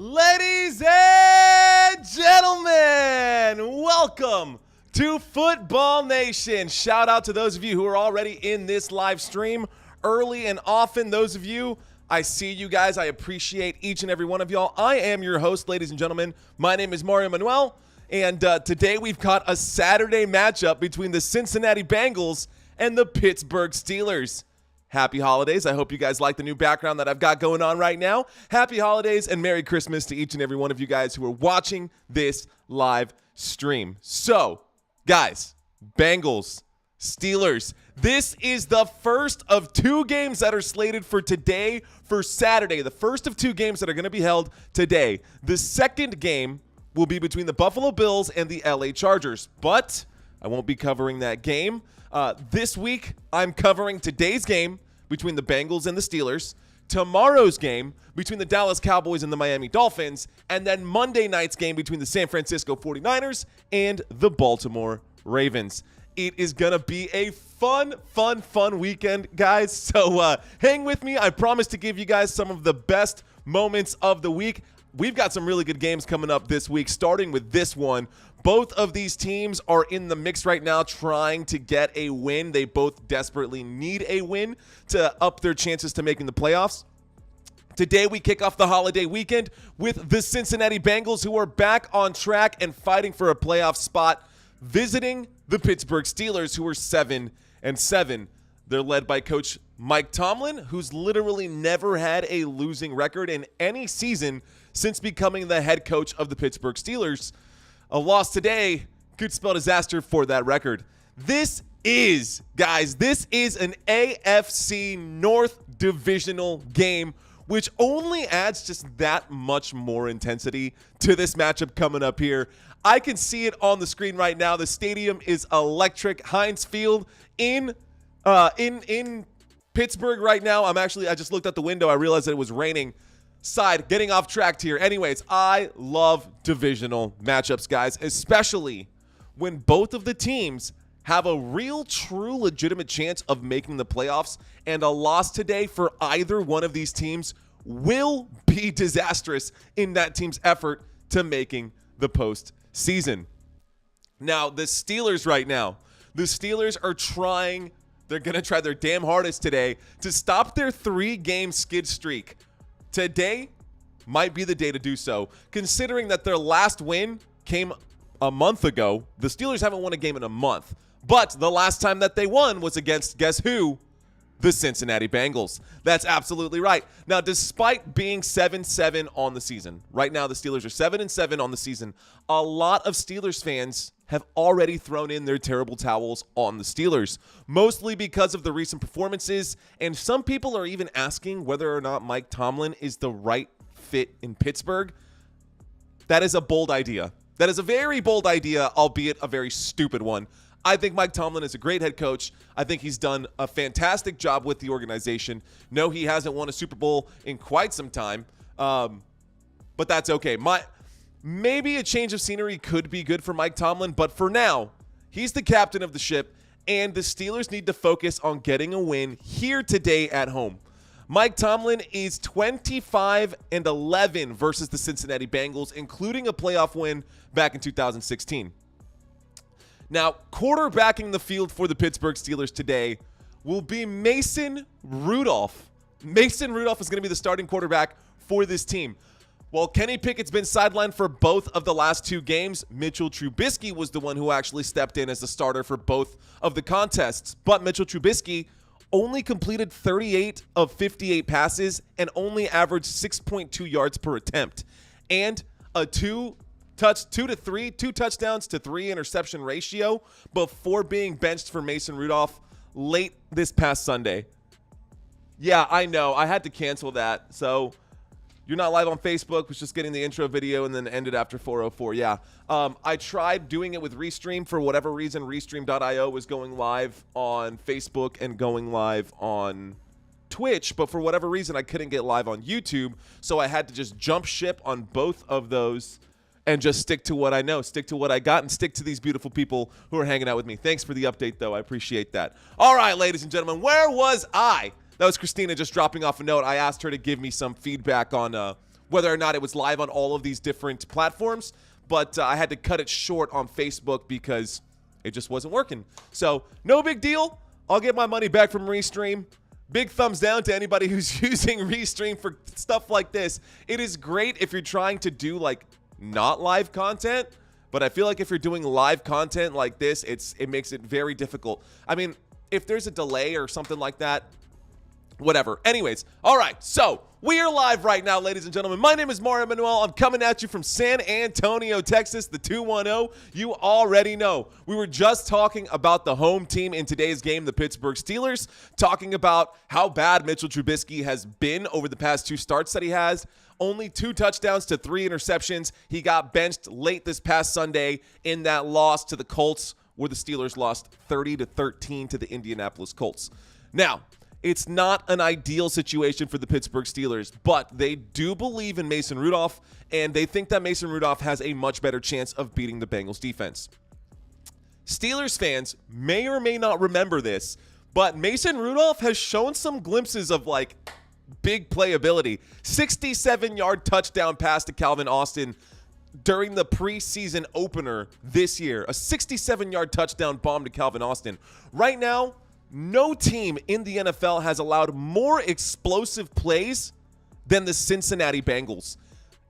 Ladies and gentlemen, welcome to Football Nation. Shout out to those of you who are already in this live stream early and often. Those of you, I see you guys. I appreciate each and every one of y'all. I am your host, ladies and gentlemen. My name is Manuel, and today we've got a Saturday matchup between the Cincinnati Bengals and the Pittsburgh Steelers. Happy holidays. I hope you guys like the new background that I've got going on right now. Happy holidays and Merry Christmas to each and every one of you guys who are watching this live stream. So, guys, Bengals, Steelers, this is the first of two games that are slated for today, for Saturday. The first of two games that are going to be held today. The second game will be between the Buffalo Bills and the LA Chargers, but I won't be covering that game. This week, I'm covering today's game between the Bengals and the Steelers, tomorrow's game between the Dallas Cowboys and the Miami Dolphins, and then Monday night's game between the San Francisco 49ers and the Baltimore Ravens. It is going to be a fun weekend, guys. So hang with me. I promise to give you guys some of the best moments of the week. We've got some really good games coming up this week, starting with this one. Both of these teams are in the mix right now trying to get a win. They both desperately need a win to up their chances to making the playoffs. Today, we kick off the holiday weekend with the Cincinnati Bengals, who are back on track and fighting for a playoff spot, visiting the Pittsburgh Steelers, who are 7-7. They're led by Coach Mike Tomlin, who's literally never had a losing record in any season since becoming the head coach of the Pittsburgh Steelers. A loss today could spell disaster for that record. This is an AFC North divisional game, which only adds just that much more intensity to this matchup coming up here. I can see it on the screen right now. The stadium is electric. Heinz Field in Pittsburgh right now. I just looked out the window. I realized that it was raining. Getting off track here. Anyways, I love divisional matchups, guys, especially when both of the teams have a real, true, legitimate chance of making the playoffs, and a loss today for either one of these teams will be disastrous in that team's effort to making the postseason. Now, the Steelers are trying. They're going to try their damn hardest today to stop their 3-game skid streak. Today might be the day to do so, considering that their last win came a month ago. The Steelers haven't won a game in a month, but the last time that they won was against, guess who? The Cincinnati Bengals. That's absolutely right. Now, despite being 7-7 on the season, right now the Steelers are 7-7 on the season, a lot of Steelers fans have already thrown in their terrible towels on the Steelers, mostly because of the recent performances, and some people are even asking whether or not Mike Tomlin is the right fit in Pittsburgh. That is a bold idea. That is a very bold idea, albeit a very stupid one. I think Mike Tomlin is a great head coach. I think he's done a fantastic job with the organization. No, he hasn't won a Super Bowl in quite some time, but that's okay. Maybe a change of scenery could be good for Mike Tomlin, but for now, he's the captain of the ship, and the Steelers need to focus on getting a win here today at home. Mike Tomlin is 25-11 versus the Cincinnati Bengals, including a playoff win back in 2016. Now, quarterbacking the field for the Pittsburgh Steelers today will be Mason Rudolph. Mason Rudolph is going to be the starting quarterback for this team. While Kenny Pickett's been sidelined for both of the last two games, Mitchell Trubisky was the one who actually stepped in as the starter for both of the contests. But Mitchell Trubisky only completed 38 of 58 passes and only averaged 6.2 yards per attempt, and a two touchdowns to 3 interception ratio before being benched for Mason Rudolph late this past Sunday. Yeah, I know. I had to cancel that. So you're not live on Facebook, was just getting the intro video and then ended after 4:04. Yeah. I tried doing it with Restream. For whatever reason, Restream.io was going live on Facebook and going live on Twitch, but for whatever reason, I couldn't get live on YouTube, so I had to just jump ship on both of those and just stick to what I know, stick to what I got, and stick to these beautiful people who are hanging out with me. Thanks for the update, though. I appreciate that. All right, ladies and gentlemen, where was I? That was Christina just dropping off a note. I asked her to give me some feedback on whether or not it was live on all of these different platforms, but I had to cut it short on Facebook because it just wasn't working. So no big deal. I'll get my money back from Restream. Big thumbs down to anybody who's using Restream for stuff like this. It is great if you're trying to do like not live content, but I feel like if you're doing live content like this, it makes it very difficult. I mean, if there's a delay or something like that, whatever. Anyways, all right, so we are live right now, ladies and gentlemen. My name is Manuel. I'm coming at you from San Antonio, Texas, the 210. You already know. We were just talking about the home team in today's game, the Pittsburgh Steelers, talking about how bad Mitchell Trubisky has been over the past 2 starts that he has. Only 2 touchdowns to 3 interceptions. He got benched late this past Sunday in that loss to the Colts, where the Steelers lost 30-13 to the Indianapolis Colts. Now, it's not an ideal situation for the Pittsburgh Steelers, but they do believe in Mason Rudolph, and they think that Mason Rudolph has a much better chance of beating the Bengals defense. Steelers fans may or may not remember this, but Mason Rudolph has shown some glimpses of like big playability. 67-yard touchdown pass to Calvin Austin during the preseason opener this year. A 67-yard touchdown bomb to Calvin Austin. Right now, no team in the NFL has allowed more explosive plays than the Cincinnati Bengals.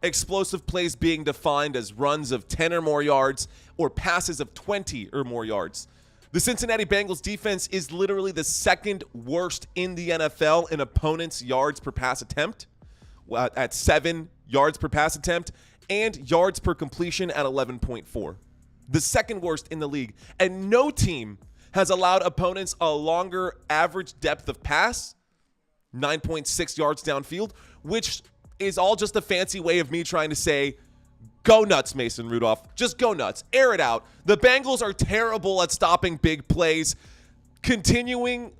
Explosive plays being defined as runs of 10 or more yards or passes of 20 or more yards. The Cincinnati Bengals defense is literally the second worst in the NFL in opponents' yards per pass attempt at 7 yards per pass attempt and yards per completion at 11.4. The second worst in the league. And no team has allowed opponents a longer average depth of pass, 9.6 yards downfield, which is all just a fancy way of me trying to say, go nuts, Mason Rudolph. Just go nuts. Air it out. The Bengals are terrible at stopping big plays. Continuing,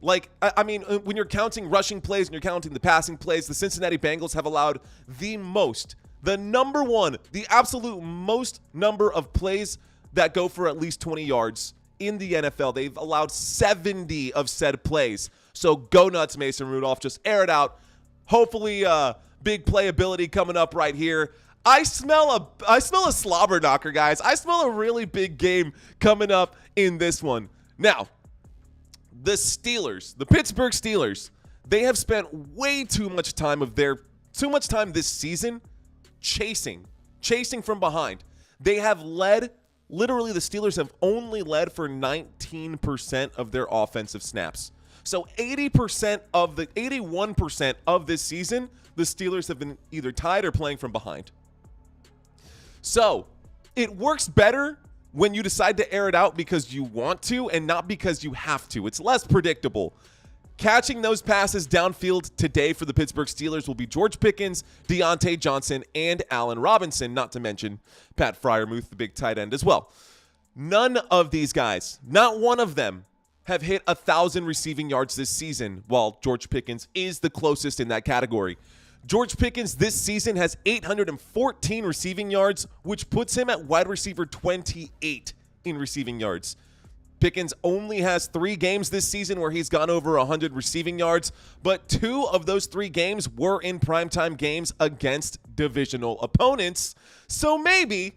I mean, when you're counting rushing plays and you're counting the passing plays, the Cincinnati Bengals have allowed the absolute most number of plays that go for at least 20 yards in the NFL. They've allowed 70 of said plays. So go nuts, Mason Rudolph. Just air it out. Hopefully, big playability coming up right here. I smell a slobber knocker, guys. I smell a really big game coming up in this one. Now, the Pittsburgh Steelers, they have spent way too much time this season chasing from behind. They have led. Literally, the Steelers have only led for 19% of their offensive snaps. So 81% of this season, the Steelers have been either tied or playing from behind. So it works better when you decide to air it out because you want to and not because you have to. It's less predictable. Catching those passes downfield today for the Pittsburgh Steelers will be George Pickens, Deontay Johnson, and Allen Robinson, not to mention Pat Freiermuth, the big tight end as well. None of these guys, not one of them, have hit 1,000 receiving yards this season, while George Pickens is the closest in that category. George Pickens this season has 814 receiving yards, which puts him at wide receiver 28 in receiving yards. Pickens only has 3 games this season where he's gone over 100 receiving yards, but 2 of those 3 games were in primetime games against divisional opponents. So maybe,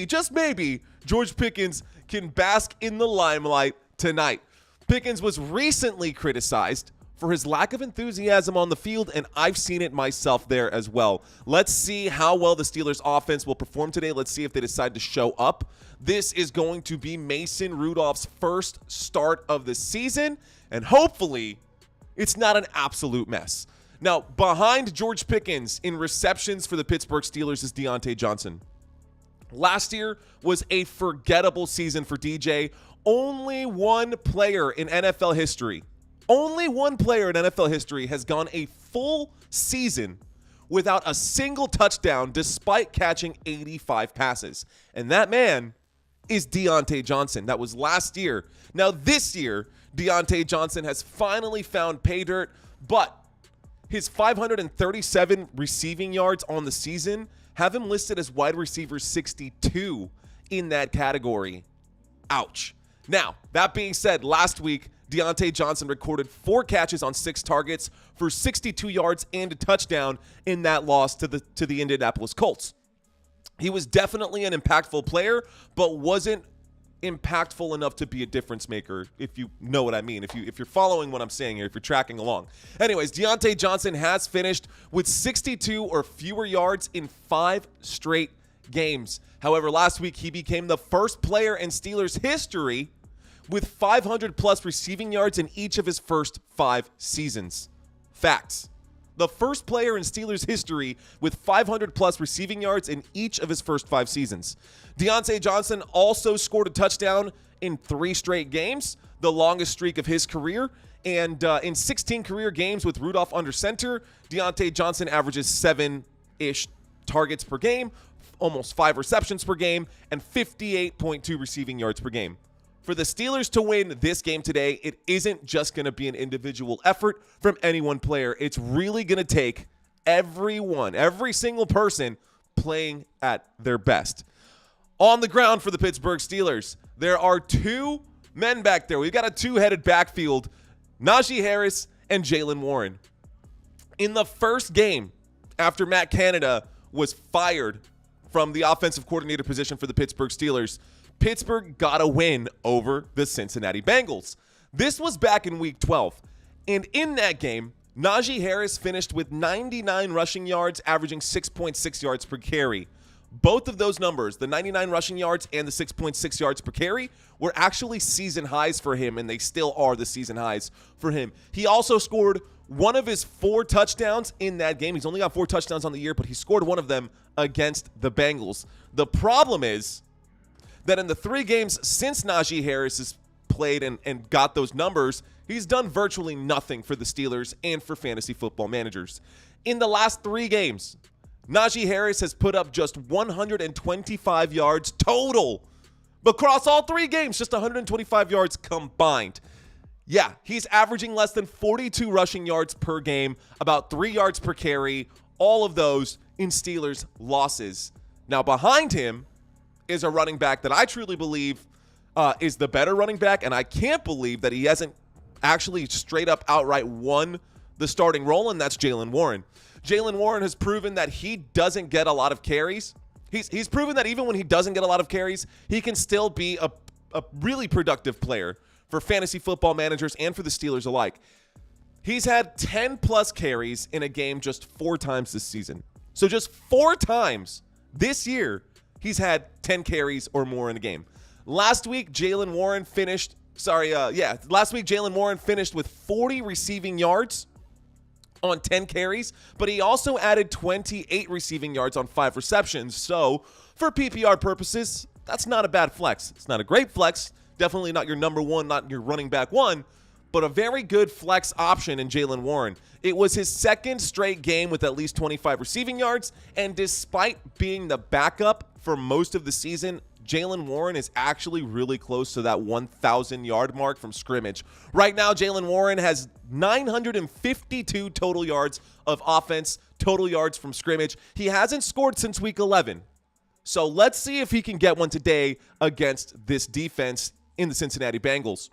just maybe, George Pickens can bask in the limelight tonight. Pickens was recently criticized for his lack of enthusiasm on the field, and I've seen it myself there as well. Let's see how well the Steelers offense will perform today. Let's see if they decide to show up. This is going to be Mason Rudolph's first start of the season, and hopefully it's not an absolute mess. Now, behind George Pickens in receptions for the Pittsburgh Steelers is Deontay Johnson. Last year was a forgettable season for DJ. Only one player in NFL history has gone a full season without a single touchdown despite catching 85 passes. And that man is Deontay Johnson. That was last year. Now this year, Deontay Johnson has finally found pay dirt, but his 537 receiving yards on the season have him listed as wide receiver 62 in that category. Ouch. Now, that being said, last week, Deontay Johnson recorded 4 catches on 6 targets for 62 yards and a touchdown in that loss to the Indianapolis Colts. He was definitely an impactful player, but wasn't impactful enough to be a difference maker, if you know what I mean, if you're following what I'm saying here, if you're tracking along. Anyways, Deontay Johnson has finished with 62 or fewer yards in 5 straight games. However, last week he became the first player in Steelers history with 500 plus receiving yards in each of his first 5 seasons. Facts. The first player in Steelers history with 500 plus receiving yards in each of his first 5 seasons. Deontay Johnson also scored a touchdown in 3 straight games, the longest streak of his career. And in 16 career games with Rudolph under center, Deontay Johnson averages 7-ish targets per game, almost 5 receptions per game, and 58.2 receiving yards per game. For the Steelers to win this game today, it isn't just going to be an individual effort from any one player. It's really going to take everyone, every single person playing at their best. On the ground for the Pittsburgh Steelers, there are 2 men back there. We've got a 2-headed backfield, Najee Harris and Jaylen Warren. In the first game, after Matt Canada was fired from the offensive coordinator position for the Pittsburgh Steelers, Pittsburgh got a win over the Cincinnati Bengals. This was back in Week 12. And in that game, Najee Harris finished with 99 rushing yards, averaging 6.6 yards per carry. Both of those numbers, the 99 rushing yards and the 6.6 yards per carry, were actually season highs for him, and they still are the season highs for him. He also scored one of his 4 touchdowns in that game. He's only got 4 touchdowns on the year, but he scored one of them against the Bengals. The problem is that in the 3 games since Najee Harris has played and got those numbers, he's done virtually nothing for the Steelers and for fantasy football managers. In the last 3 games, Najee Harris has put up just 125 yards total. Across all 3 games, just 125 yards combined. Yeah, he's averaging less than 42 rushing yards per game, about 3 yards per carry, all of those in Steelers losses. Now, behind him is a running back that I truly believe is the better running back, and I can't believe that he hasn't actually straight up outright won the starting role, and that's Jaylen Warren. Jaylen Warren has proven that he doesn't get a lot of carries. He's proven that even when he doesn't get a lot of carries, he can still be a really productive player for fantasy football managers and for the Steelers alike. He's had 10-plus carries in a game just 4 times this season. So just 4 times this year, he's had 10 carries or more in a game. Last week, Jaylen Warren finished with 40 receiving yards on 10 carries, but he also added 28 receiving yards on 5 receptions. So for PPR purposes, that's not a bad flex. It's not a great flex, definitely not your number 1, not your running back 1, but a very good flex option in Jaylen Warren. It was his 2nd straight game with at least 25 receiving yards, and despite being the backup for most of the season, Jaylen Warren is actually really close to that 1,000-yard mark from scrimmage. Right now, Jaylen Warren has 952 total yards of offense, total yards from scrimmage. He hasn't scored since Week 11. So let's see if he can get one today against this defense in the Cincinnati Bengals.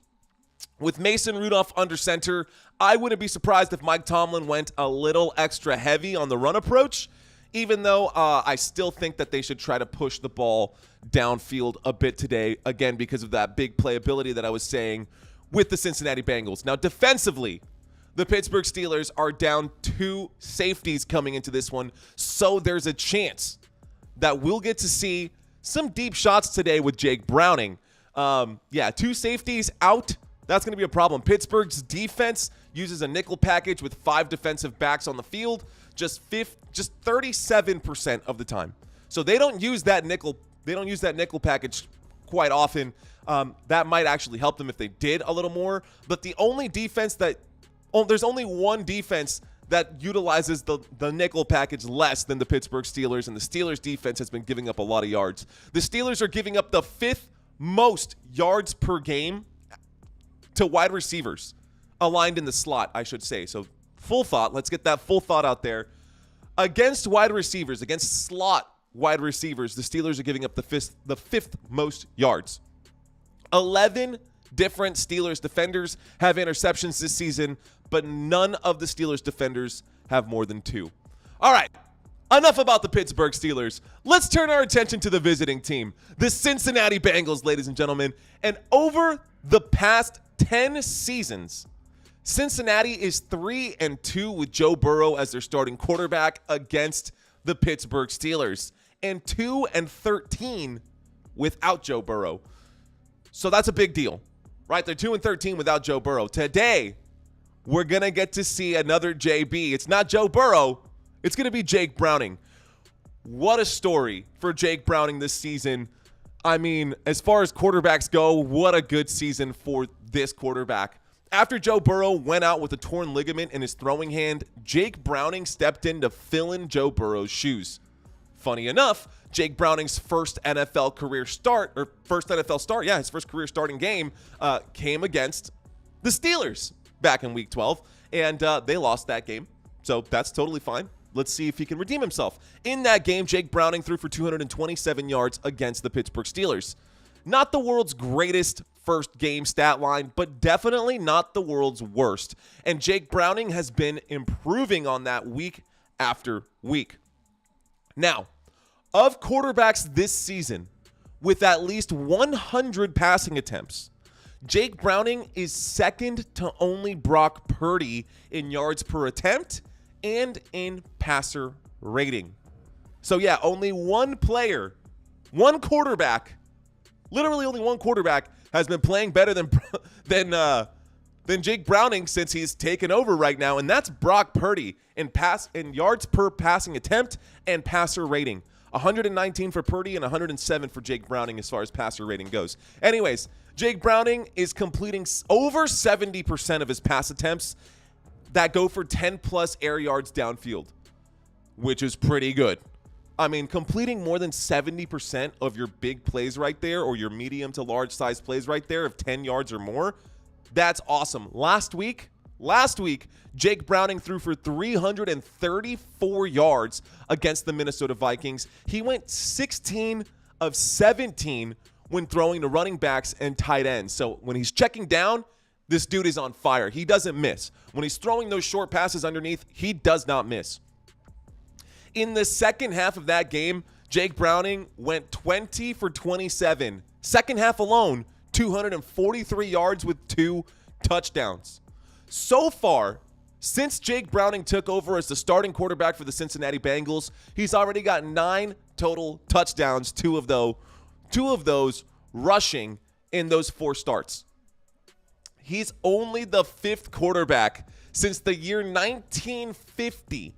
With Mason Rudolph under center, I wouldn't be surprised if Mike Tomlin went a little extra heavy on the run approach, even though I still think that they should try to push the ball downfield a bit today, again, because of that big playability that I was saying with the Cincinnati Bengals. Now, defensively, the Pittsburgh Steelers are down 2 safeties coming into this one, so there's a chance that we'll get to see some deep shots today with Jake Browning. 2 safeties out. That's going to be a problem. Pittsburgh's defense uses a nickel package with 5 defensive backs on the field just 37% of the time. So they don't use that nickel. They don't use that nickel package quite often. That might actually help them if they did a little more. But there's only one defense that utilizes the nickel package less than the Pittsburgh Steelers, and the Steelers defense has been giving up a lot of yards. The Steelers are giving up the 5th most yards per game to wide receivers aligned in the slot, I should say. So full thought. Let's get that full thought out there. Against wide receivers, against slot wide receivers, the Steelers are giving up the 5th most yards. 11 different Steelers defenders have interceptions this season, but none of the Steelers defenders have more than 2. All right, enough about the Pittsburgh Steelers. Let's turn our attention to the visiting team, the Cincinnati Bengals, ladies and gentlemen. And over the past 10 seasons, Cincinnati is 3-2 with Joe Burrow as their starting quarterback against the Pittsburgh Steelers, and 2-13 without Joe Burrow. So that's a big deal, right? They're 2-13 without Joe Burrow. Today, we're going to get to see another JB. It's not Joe Burrow. It's going to be Jake Browning. What a story for Jake Browning this season. I mean, as far as quarterbacks go, what a good season for this quarterback. After Joe Burrow went out with a torn ligament in his throwing hand, Jake Browning stepped in to fill in Joe Burrow's shoes. Funny enough, Jake Browning's first NFL start, his first career starting game came against the Steelers back in Week 12, and they lost that game, so that's totally fine. Let's see if he can redeem himself. In that game, Jake Browning threw for 227 yards against the Pittsburgh Steelers. Not the world's greatest first game stat line, but definitely not the world's worst. And Jake Browning has been improving on that week after week. Now, of quarterbacks this season with at least 100 passing attempts, Jake Browning is second to only Brock Purdy in yards per attempt and in passer rating. So yeah, only one player, one quarterback, literally only one quarterback has been playing better than Jake Browning since he's taken over right now, and that's Brock Purdy in yards per passing attempt and passer rating. 119 for Purdy and 107 for Jake Browning as far as passer rating goes. Anyways, Jake Browning is completing over 70% of his pass attempts that go for 10-plus air yards downfield, which is pretty good. I mean, completing more than 70% of your big plays right there, or your medium to large size plays right there of 10 yards or more, that's awesome. Last week, Jake Browning threw for 334 yards against the Minnesota Vikings. He went 16 of 17 when throwing to running backs and tight ends. So when he's checking down, this dude is on fire. He doesn't miss. When he's throwing those short passes underneath, he does not miss. In the second half of that game, Jake Browning went 20 for 27. Second half alone, 243 yards with 2 touchdowns. So far, since Jake Browning took over as the starting quarterback for the Cincinnati Bengals, he's already got 9 total touchdowns, two of those rushing in those 4 starts. He's only the 5th quarterback since the year 1950.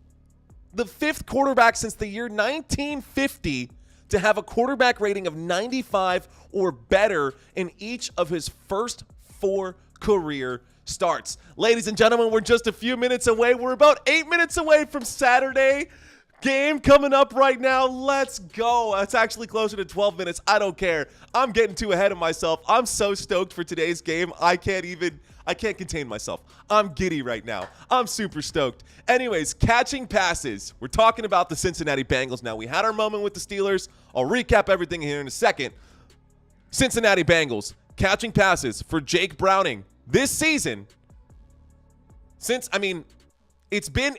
The 5th quarterback since the year 1950 to have a quarterback rating of 95 or better in each of his first 4 career starts. Ladies and gentlemen, we're just a few minutes away. We're about 8 minutes away from Saturday. Game coming up right now. Let's go. It's actually closer to 12 minutes. I don't care. I'm getting too ahead of myself. I'm so stoked for today's game. I can't contain myself. I'm giddy right now. I'm super stoked. Anyways, catching passes. We're talking about the Cincinnati Bengals now. We had our moment with the Steelers. I'll recap everything here in a second. Cincinnati Bengals catching passes for Jake Browning this season. It's been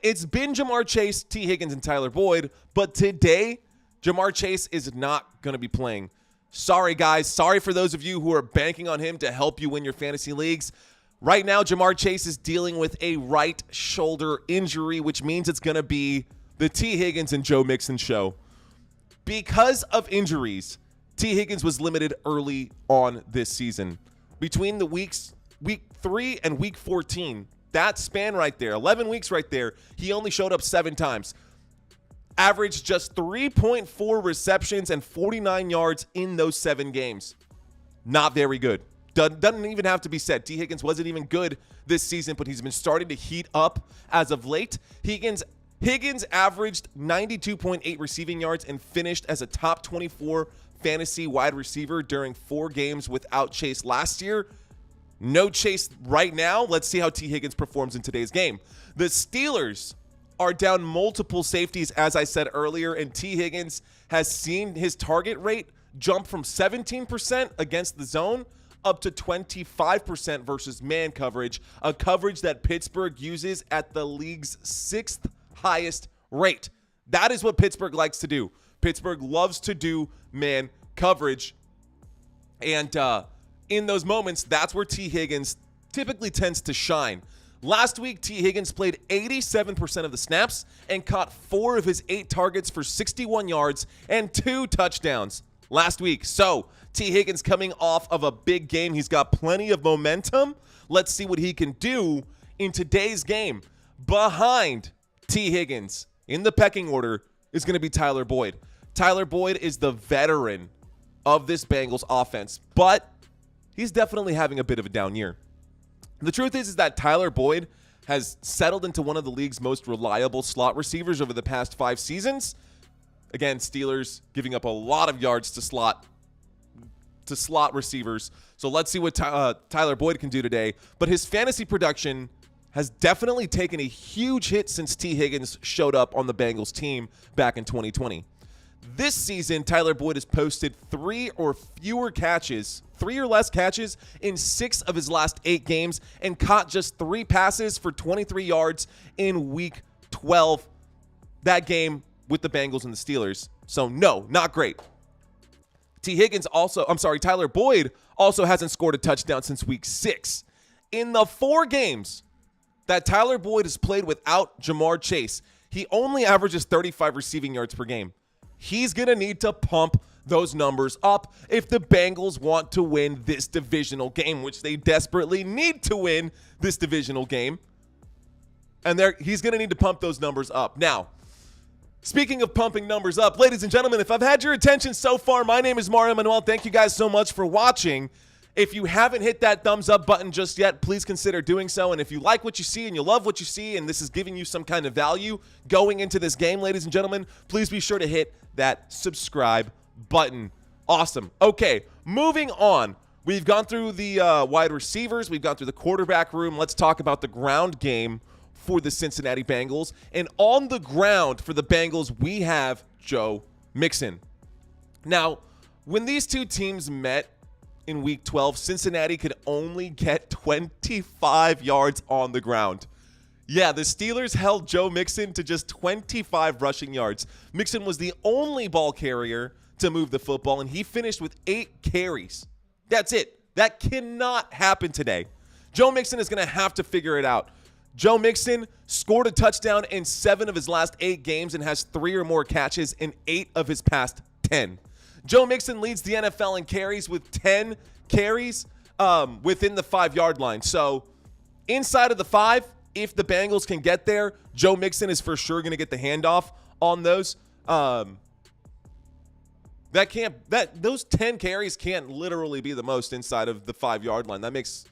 Jamar Chase, T. Higgins, and Tyler Boyd, but today, Jamar Chase is not going to be playing. Sorry, guys. Sorry for those of you who are banking on him to help you win your fantasy leagues. Right now, Jamar Chase is dealing with a right shoulder injury, which means it's going to be the T. Higgins and Joe Mixon show. Because of injuries, T. Higgins was limited early on this season. Between the week 3 and week 14, that span right there, 11 weeks right there, he only showed up 7 times. Averaged just 3.4 receptions and 49 yards in those 7 games. Not very good. Doesn't even have to be said. T. Higgins wasn't even good this season, but he's been starting to heat up as of late. Higgins averaged 92.8 receiving yards and finished as a top 24 fantasy wide receiver during 4 games without Chase last year. No Chase right now. Let's see how T. Higgins performs in today's game. The Steelers are down multiple safeties, as I said earlier, and T. Higgins has seen his target rate jump from 17% against the zone up to 25% versus man coverage, a coverage that Pittsburgh uses at the league's 6th highest rate. That is what Pittsburgh likes to do. Pittsburgh loves to do man coverage. And in those moments, that's where T. Higgins typically tends to shine. Last week, T. Higgins played 87% of the snaps and caught 4 of his 8 targets for 61 yards and 2 touchdowns last week. So, T. Higgins coming off of a big game. He's got plenty of momentum. Let's see what he can do in today's game. Behind T. Higgins in the pecking order is going to be Tyler Boyd. Tyler Boyd is the veteran of this Bengals offense, but he's definitely having a bit of a down year. The truth is that Tyler Boyd has settled into one of the league's most reliable slot receivers over the past 5 seasons. Again, Steelers giving up a lot of yards to slot receivers. So let's see what Tyler Boyd can do today. But his fantasy production has definitely taken a huge hit since T. Higgins showed up on the Bengals team back in 2020. This season, Tyler Boyd has posted 3 or less catches in 6 of his last 8 games and caught just 3 passes for 23 yards in week 12. That game with the Bengals and the Steelers. So no, not great. Tyler Boyd also hasn't scored a touchdown since week 6. In the 4 games that Tyler Boyd has played without Jamar Chase, he only averages 35 receiving yards per game. He's going to need to pump those numbers up if the Bengals want to win this divisional game, which they desperately need to win this divisional game. And he's going to need to pump those numbers up. Now, speaking of pumping numbers up, ladies and gentlemen, if I've had your attention so far, my name is Manuel. Thank you guys so much for watching. If you haven't hit that thumbs up button just yet, please consider doing so. And if you like what you see and you love what you see and this is giving you some kind of value going into this game, ladies and gentlemen, please be sure to hit that subscribe button. Awesome. Okay, moving on. We've gone through the wide receivers. We've gone through the quarterback room. Let's talk about the ground game for the Cincinnati Bengals. And on the ground for the Bengals, we have Joe Mixon. Now, when these two teams met in week 12, Cincinnati could only get 25 yards on the ground. Yeah, the Steelers held Joe Mixon to just 25 rushing yards. Mixon was the only ball carrier to move the football, and he finished with 8 carries. That's it. That cannot happen today. Joe Mixon is going to have to figure it out. Joe Mixon scored a touchdown in 7 of his last 8 games and has 3 or more catches in 8 of his past 10. Joe Mixon leads the NFL in carries with 10 carries within the 5-yard line. So inside of the 5, if the Bengals can get there, Joe Mixon is for sure going to get the handoff on those. Those 10 carries can't literally be the most inside of the 5-yard line. That makes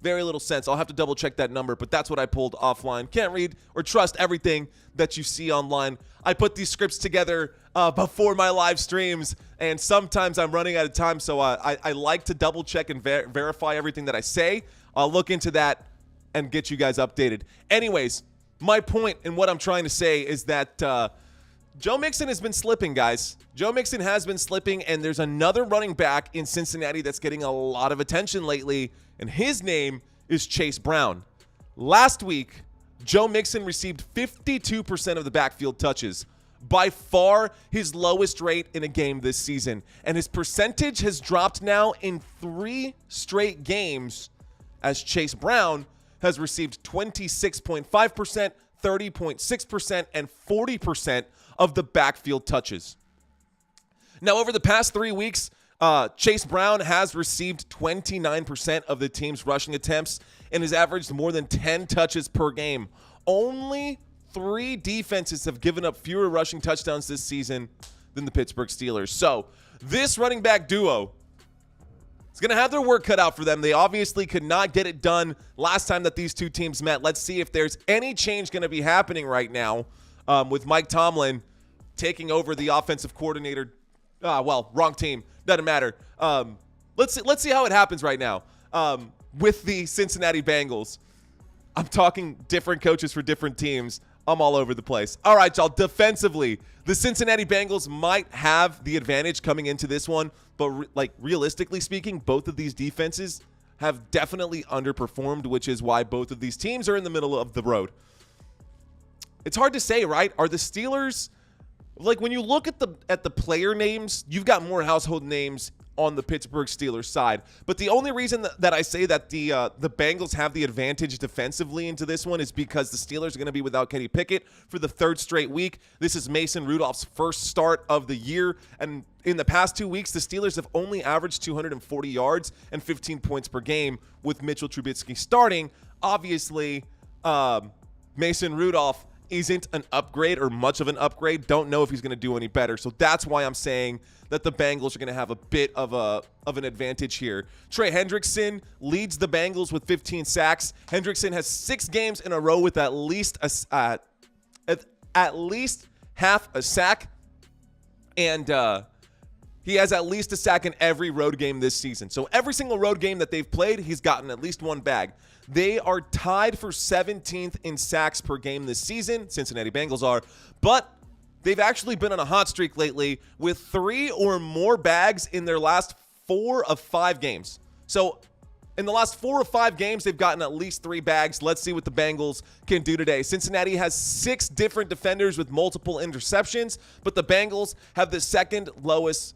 very little sense. I'll have to double check that number, but that's what I pulled offline. Can't read or trust everything that you see online. I put these scripts together before my live streams, and sometimes I'm running out of time, so I like to double check and verify everything that I say. I'll look into that and get you guys updated. Anyways, my point and what I'm trying to say is that Joe Mixon has been slipping, guys. Joe Mixon has been slipping, and there's another running back in Cincinnati that's getting a lot of attention lately, and his name is Chase Brown. Last week, Joe Mixon received 52% of the backfield touches, by far his lowest rate in a game this season, and his percentage has dropped now in 3 straight games as Chase Brown has received 26.5%, 30.6%, and 40% of the backfield touches. Now, over the past 3 weeks, Chase Brown has received 29% of the team's rushing attempts and has averaged more than 10 touches per game. Only 3 defenses have given up fewer rushing touchdowns this season than the Pittsburgh Steelers. So this running back duo is going to have their work cut out for them. They obviously could not get it done last time that these two teams met. Let's see if there's any change going to be happening right now with Mike Tomlin taking over the offensive coordinator. Wrong team. Doesn't matter. Let's see how it happens right now with the Cincinnati Bengals. I'm talking different coaches for different teams. I'm all over the place. All right, y'all. Defensively, the Cincinnati Bengals might have the advantage coming into this one, but realistically speaking, both of these defenses have definitely underperformed, which is why both of these teams are in the middle of the road. It's hard to say, right? Are the Steelers, when you look at the player names, you've got more household names on the Pittsburgh Steelers side. But the only reason that I say that the Bengals have the advantage defensively into this one is because the Steelers are going to be without Kenny Pickett for the third straight week. This is Mason Rudolph's first start of the year. And in the past 2 weeks, the Steelers have only averaged 240 yards and 15 points per game with Mitchell Trubisky starting. Obviously, Mason Rudolph isn't an upgrade or much of an upgrade. Don't know if he's going to do any better. So that's why I'm saying that the Bengals are going to have a bit of an advantage here. Trey Hendrickson leads the Bengals with 15 sacks. Hendrickson has 6 games in a row with at least half a sack, and he has at least a sack in every road game this season. So every single road game that they've played, he's gotten at least one bag. They are tied for 17th in sacks per game this season. Cincinnati Bengals are, but they've actually been on a hot streak lately with 3 or more bags in their last 4 of 5 games. So in the last 4 of 5 games, they've gotten at least 3 bags. Let's see what the Bengals can do today. Cincinnati has 6 different defenders with multiple interceptions, but the Bengals have the second lowest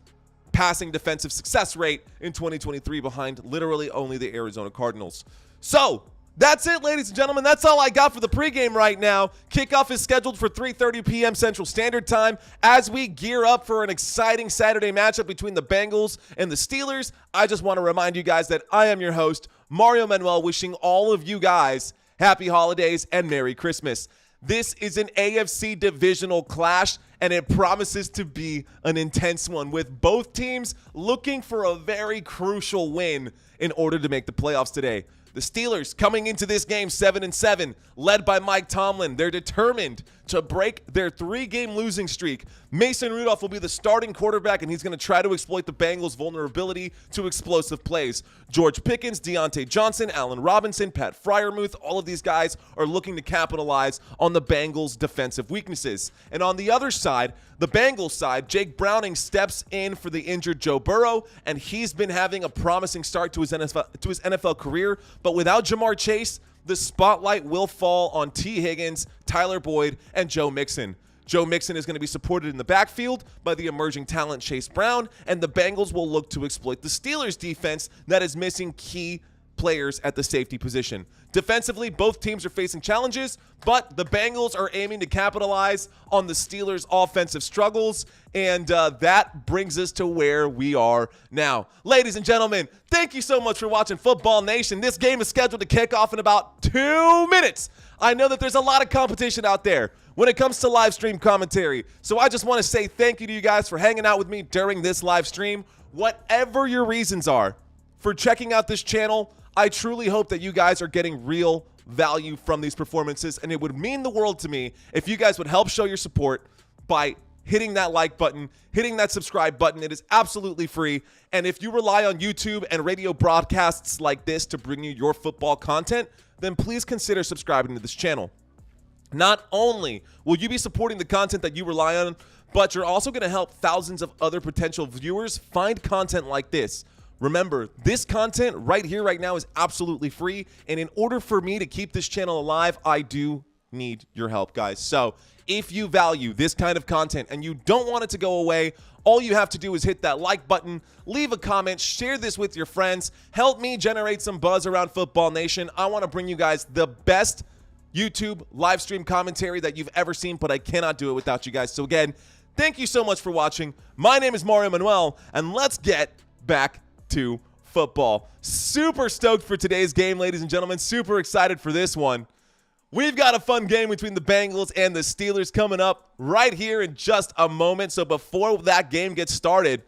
passing defensive success rate in 2023 behind literally only the Arizona Cardinals. So that's it, ladies and gentlemen. That's all I got for the pregame right now. Kickoff is scheduled for 3:30 p.m. Central Standard Time as we gear up for an exciting Saturday matchup between the Bengals and the Steelers. I just want to remind you guys that I am your host, Manuel, wishing all of you guys happy holidays and Merry Christmas. This is an AFC divisional clash, and it promises to be an intense one with both teams looking for a very crucial win in order to make the playoffs today. The Steelers coming into this game 7-7, led by Mike Tomlin. They're determined to break their 3-game losing streak. Mason Rudolph will be the starting quarterback, and he's going to try to exploit the Bengals' vulnerability to explosive plays. George Pickens, Deontay Johnson, Allen Robinson, Pat Freiermuth, all of these guys are looking to capitalize on the Bengals' defensive weaknesses. And on the other side, the Bengals side, Jake Browning steps in for the injured Joe Burrow, and he's been having a promising start to his NFL career. But without Jamar Chase, the spotlight will fall on T. Higgins, Tyler Boyd, and Joe Mixon. Joe Mixon is going to be supported in the backfield by the emerging talent Chase Brown, and the Bengals will look to exploit the Steelers' defense that is missing key players at the safety position. Defensively, both teams are facing challenges, but the Bengals are aiming to capitalize on the Steelers' offensive struggles, and that brings us to where we are now. Ladies and gentlemen, thank you so much for watching Football Nation. This game is scheduled to kick off in about 2 minutes. I know that there's a lot of competition out there when it comes to live stream commentary, so I just want to say thank you to you guys for hanging out with me during this live stream. Whatever your reasons are for checking out this channel, I truly hope that you guys are getting real value from these performances, and it would mean the world to me if you guys would help show your support by hitting that like button, hitting that subscribe button. It is absolutely free, and if you rely on YouTube and radio broadcasts like this to bring you your football content, then please consider subscribing to this channel. Not only will you be supporting the content that you rely on, but you're also going to help thousands of other potential viewers find content like this. Remember, this content right here, right now is absolutely free, and in order for me to keep this channel alive, I do need your help, guys. So if you value this kind of content and you don't want it to go away, all you have to do is hit that like button, leave a comment, share this with your friends, help me generate some buzz around Football Nation. I want to bring you guys the best YouTube live stream commentary that you've ever seen, but I cannot do it without you guys. So again, thank you so much for watching. My name is Manuel, and let's get back to football. Super stoked for today's game, ladies and gentlemen. Super excited for this one. We've got a fun game between the Bengals and the Steelers coming up right here in just a moment. So before that game gets started,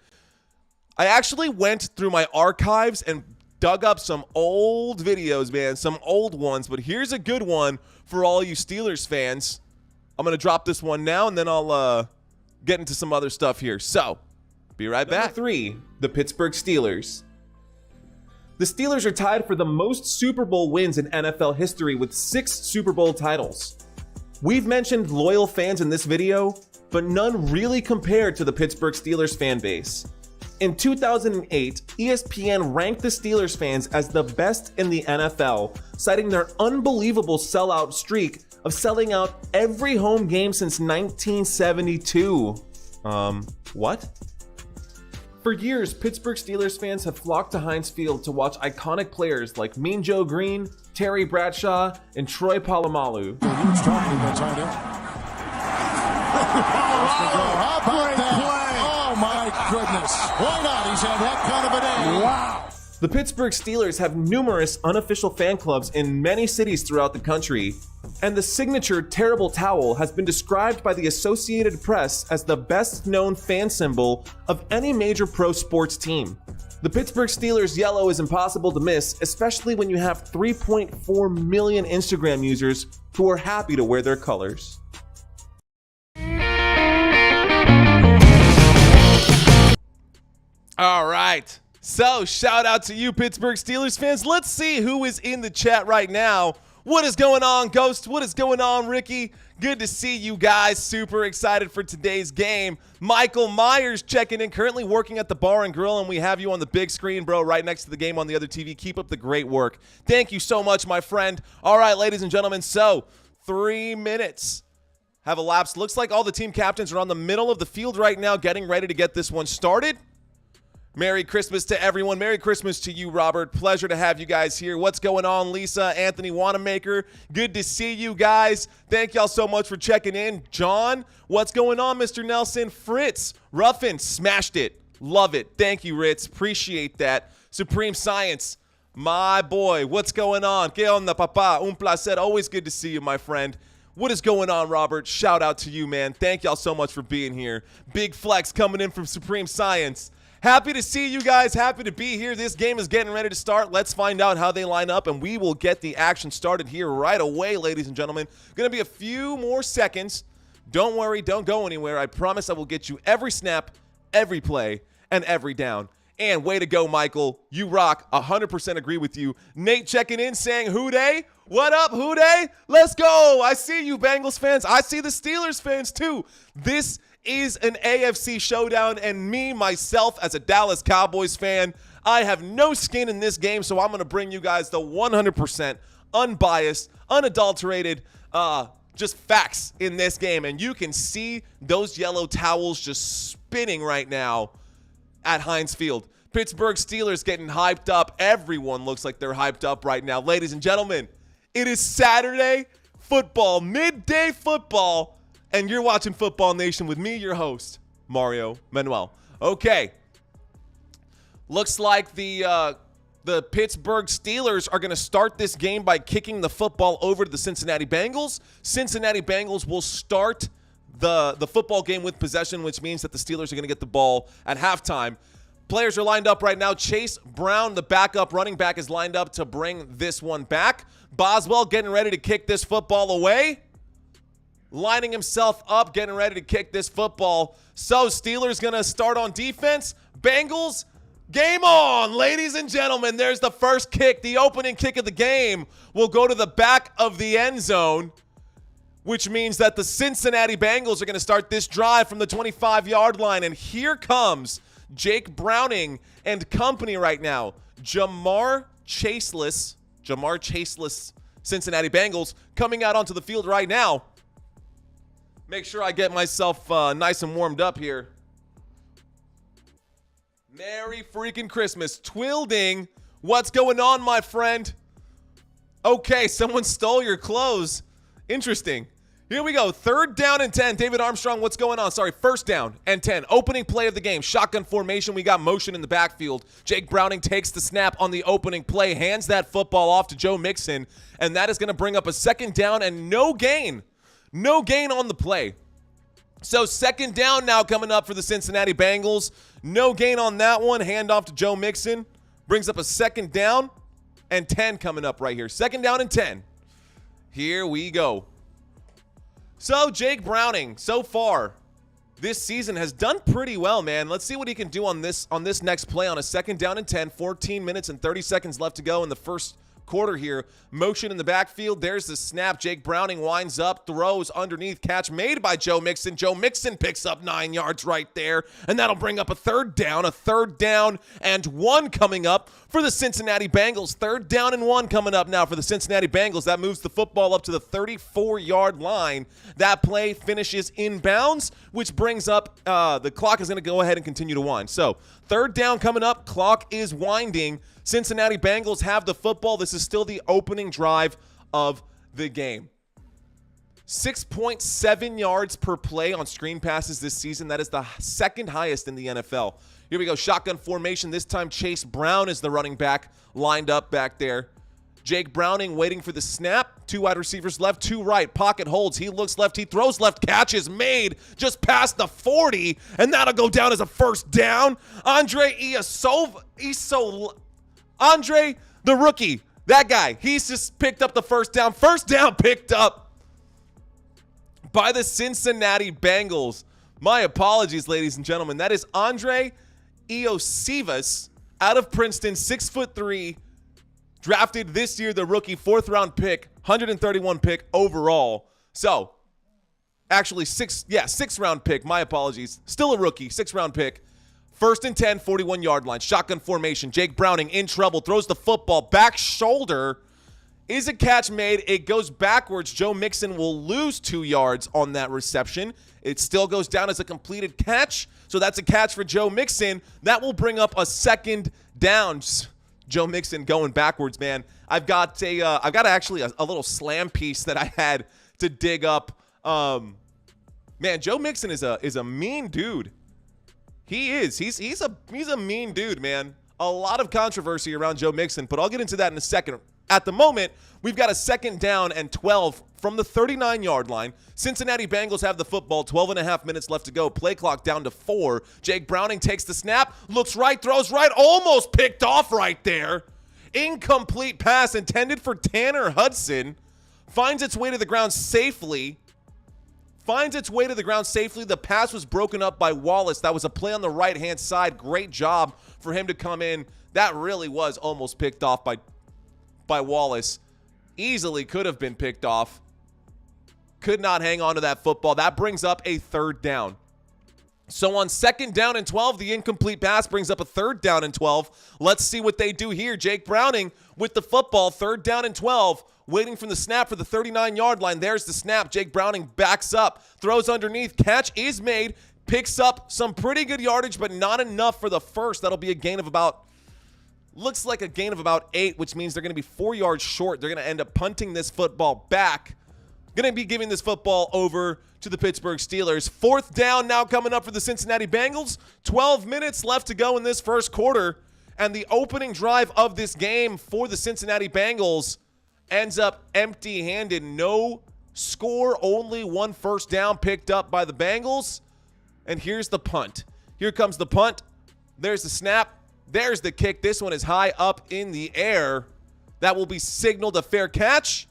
I actually went through my archives and dug up some old videos, man, some old ones. But here's a good one for all you Steelers fans. I'm going to drop this one now, and then I'll get into some other stuff here. So be right back. Number 3, the Pittsburgh Steelers. The Steelers are tied for the most Super Bowl wins in NFL history with 6 Super Bowl titles. We've mentioned loyal fans in this video, but none really compared to the Pittsburgh Steelers fan base. In 2008, ESPN ranked the Steelers fans as the best in the NFL, citing their unbelievable sellout streak of selling out every home game since 1972. What? For years, Pittsburgh Steelers fans have flocked to Heinz Field to watch iconic players like Mean Joe Green, Terry Bradshaw, and Troy Polamalu. How about that? Oh my goodness. Why not? He's had that kind of a day. Wow. The Pittsburgh Steelers have numerous unofficial fan clubs in many cities throughout the country, and the signature terrible towel has been described by the Associated Press as the best known fan symbol of any major pro sports team. The Pittsburgh Steelers yellow is impossible to miss, especially when you have 3.4 million Instagram users who are happy to wear their colors. All right. So, shout out to you, Pittsburgh Steelers fans. Let's see who is in the chat right now. What is going on, Ghost? What is going on, Ricky? Good to see you guys. Super excited for today's game. Michael Myers checking in, currently working at the bar and grill, and we have you on the big screen, bro, right next to the game on the other TV. Keep up the great work. Thank you so much, my friend. All right, ladies and gentlemen, so 3 minutes have elapsed. Looks like all the team captains are on the middle of the field right now, getting ready to get this one started. Merry Christmas to everyone. Merry Christmas to you, Robert. Pleasure to have you guys here. What's going on, Lisa, Anthony Wanamaker? Good to see you guys. Thank y'all so much for checking in. John, what's going on, Mr. Nelson? Fritz, Ruffin, smashed it. Love it. Thank you, Ritz. Appreciate that. Supreme Science, my boy. What's going on? ¿Qué onda, papá? Un placer. Always good to see you, my friend. What is going on, Robert? Shout out to you, man. Thank y'all so much for being here. Big flex coming in from Supreme Science. Happy to see you guys. Happy to be here. This game is getting ready to start. Let's find out how they line up, and we will get the action started here right away, ladies and gentlemen. Going to be a few more seconds. Don't worry. Don't go anywhere. I promise I will get you every snap, every play, and every down. And way to go, Michael. You rock. 100% agree with you. Nate checking in saying, "Who dey? What up, who dey? Let's go." I see you, Bengals fans. I see the Steelers fans, too. This is an AFC showdown, and me, myself, as a Dallas Cowboys fan, I have no skin in this game, so I'm going to bring you guys the 100% unbiased, unadulterated, just facts in this game. And you can see those yellow towels just spinning right now at Heinz Field. Pittsburgh Steelers getting hyped up. Everyone looks like they're hyped up right now. Ladies and gentlemen, it is Saturday football, midday football, and you're watching Football Nation with me, your host, Manuel. Okay. Looks like the Pittsburgh Steelers are going to start this game by kicking the football over to the Cincinnati Bengals. Cincinnati Bengals will start the football game with possession, which means that the Steelers are going to get the ball at halftime. Players are lined up right now. Chase Brown, the backup running back, is lined up to bring this one back. Boswell getting ready to kick this football away. Lining himself up, getting ready to kick this football. So Steelers going to start on defense. Bengals, game on, ladies and gentlemen. There's the first kick. The opening kick of the game will go to the back of the end zone, which means that the Cincinnati Bengals are going to start this drive from the 25-yard line. And here comes Jake Browning and company right now. Jamar Chaseless, Cincinnati Bengals coming out onto the field right now. Make sure I get myself nice and warmed up here. Merry freaking Christmas. Twilding, what's going on, my friend? Okay, someone stole your clothes. Interesting. Here we go. 3rd down and 10. David Armstrong, what's going on? Sorry, 1st down and 10. Opening play of the game. Shotgun formation. We got motion in the backfield. Jake Browning takes the snap on the opening play, hands that football off to Joe Mixon, and that is going to bring up a 2nd down and no gain. No gain on the play. So 2nd down now coming up for the Cincinnati Bengals. No gain on that one. Handoff to Joe Mixon. Brings up a 2nd down and 10 coming up right here. 2nd down and 10. Here we go. So Jake Browning, so far this season, has done pretty well, man. Let's see what he can do on this next play on a 2nd down and 10. 14 minutes and 30 seconds left to go in the first quarter here. Motion in the backfield. There's the snap. Jake Browning winds up, throws underneath. Catch made by Joe Mixon. Joe Mixon picks up 9 yards right there, and that'll bring up a third down. A third down and 1 coming up for the Cincinnati Bengals. Third down and 1 coming up now for the Cincinnati Bengals. That moves the football up to the 34-yard line. That play finishes in bounds, which brings up the clock is going to go ahead and continue to wind. So third down coming up. Clock is winding. Cincinnati Bengals have the football. This is still the opening drive of the game. 6.7 yards per play on screen passes this season. That is the second highest in the NFL. Here we go. Shotgun formation. This time Chase Brown is the running back lined up back there. Jake Browning waiting for the snap. 2 wide receivers left, 2 right. Pocket holds. He looks left. He throws left. Catch is made just past the 40, and that'll go down as a first down. Andre, the rookie, that guy, he's just picked up the first down. First down picked up by the Cincinnati Bengals. My apologies, ladies and gentlemen. That is Andre Iosivas out of Princeton, 6'3", drafted this year, the rookie, 4th-round pick, 131 pick overall. So, actually, 6th-round pick. My apologies. Still a rookie, 6th-round pick. 1st and 10, 41-yard line. Shotgun formation. Jake Browning in trouble. Throws the football. Back shoulder. Is a catch made? It goes backwards. Joe Mixon will lose 2 yards on that reception. It still goes down as a completed catch. So that's a catch for Joe Mixon. That will bring up a second down. Joe Mixon going backwards, man. I've got actually a little slam piece that I had to dig up. Man, Joe Mixon is a mean dude. He is. He's a mean dude, man. A lot of controversy around Joe Mixon, but I'll get into that in a second. At the moment, we've got a 2nd down and 12 from the 39-yard line. Cincinnati Bengals have the football. 12.5 minutes left to go. Play clock down to 4. Jake Browning takes the snap, looks right, throws right, almost picked off right there. Incomplete pass intended for Tanner Hudson. Finds its way to the ground safely. The pass was broken up by Wallace. That was a play on the right-hand side. Great job for him to come in. That really was almost picked off by Wallace. Easily could have been picked off. Could not hang on to that football. That brings up a 3rd down. So on 2nd down and 12, the incomplete pass brings up a 3rd down and 12. Let's see what they do here. Jake Browning with the football, 3rd down and 12. Waiting for the snap for the 39-yard line. There's the snap. Jake Browning backs up, throws underneath. Catch is made. Picks up some pretty good yardage, but not enough for the first. That'll be a gain of about, looks like a gain of about 8, which means they're going to be 4 yards short. They're going to end up punting this football back. Going to be giving this football over to the Pittsburgh Steelers. 4th down now coming up for the Cincinnati Bengals. 12 minutes left to go in this first quarter. And the opening drive of this game for the Cincinnati Bengals ends up empty-handed. No score, only 1 first down picked up by the Bengals. And here's the punt. Here comes the punt. There's the snap. There's the kick. This one is high up in the air. That will be signaled a fair catch.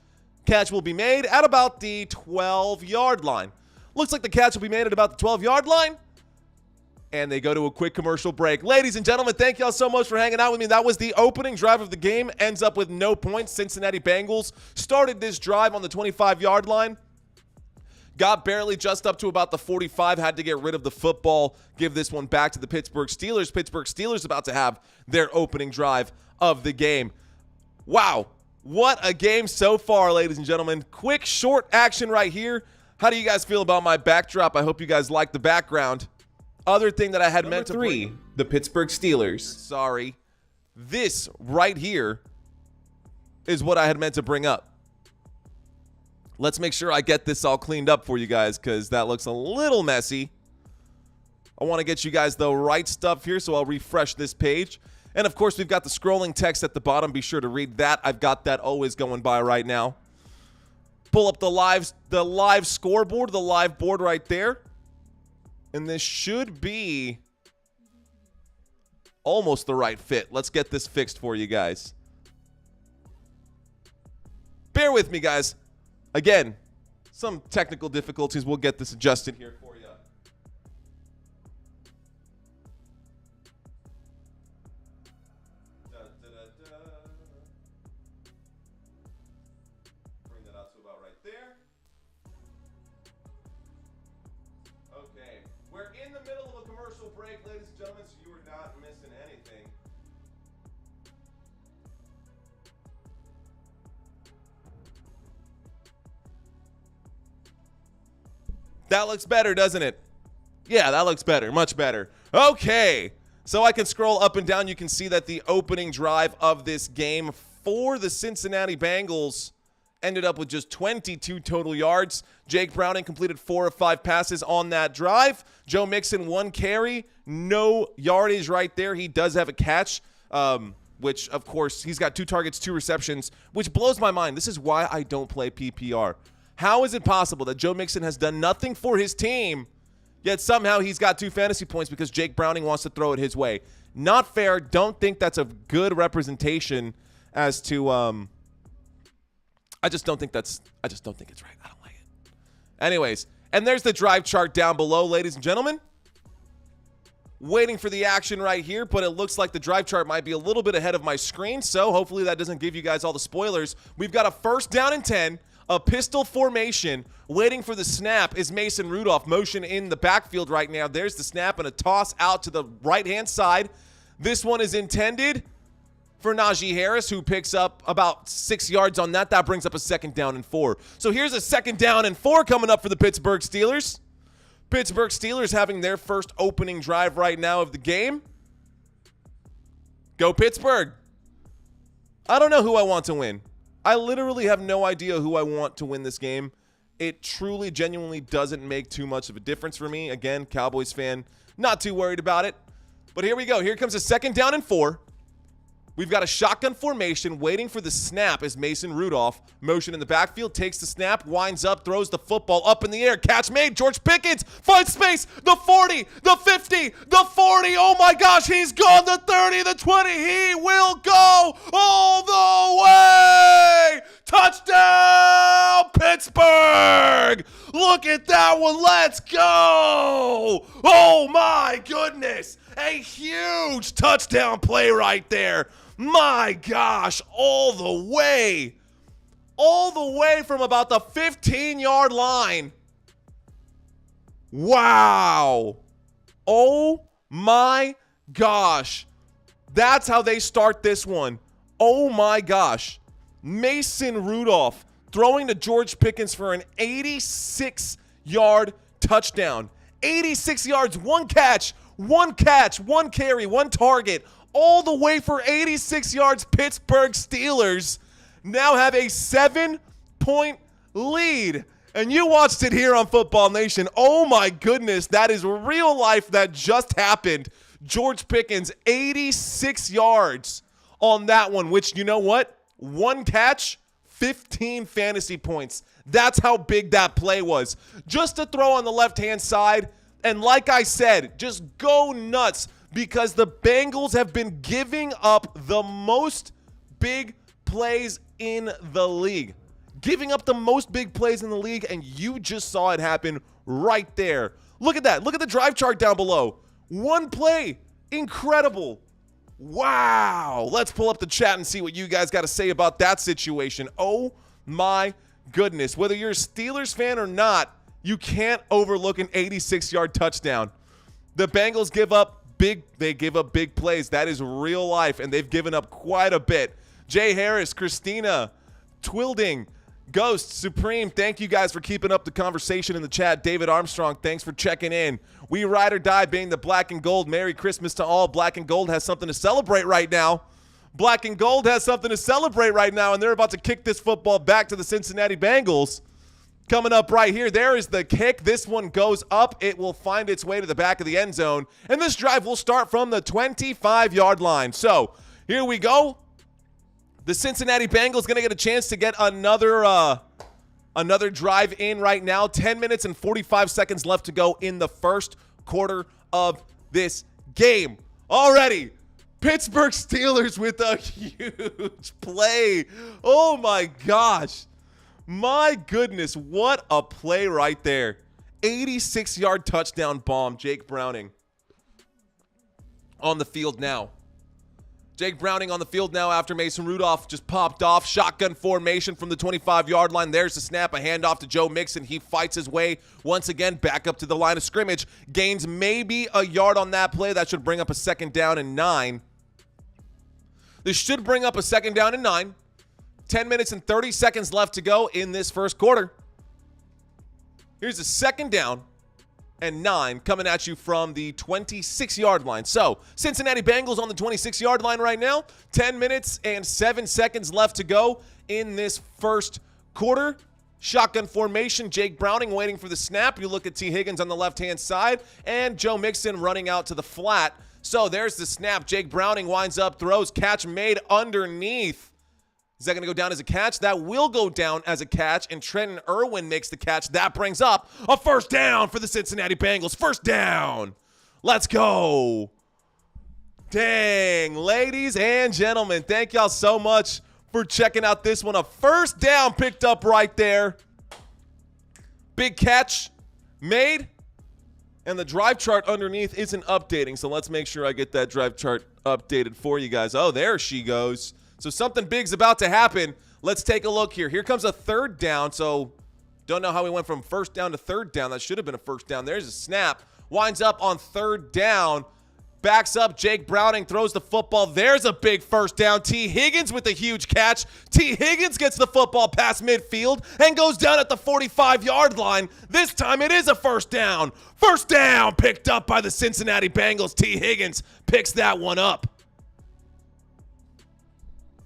Catch will be made at about the 12-yard line. Looks like the catch will be made at about the 12-yard line. And they go to a quick commercial break. Ladies and gentlemen, thank y'all so much for hanging out with me. That was the opening drive of the game. Ends up with no points. Cincinnati Bengals started this drive on the 25-yard line. Got barely just up to about the 45. Had to get rid of the football. Give this one back to the Pittsburgh Steelers. Pittsburgh Steelers about to have their opening drive of the game. Wow. What a game so far, ladies and gentlemen. Quick, short action right here. How do you guys feel about my backdrop? I hope you guys like the background. Other thing that I had meant to bring, the Pittsburgh Steelers. Sorry. This right here is what I had meant to bring up. Let's make sure I get this all cleaned up for you guys because that looks a little messy. I want to get you guys the right stuff here, so I'll refresh this page. And, of course, we've got the scrolling text at the bottom. Be sure to read that. I've got that always going by right now. Pull up the live scoreboard, the live board right there. And this should be almost the right fit. Let's get this fixed for you guys. Bear with me, guys. Again, some technical difficulties. We'll get this adjusted here for you. ladies and gentlemen, so you are not missing anything. That looks better, doesn't it? Yeah, that looks better. Much better. Okay. So I can scroll up and down. You can see that the opening drive of this game for the Cincinnati Bengals ended up with just 22 total yards. Jake Browning completed 4 of 5 passes on that drive. Joe Mixon, 1 carry. No yardage right there. He does have a catch, which, of course, he's got 2 targets, 2 receptions, which blows my mind. This is why I don't play PPR. How is it possible that Joe Mixon has done nothing for his team, yet somehow he's got 2 fantasy points because Jake Browning wants to throw it his way? Not fair. Don't think that's a good representation as to I just don't think it's right. I don't like it. Anyways, and there's the drive chart down below, ladies and gentlemen. Waiting for the action right here, but it looks like the drive chart might be a little bit ahead of my screen, so hopefully that doesn't give you guys all the spoilers. We've got a 1st down and 10, a pistol formation. Waiting for the snap is Mason Rudolph. Motion in the backfield right now. There's the snap and a toss out to the right-hand side. This one is intended for Najee Harris, who picks up about 6 yards on that. That brings up a 2nd down and 4. So here's a 2nd down and 4 coming up for the Pittsburgh Steelers. Pittsburgh Steelers having their first opening drive right now of the game. Go Pittsburgh. I don't know who I want to win. I literally have no idea who I want to win this game. It truly, genuinely doesn't make too much of a difference for me. Again, Cowboys fan, not too worried about it. But here we go. Here comes a 2nd down and 4. We've got a shotgun formation waiting for the snap as Mason Rudolph. Motion in the backfield, takes the snap, winds up, throws the football up in the air. Catch made. George Pickens finds space. The 40, the 50, the 40. Oh my gosh, he's gone. The 30, the 20. He will go all the way. Touchdown, Pittsburgh. Look at that one. Let's go. Oh my goodness. A huge touchdown play right there. My gosh, all the way from about the 15-yard line. Wow. Oh my gosh. That's how they start this one. Oh my gosh. Mason Rudolph throwing to George Pickens for an 86-yard touchdown. 86 yards, 1 catch, 1 carry, 1 target, all the way for 86 yards. Pittsburgh Steelers now have a 7-point lead. And you watched it here on Football Nation. Oh my goodness, that is real life that just happened. George Pickens, 86 yards on that one, which, you know what? 1 catch, 15 fantasy points. That's how big that play was. Just to throw on the left-hand side, and like I said, just go nuts because the Bengals have been giving up the most big plays in the league. Giving up the most big plays in the league, and you just saw it happen right there. Look at that. Look at the drive chart down below. 1 play. Incredible. Wow. Let's pull up the chat and see what you guys got to say about that situation. Oh, my goodness. Whether you're a Steelers fan or not, you can't overlook an 86-yard touchdown. The Bengals give up big plays. That is real life, and they've given up quite a bit. Jay Harris, Christina, Twilding, Ghost, Supreme, thank you guys for keeping up the conversation in the chat. David Armstrong, thanks for checking in. We ride or die being the black and gold. Merry Christmas to all. Black and gold has something to celebrate right now. Black and gold has something to celebrate right now, and they're about to kick this football back to the Cincinnati Bengals. Coming up right here, there is the kick. This one goes up. It will find its way to the back of the end zone, and this drive will start from the 25-yard line. So here we go. The Cincinnati Bengals going to get a chance to get another drive in right now. 10 minutes and 45 seconds left to go in the first quarter of this game. Already, Pittsburgh Steelers with a huge play. Oh, my gosh. My goodness, what a play right there. 86-yard touchdown bomb, Jake Browning on the field now. Jake Browning on the field now after Mason Rudolph just popped off. Shotgun formation from the 25-yard line. There's the snap, a handoff to Joe Mixon. He fights his way once again back up to the line of scrimmage. Gains maybe a yard on that play. That should bring up a 2nd down and 9. This should bring up a 2nd down and 9. 10 minutes and 30 seconds left to go in this first quarter. Here's a 2nd down and 9 coming at you from the 26-yard line. So, Cincinnati Bengals on the 26-yard line right now. 10 minutes and 7 seconds left to go in this first quarter. Shotgun formation, Jake Browning waiting for the snap. You look at T. Higgins on the left-hand side, and Joe Mixon running out to the flat. So, there's the snap. Jake Browning winds up, throws, catch made underneath. Is that going to go down as a catch? That will go down as a catch, and Trenton Irwin makes the catch. That brings up a 1st down for the Cincinnati Bengals. 1st down. Let's go. Dang, ladies and gentlemen, thank y'all so much for checking out this one. A 1st down picked up right there. Big catch made, and the drive chart underneath isn't updating, so let's make sure I get that drive chart updated for you guys. Oh, there she goes. So something big's about to happen. Let's take a look here. Here comes a 3rd down. So don't know how we went from 1st down to 3rd down. That should have been a 1st down. There's a snap. Winds up on 3rd down. Backs up. Jake Browning throws the football. There's a big 1st down. T. Higgins with a huge catch. T. Higgins gets the football past midfield and goes down at the 45-yard line. This time it is a 1st down. 1st down picked up by the Cincinnati Bengals. T. Higgins picks that one up.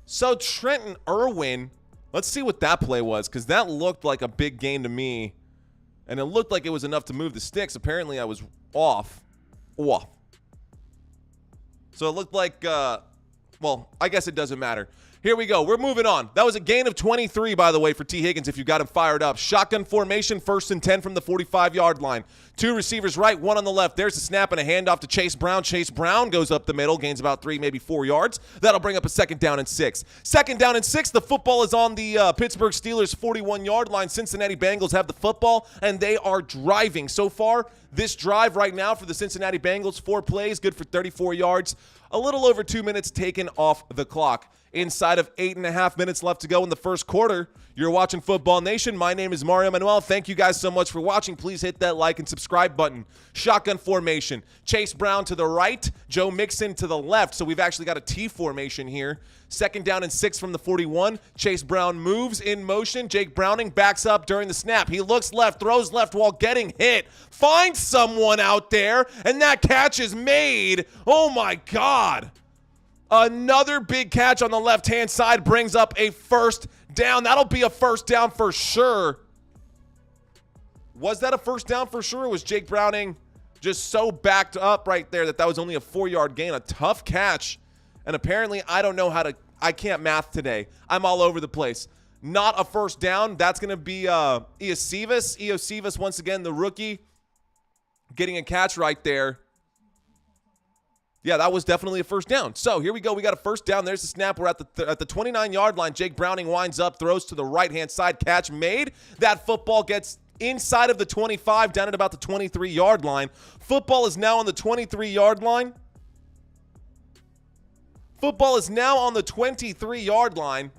So Trenton Irwin, let's see what that play was, because that looked like a big gain to me, and it looked like it was enough to move the sticks. Apparently I was off. So it looked like, well, I guess it doesn't matter. Here we go. We're moving on. That was a gain of 23, by the way, for T. Higgins if you got him fired up. Shotgun formation, 1st and 10 from the 45-yard line. 2 receivers right, 1 on the left. There's a snap and a handoff to Chase Brown. Chase Brown goes up the middle, gains about 3, maybe 4 yards. That'll bring up a 2nd down and 6. 2nd down and 6. The football is on the Pittsburgh Steelers' 41-yard line. Cincinnati Bengals have the football, and they are driving. So far, this drive right now for the Cincinnati Bengals, 4 plays, good for 34 yards. A little over 2 minutes taken off the clock. Inside of 8.5 minutes left to go in the first quarter. You're watching Football Nation. My name is Manuel. Thank you guys so much for watching. Please hit that like and subscribe button. Shotgun formation. Chase Brown to the right. Joe Mixon to the left. So we've actually got a T formation here. 2nd down and 6 from the 41. Chase Brown moves in motion. Jake Browning backs up during the snap. He looks left, throws left while getting hit. Finds someone out there, and that catch is made. Oh, my God. Another big catch on the left-hand side brings up a 1st down. That'll be a 1st down for sure. Was that a 1st down for sure? Or was Jake Browning just so backed up right there that was only a 4-yard gain? A tough catch. And apparently, I don't know how to – I can't math today. I'm all over the place. Not a 1st down. That's going to be Iosivas. Iosivas, once again, the rookie, getting a catch right there. Yeah, that was definitely a 1st down. So here we go. We got a 1st down. There's the snap. We're at the 29-yard line. Jake Browning winds up, throws to the right-hand side. Catch made. That football gets inside of the 25, down at about the 23-yard line. Football is now on the 23-yard line. Football is now on the 23-yard line.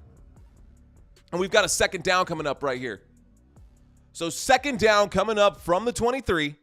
And we've got a 2nd down coming up right here. So 2nd down coming up from the 23.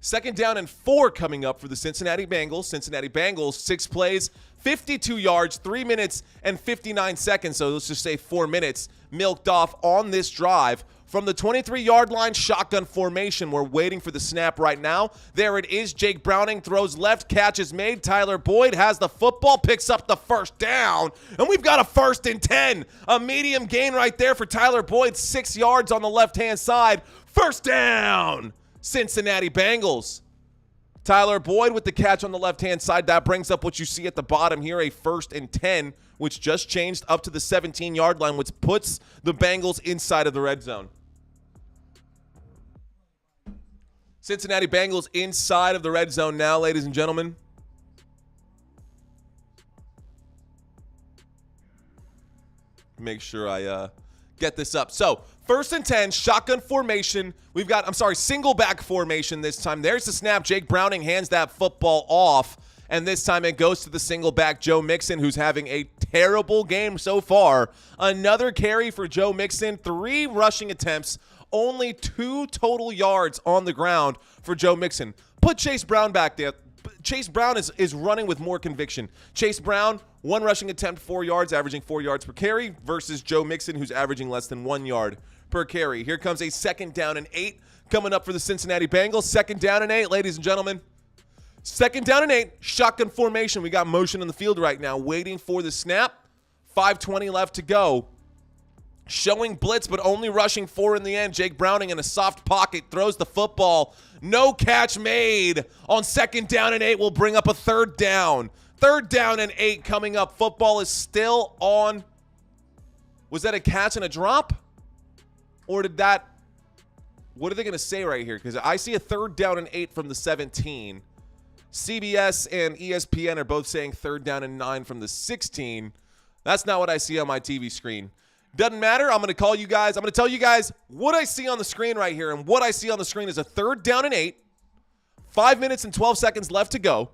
2nd down and 4 coming up for the Cincinnati Bengals. Cincinnati Bengals, 6 plays, 52 yards, 3 minutes and 59 seconds. So let's just say 4 minutes milked off on this drive. From the 23-yard line, shotgun formation. We're waiting for the snap right now. There it is. Jake Browning throws left. Catch is made. Tyler Boyd has the football, picks up the 1st down. And we've got a 1st and 10. A medium gain right there for Tyler Boyd. 6 yards on the left-hand side. 1st down. Cincinnati Bengals. Tyler Boyd with the catch on the left-hand side. That brings up what you see at the bottom here, a 1st and 10, which just changed up to the 17-yard line, which puts the Bengals inside of the red zone. Cincinnati Bengals inside of the red zone now, ladies and gentlemen. Make sure I get this up. So, 1st and 10, shotgun formation. We've got, single back formation this time. There's the snap. Jake Browning hands that football off. And this time it goes to the single back, Joe Mixon, who's having a terrible game so far. Another carry for Joe Mixon, 3 rushing attempts, only 2 total yards on the ground for Joe Mixon. Put Chase Brown back there. Chase Brown is running with more conviction. Chase Brown, 1 rushing attempt, 4 yards, averaging 4 yards per carry, versus Joe Mixon, who's averaging less than 1 yard per carry. Here comes a 2nd down and 8 coming up for the Cincinnati Bengals. 2nd down and 8, ladies and gentlemen. 2nd down and 8, shotgun formation. We got motion on the field right now, waiting for the snap. 5:20 left to go. Showing blitz, but only rushing 4 in the end. Jake Browning in a soft pocket throws the football. No catch made on 2nd down and 8. Will bring up a 3rd down. 3rd down and 8 coming up. Football is still on. Was that a catch and a drop? Or did that? What are they going to say right here? Because I see a 3rd down and 8 from the 17. CBS and ESPN are both saying 3rd down and 9 from the 16. That's not what I see on my TV screen. Doesn't matter. I'm going to call you guys. I'm going to tell you guys what I see on the screen right here. And what I see on the screen is a 3rd down and 8. 5 minutes and 12 seconds left to go.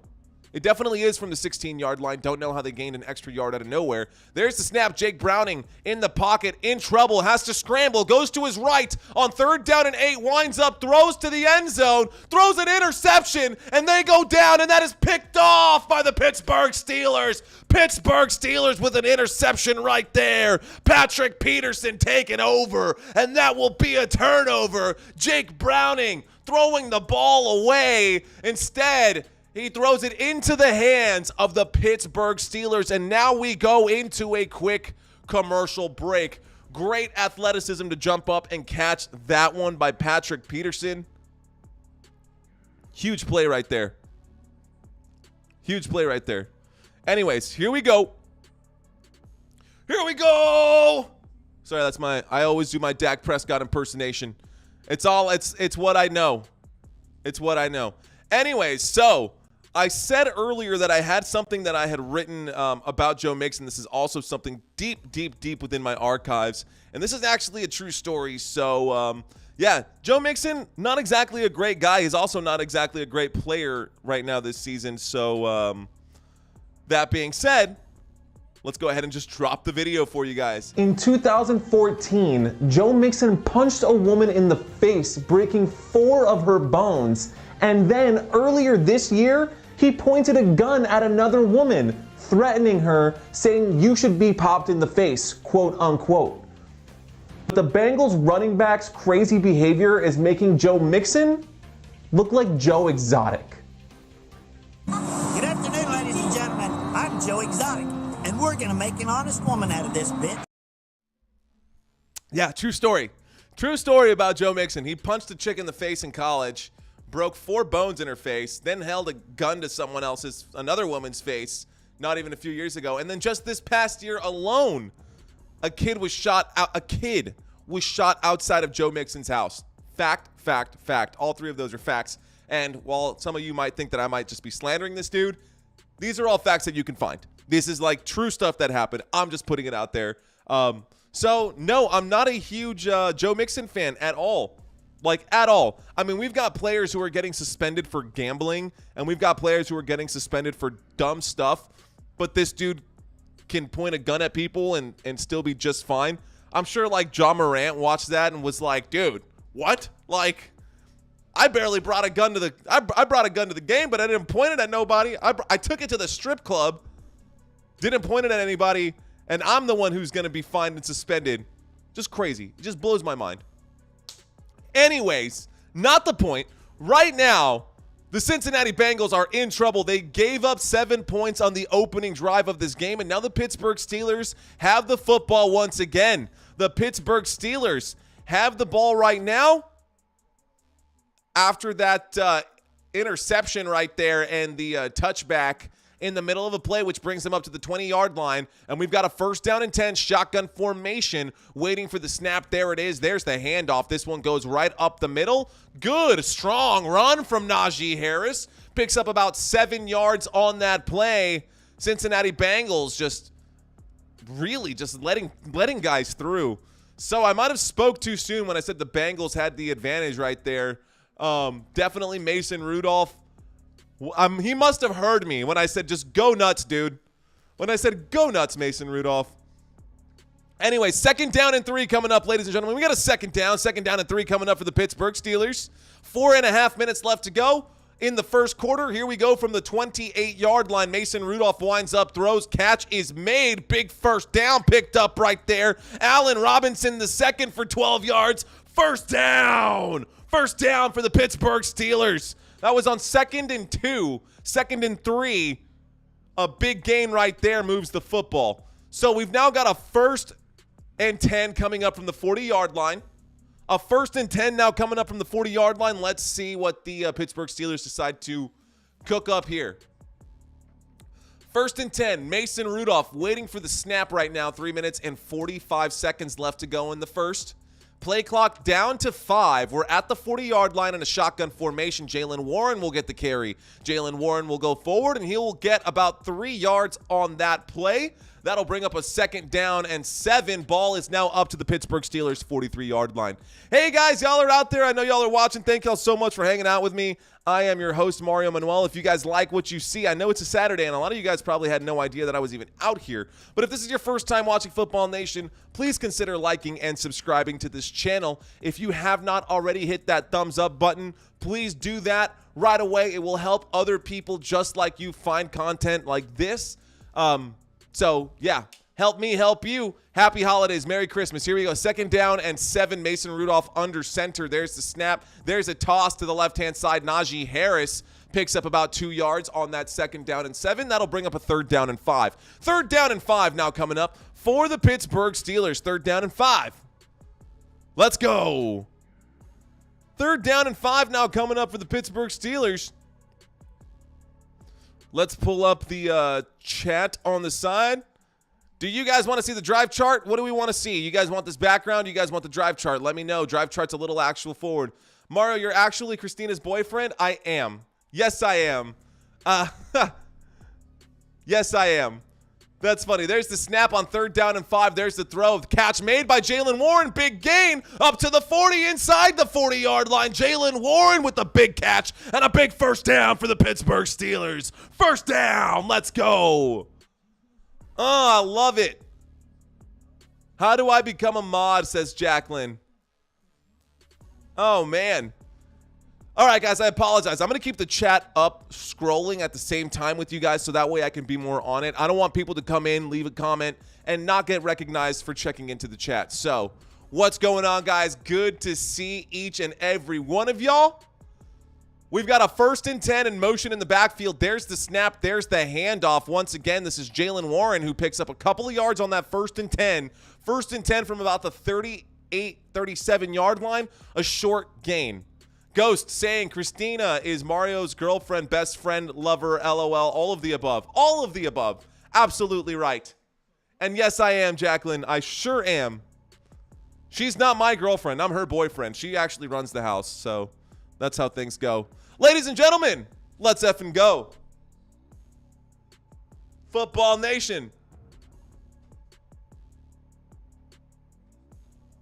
It definitely is from the 16-yard line. Don't know how they gained an extra yard out of nowhere. There's the snap. Jake Browning in the pocket, in trouble, has to scramble, goes to his right on 3rd down and 8, winds up, throws to the end zone, throws an interception, and they go down, and that is picked off by the Pittsburgh Steelers. Pittsburgh Steelers with an interception right there. Patrick Peterson taking over, and that will be a turnover. Jake Browning throwing the ball away. Instead, he throws it into the hands of the Pittsburgh Steelers, and now we go into a quick commercial break. Great athleticism to jump up and catch that one by Patrick Peterson. Huge play right there. Huge play right there. Anyways, here we go. Here we go. Sorry, that's I always do my Dak Prescott impersonation. It's what I know. It's what I know. Anyways, so I said earlier that I had something that I had written about Joe Mixon. This is also something deep within my archives. And this is actually a true story. So, yeah, Joe Mixon, not exactly a great guy. He's also not exactly a great player right now this season. So, that being said, let's go ahead and just drop the video for you guys. In 2014, Joe Mixon punched a woman in the face, breaking 4 of her bones. And then earlier this year, he pointed a gun at another woman, threatening her, saying you should be popped in the face, quote unquote. But the Bengals running back's crazy behavior is making Joe Mixon look like Joe Exotic. Good afternoon, ladies and gentlemen. I'm Joe Exotic, and we're going to make an honest woman out of this bitch. Yeah, true story. True story about Joe Mixon. He punched a chick in the face in college, broke 4 bones in her face, then held a gun to another woman's face, not even a few years ago. And then just this past year alone, a kid was shot outside of Joe Mixon's house. Fact. All 3 of those are facts. And while some of you might think that I might just be slandering this dude, these are all facts that you can find. This is like true stuff that happened. I'm just putting it out there. So no, I'm not a huge Joe Mixon fan at all. Like, at all. I mean, we've got players who are getting suspended for gambling, and we've got players who are getting suspended for dumb stuff, but this dude can point a gun at people and still be just fine. I'm sure, like, John Morant watched that and was like, dude, what? Like, I barely brought a gun to the I brought a gun to the game, but I didn't point it at nobody. I took it to the strip club, didn't point it at anybody, and I'm the one who's going to be fined and suspended. Just crazy. It just blows my mind. Anyways, not the point. Right now, the Cincinnati Bengals are in trouble. They gave up 7 points on the opening drive of this game, and now the Pittsburgh Steelers have the football once again. The Pittsburgh Steelers have the ball right now after that interception right there and the touchback in the middle of a play, which brings them up to the 20-yard line. And we've got a 1st down and 10 shotgun formation waiting for the snap. There it is. There's the handoff. This one goes right up the middle. Good, strong run from Najee Harris. Picks up about 7 yards on that play. Cincinnati Bengals just really just letting guys through. So I might have spoke too soon when I said the Bengals had the advantage right there. Definitely Mason Rudolph He must have heard me when I said just go nuts, dude. When I said go nuts, Mason Rudolph. Anyway, 2nd down and 3 coming up, ladies and gentlemen. We got a 2nd down and 3 coming up for the Pittsburgh Steelers. 4.5 minutes left to go in the first quarter. Here we go from the 28-yard line. Mason Rudolph winds up, throws, catch is made. Big first down picked up right there. Allen Robinson the second for 12 yards. First down. First down for the Pittsburgh Steelers. That was on 2nd and 2. 2nd and 3. A big gain right there moves the football. So we've now got a 1st and 10 coming up from the 40-yard line. A 1st and 10 now coming up from the 40-yard line. Let's see what the Pittsburgh Steelers decide to cook up here. 1st and 10, Mason Rudolph waiting for the snap right now. 3 minutes and 45 seconds left to go in the first. Play clock down to 5. We're at the 40-yard line in a shotgun formation. Jaylen Warren will get the carry. Jaylen Warren will go forward, and he will get about 3 yards on that play. That'll bring up a 2nd down and 7. Ball is now up to the Pittsburgh Steelers 43-yard line. Hey, guys, y'all are out there. I know y'all are watching. Thank y'all so much for hanging out with me. I am your host, Manuel. If you guys like what you see, I know it's a Saturday, and a lot of you guys probably had no idea that I was even out here. But if this is your first time watching Football Nation, please consider liking and subscribing to this channel. If you have not already hit that thumbs up button, please do that right away. It will help other people just like you find content like this. So, yeah, help me help you. Happy holidays. Merry Christmas. Here we go. 2nd down and 7. Mason Rudolph under center. There's the snap. There's a toss to the left-hand side. Najee Harris picks up about 2 yards on that 2nd down and 7. That'll bring up a 3rd down and 5. 3rd down and 5 now coming up for the Pittsburgh Steelers. 3rd down and 5. Let's go. 3rd down and 5 now coming up for the Pittsburgh Steelers. Let's pull up the chat on the side. Do you guys want to see the drive chart? What do we want to see? You guys want this background? You guys want the drive chart? Let me know. Drive chart's a little actual forward. Mario, you're actually Christina's boyfriend? I am. Yes, I am. Yes, I am. That's funny. There's the snap on 3rd down and 5. There's the throw. The catch made by Jaylen Warren. Big gain up to the 40 inside the 40-yard line. Jaylen Warren with the big catch and a big first down for the Pittsburgh Steelers. First down. Let's go. Oh, I love it. How do I become a mod, says Jacqueline. Oh, man. All right, guys, I apologize. I'm going to keep the chat up scrolling at the same time with you guys so that way I can be more on it. I don't want people to come in, leave a comment, and not get recognized for checking into the chat. So, what's going on, guys? Good to see each and every one of y'all. We've got a 1st and 10 in motion in the backfield. There's the snap. There's the handoff. Once again, this is Jaylen Warren who picks up a couple of yards on that 1st and 10. 1st and 10 from about the 38, 37-yard line. A short gain. Ghost saying Christina is Mario's girlfriend, best friend, lover, LOL, all of the above. All of the above. Absolutely right. And yes, I am, Jacqueline. I sure am. She's not my girlfriend. I'm her boyfriend. She actually runs the house, so that's how things go. Ladies and gentlemen, let's effing go. Football Nation.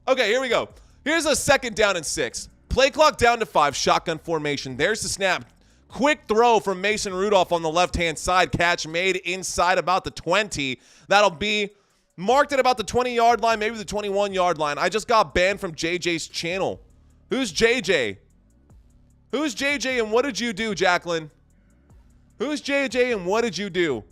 Okay, here we go. Here's a 2nd down and 6. Play clock down to 5, shotgun formation. There's the snap. Quick throw from Mason Rudolph on the left-hand side. Catch made inside about the 20. That'll be marked at about the 20-yard line, maybe the 21-yard line. I just got banned from JJ's channel. Who's JJ? Who's JJ and what did you do, Jacqueline? Who's JJ and what did you do?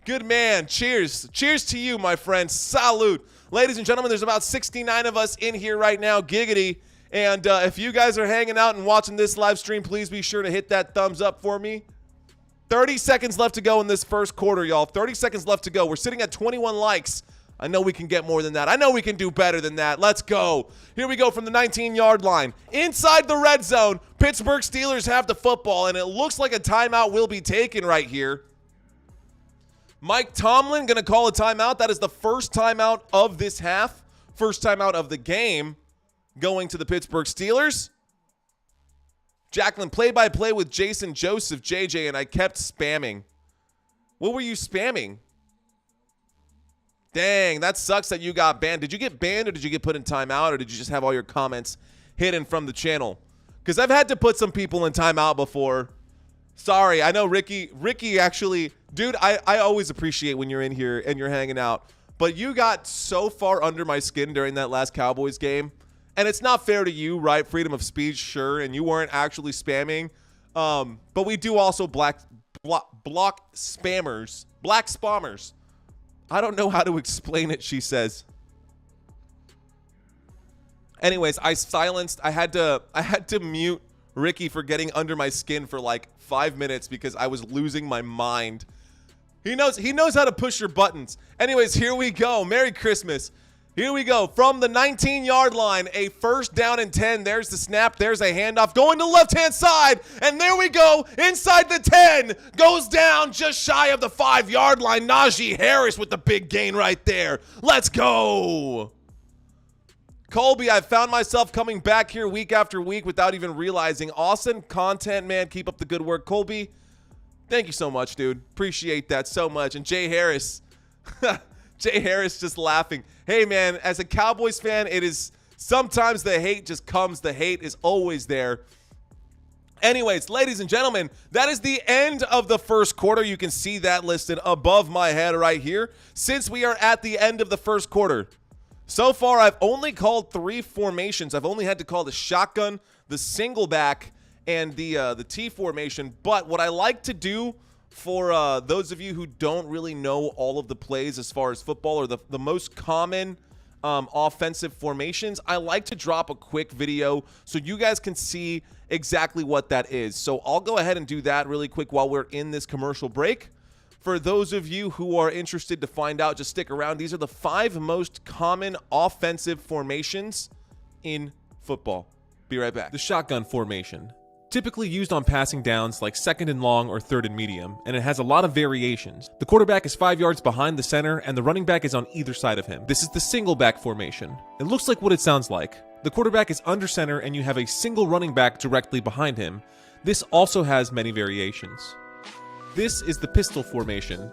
Good man. Cheers. Cheers to you, my friend. Salute. Ladies and gentlemen, there's about 69 of us in here right now. Giggity. And if you guys are hanging out and watching this live stream, please be sure to hit that thumbs up for me. 30 seconds left to go in this first quarter, y'all. 30 seconds left to go. We're sitting at 21 likes. I know we can get more than that. I know we can do better than that. Let's go. Here we go from the 19-yard line. Inside the red zone, Pittsburgh Steelers have the football, and it looks like a timeout will be taken right here. Mike Tomlin going to call a timeout. That is the first timeout of this half. First timeout of the game going to the Pittsburgh Steelers. Jacqueline, play-by-play with Jason Joseph, JJ, and I kept spamming. What were you spamming? Dang, that sucks that you got banned. Did you get banned or did you get put in timeout or did you just have all your comments hidden from the channel? Because I've had to put some people in timeout before Sorry, I know Ricky actually, dude, I always appreciate when you're in here and you're hanging out, but you got so far under my skin during that last Cowboys game, and it's not fair to you, right? Freedom of speech, sure, and you weren't actually spamming, but we do also block spammers, black spammers. I don't know how to explain it, she says. Anyways, I had to mute Ricky for getting under my skin for like 5 minutes because I was losing my mind. He knows how to push your buttons. Anyways, here we go. Merry Christmas. Here we go. From the 19-yard line, a 1st down and 10. There's the snap. There's a handoff going to the left-hand side. And there we go. Inside the 10. Goes down just shy of the 5-yard line. Najee Harris with the big gain right there. Let's go. Colby, I've found myself coming back here week after week without even realizing. Awesome content, man. Keep up the good work. Colby, thank you so much, dude. Appreciate that so much. And Jay Harris. Jay Harris just laughing. Hey, man, as a Cowboys fan, it is sometimes the hate just comes. The hate is always there. Anyways, ladies and gentlemen, that is the end of the first quarter. You can see that listed above my head right here. Since we are at the end of the first quarter, so far, I've only called 3 formations. I've only had to call the shotgun, the single back, and the T formation. But what I like to do for those of you who don't really know all of the plays as far as football or the most common offensive formations, I like to drop a quick video so you guys can see exactly what that is. So I'll go ahead and do that really quick while we're in this commercial break. For those of you who are interested to find out, just stick around. These are the 5 most common offensive formations in football. Be right back. The shotgun formation. Typically used on passing downs like 2nd and long or 3rd and medium, and it has a lot of variations. The quarterback is 5 yards behind the center, and the running back is on either side of him. This is the single back formation. It looks like what it sounds like. The quarterback is under center, and you have a single running back directly behind him. This also has many variations. This is the pistol formation.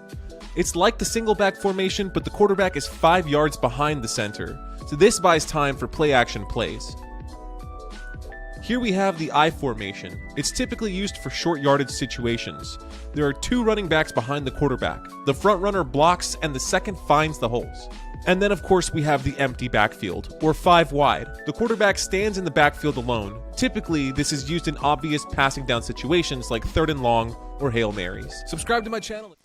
It's like the single back formation, but the quarterback is 5 yards behind the center. So this buys time for play action plays. Here we have the I formation. It's typically used for short yardage situations. There are 2 running backs behind the quarterback. The front runner blocks and the second finds the holes. And then of course we have the empty backfield, or 5 wide. The quarterback stands in the backfield alone. Typically, this is used in obvious passing down situations like 3rd and long or Hail Marys. Subscribe to my channel.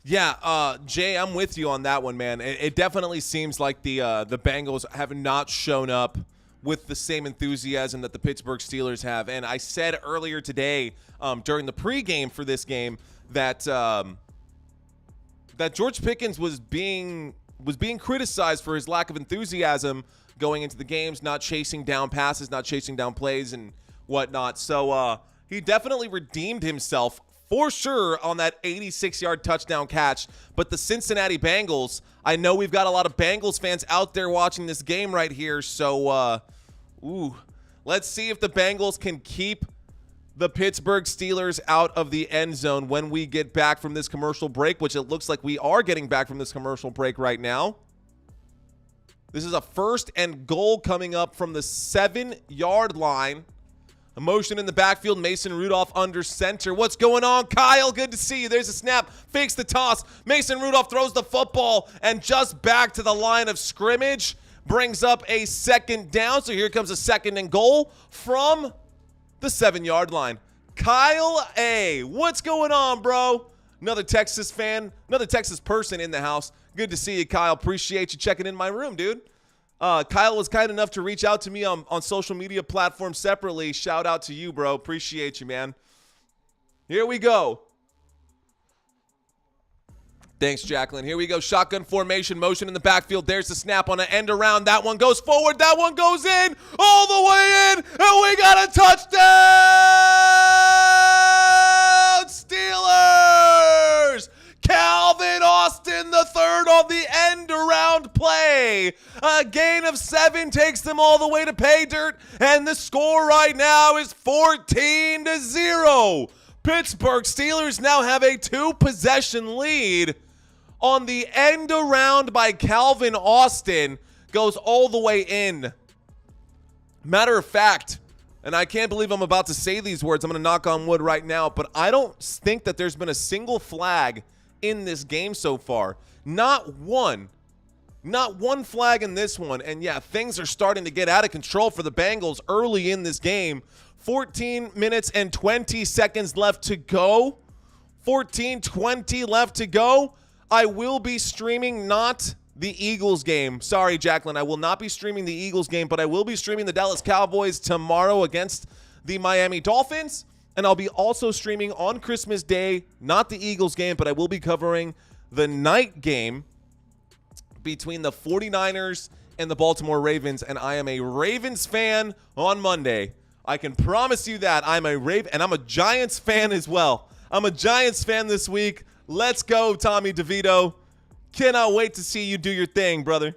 Yeah, Jay, I'm with you on that one, man. It definitely seems like the Bengals have not shown up with the same enthusiasm that the Pittsburgh Steelers have. And I said earlier today during the pregame for this game that that George Pickens was being criticized for his lack of enthusiasm going into the games, not chasing down passes, not chasing down plays and whatnot. So he definitely redeemed himself for sure on that 86-yard touchdown catch. But the Cincinnati Bengals, I know we've got a lot of Bengals fans out there watching this game right here. So, let's see if the Bengals can keep the Pittsburgh Steelers out of the end zone when we get back from this commercial break, which it looks like we are getting back from this commercial break right now. This is a 1st and goal coming up from the 7-yard line. A motion in the backfield. Mason Rudolph under center. What's going on, Kyle? Good to see you. There's a snap. Fakes the toss. Mason Rudolph throws the football and just back to the line of scrimmage. Brings up a 2nd down. So here comes a 2nd and goal from the 7-yard line. Kyle A. What's going on, bro? Another Texas fan. Another Texas person in the house. Good to see you, Kyle. Appreciate you checking in my room, dude. Kyle was kind enough to reach out to me on social media platforms separately. Shout out to you, bro. Appreciate you, man. Here we go. Thanks, Jacqueline. Here we go. Shotgun formation, motion in the backfield. There's the snap on an end around. That one goes forward. That one goes in. All the way in. And we got a touchdown! Steelers! Calvin Austin, the 3rd on the end around play. A gain of 7 takes them all the way to pay dirt. And the score right now is 14-0. Pittsburgh Steelers now have a 2-possession lead on the end around by Calvin Austin. Goes all the way in. Matter of fact, and I can't believe I'm about to say these words. I'm going to knock on wood right now, but I don't think that there's been a single flag in this game so far. Not one flag in this one. And yeah, things are starting to get out of control for the Bengals early in this game. 14 minutes and 20 seconds left to go. 14-20 left to go. I will be streaming not the Eagles game. Sorry, Jacqueline. I will not be streaming the Eagles game, but I will be streaming the Dallas Cowboys tomorrow against the Miami Dolphins. And I'll be also streaming on Christmas Day, not the Eagles game, but I will be covering the night game between the 49ers and the Baltimore Ravens. And I am a Ravens fan on Monday. I can promise you that. I'm a Raven, and I'm a Giants fan as well. I'm a Giants fan this week. Let's go, Tommy DeVito. Cannot wait to see you do your thing, brother.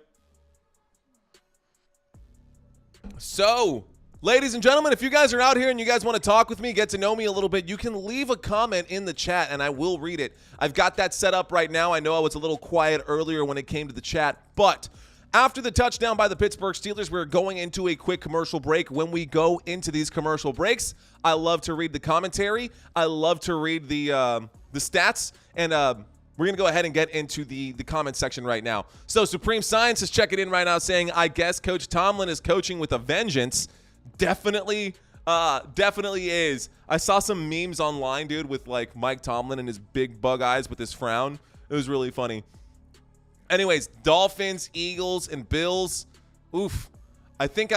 So, ladies and gentlemen, if you guys are out here and you guys want to talk with me, get to know me a little bit, you can leave a comment in the chat and I will read it. I've got that set up right now. I know I was a little quiet earlier when it came to the chat, but after the touchdown by the Pittsburgh Steelers, we're going into a quick commercial break. When we go into these commercial breaks, I love to read the commentary. I love to read the stats, and we're going to go ahead and get into the comment section right now. So Supreme Science is checking in right now saying, I guess Coach Tomlin is coaching with a vengeance. Definitely is. I saw some memes online, dude, with like Mike Tomlin and his big bug eyes with his frown. It was really funny. Anyways, Dolphins, Eagles, and Bills. Oof. I think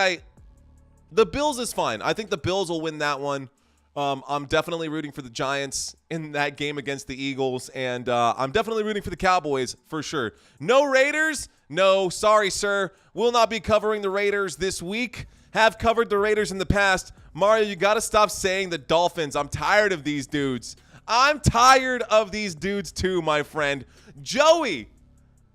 the Bills is fine. I think the Bills will win that one. I'm definitely rooting for the Giants in that game against the Eagles, and I'm definitely rooting for the Cowboys for sure. No Raiders? No, sorry, sir. Will not be covering the Raiders this week. Have covered the Raiders in the past. Mario, you got to stop saying the Dolphins. I'm tired of these dudes. I'm tired of these dudes too, my friend. Joey,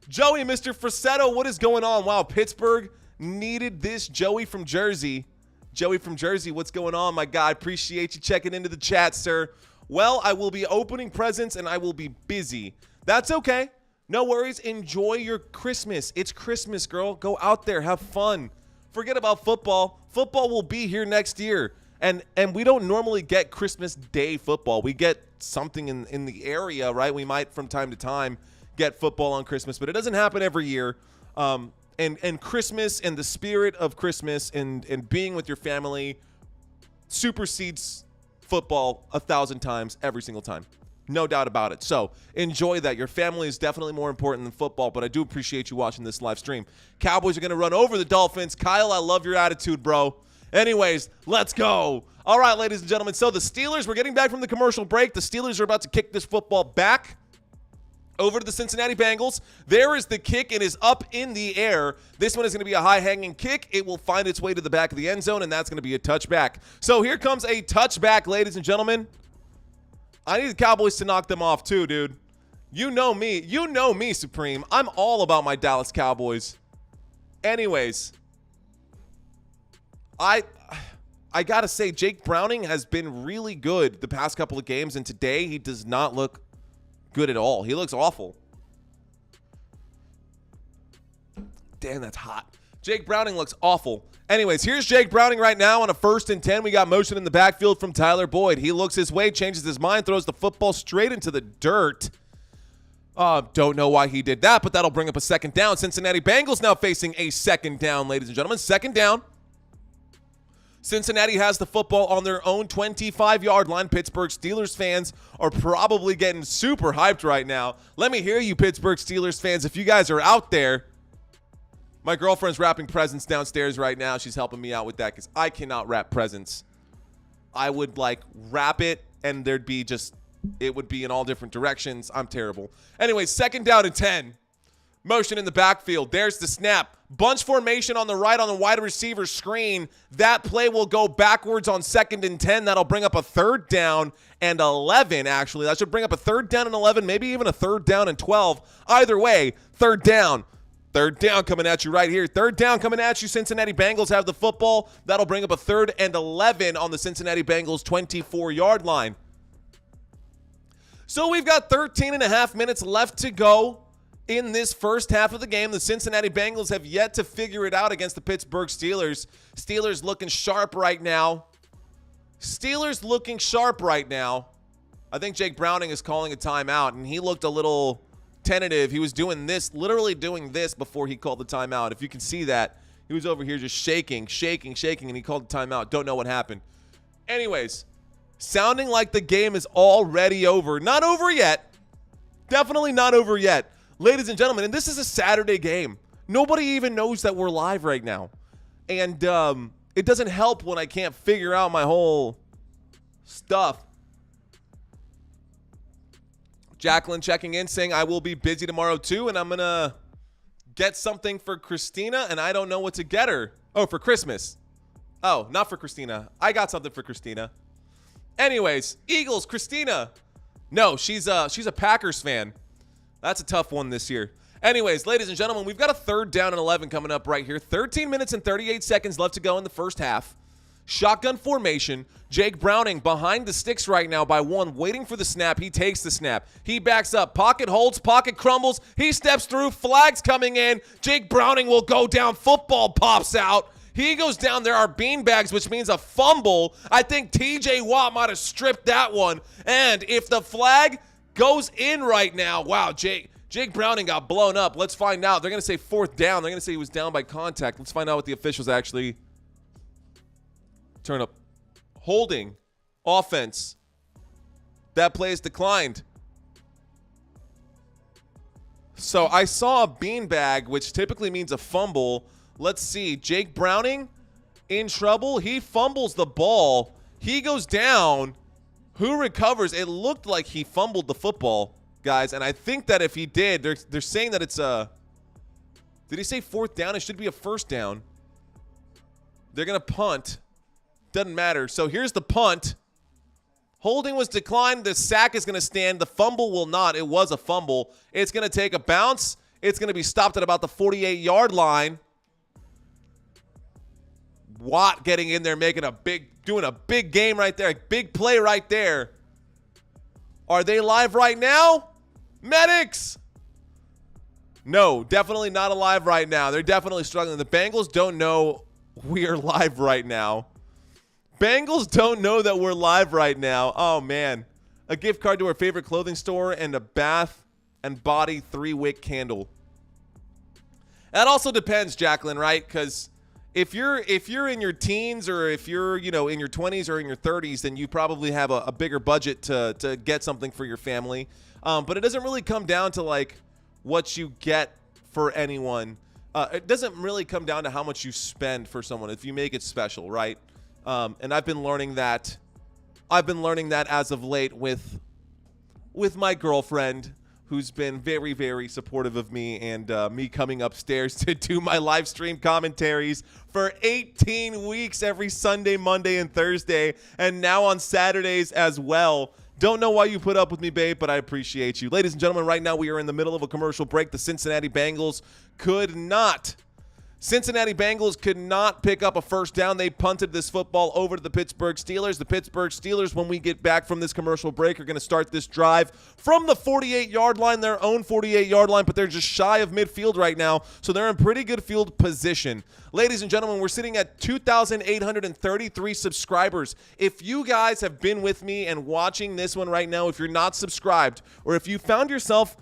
Mr. Frassetto, what is going on? Wow, Pittsburgh needed this. Joey from Jersey, what's going on, my guy? Appreciate you checking into the chat, sir. Well, I will be opening presents and I will be busy. That's okay. No worries. Enjoy your Christmas. It's Christmas, girl. Go out there. Have fun. Forget about football. Football will be here next year. And we don't normally get Christmas Day football. We get something in the area, right? We might from time to time get football on Christmas, but it doesn't happen every year. And Christmas and the spirit of Christmas and being with your family supersedes football 1,000 times every single time. No doubt about it. So enjoy that. Your family is definitely more important than football, but I do appreciate you watching this live stream. Cowboys are going to run over the Dolphins. Kyle, I love your attitude, bro. Anyways, let's go. All right, ladies and gentlemen. So the Steelers, we're getting back from the commercial break. The Steelers are about to kick this football back over to the Cincinnati Bengals. There is the kick. It is up in the air. This one is going to be a high-hanging kick. It will find its way to the back of the end zone, and that's going to be a touchback. So here comes a touchback, ladies and gentlemen. I need the Cowboys to knock them off too, dude. You know me. You know me, Supreme. I'm all about my Dallas Cowboys. Anyways, I got to say, Jake Browning has been really good the past couple of games, and today he does not look good at all. He looks awful. Damn, that's hot. Jake Browning looks awful. Anyways, here's Jake Browning right now on a 1st and 10. We got motion in the backfield from Tyler Boyd. He looks his way, changes his mind, throws the football straight into the dirt. Don't know why he did that, but that'll bring up a 2nd down. Cincinnati Bengals now facing a 2nd down, ladies and gentlemen. 2nd down. Cincinnati has the football on their own 25-yard line. Pittsburgh Steelers fans are probably getting super hyped right now. Let me hear you, Pittsburgh Steelers fans. If you guys are out there, my girlfriend's wrapping presents downstairs right now. She's helping me out with that because I cannot wrap presents. I would like wrap it and there'd be just, it would be in all different directions. I'm terrible. Anyways, 2nd down and 10. Motion in the backfield. There's the snap. Bunch formation on the right on the wide receiver screen. That play will go backwards on 2nd and 10. That'll bring up a 3rd down and 11, actually. That should bring up a 3rd down and 11, maybe even a 3rd down and 12. Either way, 3rd down. 3rd down coming at you right here. 3rd down coming at you. Cincinnati Bengals have the football. That'll bring up a 3rd and 11 on the Cincinnati Bengals 24-yard line. So we've got 13 and a half minutes left to go in this first half of the game. The Cincinnati Bengals have yet to figure it out against the Pittsburgh Steelers. Steelers looking sharp right now. Steelers looking sharp right now. I think Jake Browning is calling a timeout, and he looked a little tentative. He was doing this, literally doing this before he called the timeout. If you can see that, he was over here just shaking, and he called the timeout. Don't know what happened. Anyways, sounding like the game is already over. Not over yet. Definitely not over yet. Ladies and gentlemen, and this is a Saturday game. Nobody even knows that we're live right now. And it doesn't help when I can't figure out my whole stuff. Jacqueline checking in saying, I will be busy tomorrow too, and I'm going to get something for Christina, and I don't know what to get her. Oh, for Christmas. Oh, not for Christina. I got something for Christina. Anyways, Eagles, Christina. No, she's a Packers fan. That's a tough one this year. Anyways, ladies and gentlemen, we've got a 3rd down and 11 coming up right here. 13 minutes and 38 seconds left to go in the first half. Shotgun formation. Jake Browning behind the sticks right now by 1, waiting for the snap. He takes the snap. He backs up. Pocket holds. Pocket crumbles. He steps through. Flags coming in. Jake Browning will go down. Football pops out. He goes down. There are beanbags, which means a fumble. I think TJ Watt might have stripped that one. And if the flag goes in right now, wow, Jake Browning got blown up. Let's find out. They're going to say 4th down. They're going to say he was down by contact. Let's find out what the officials actually turn up. Holding. Offense. That play is declined. So I saw a beanbag, which typically means a fumble. Let's see. Jake Browning in trouble. He fumbles the ball. He goes down. Who recovers? It looked like he fumbled the football, guys. And I think that if he did, they're saying that it's a... Did he say 4th down? It should be a 1st down. They're going to punt. Doesn't matter. So here's the punt. Holding was declined. The sack is going to stand. The fumble will not. It was a fumble. It's going to take a bounce. It's going to be stopped at about the 48-yard line. Watt getting in there, doing a big game right there. A big play right there. Are they live right now? Medics! No, definitely not alive right now. They're definitely struggling. The Bengals don't know we are live right now. Bengals don't know that we're live right now. Oh, man. A gift card to our favorite clothing store and a bath and body 3-wick candle. That also depends, Jacqueline, right? Because if you're in your teens or if you're, in your 20s or in your 30s, then you probably have a bigger budget to get something for your family. But it doesn't really come down to, like, what you get for anyone. It doesn't really come down to how much you spend for someone if you make it special, right? And I've been learning that as of late with my girlfriend, who's been very, very supportive of me and me coming upstairs to do my live stream commentaries for 18 weeks every Sunday, Monday, and Thursday, and now on Saturdays as well. Don't know why you put up with me, babe, but I appreciate you. Ladies and gentlemen, right now we are in the middle of a commercial break. The Cincinnati Bengals could not pick up a 1st down. They punted this football over to the Pittsburgh Steelers. The Pittsburgh Steelers, when we get back from this commercial break, are going to start this drive from the 48-yard line, their own 48-yard line, but they're just shy of midfield right now, so they're in pretty good field position. Ladies and gentlemen, we're sitting at 2,833 subscribers. If you guys have been with me and watching this one right now, if you're not subscribed, or if you found yourself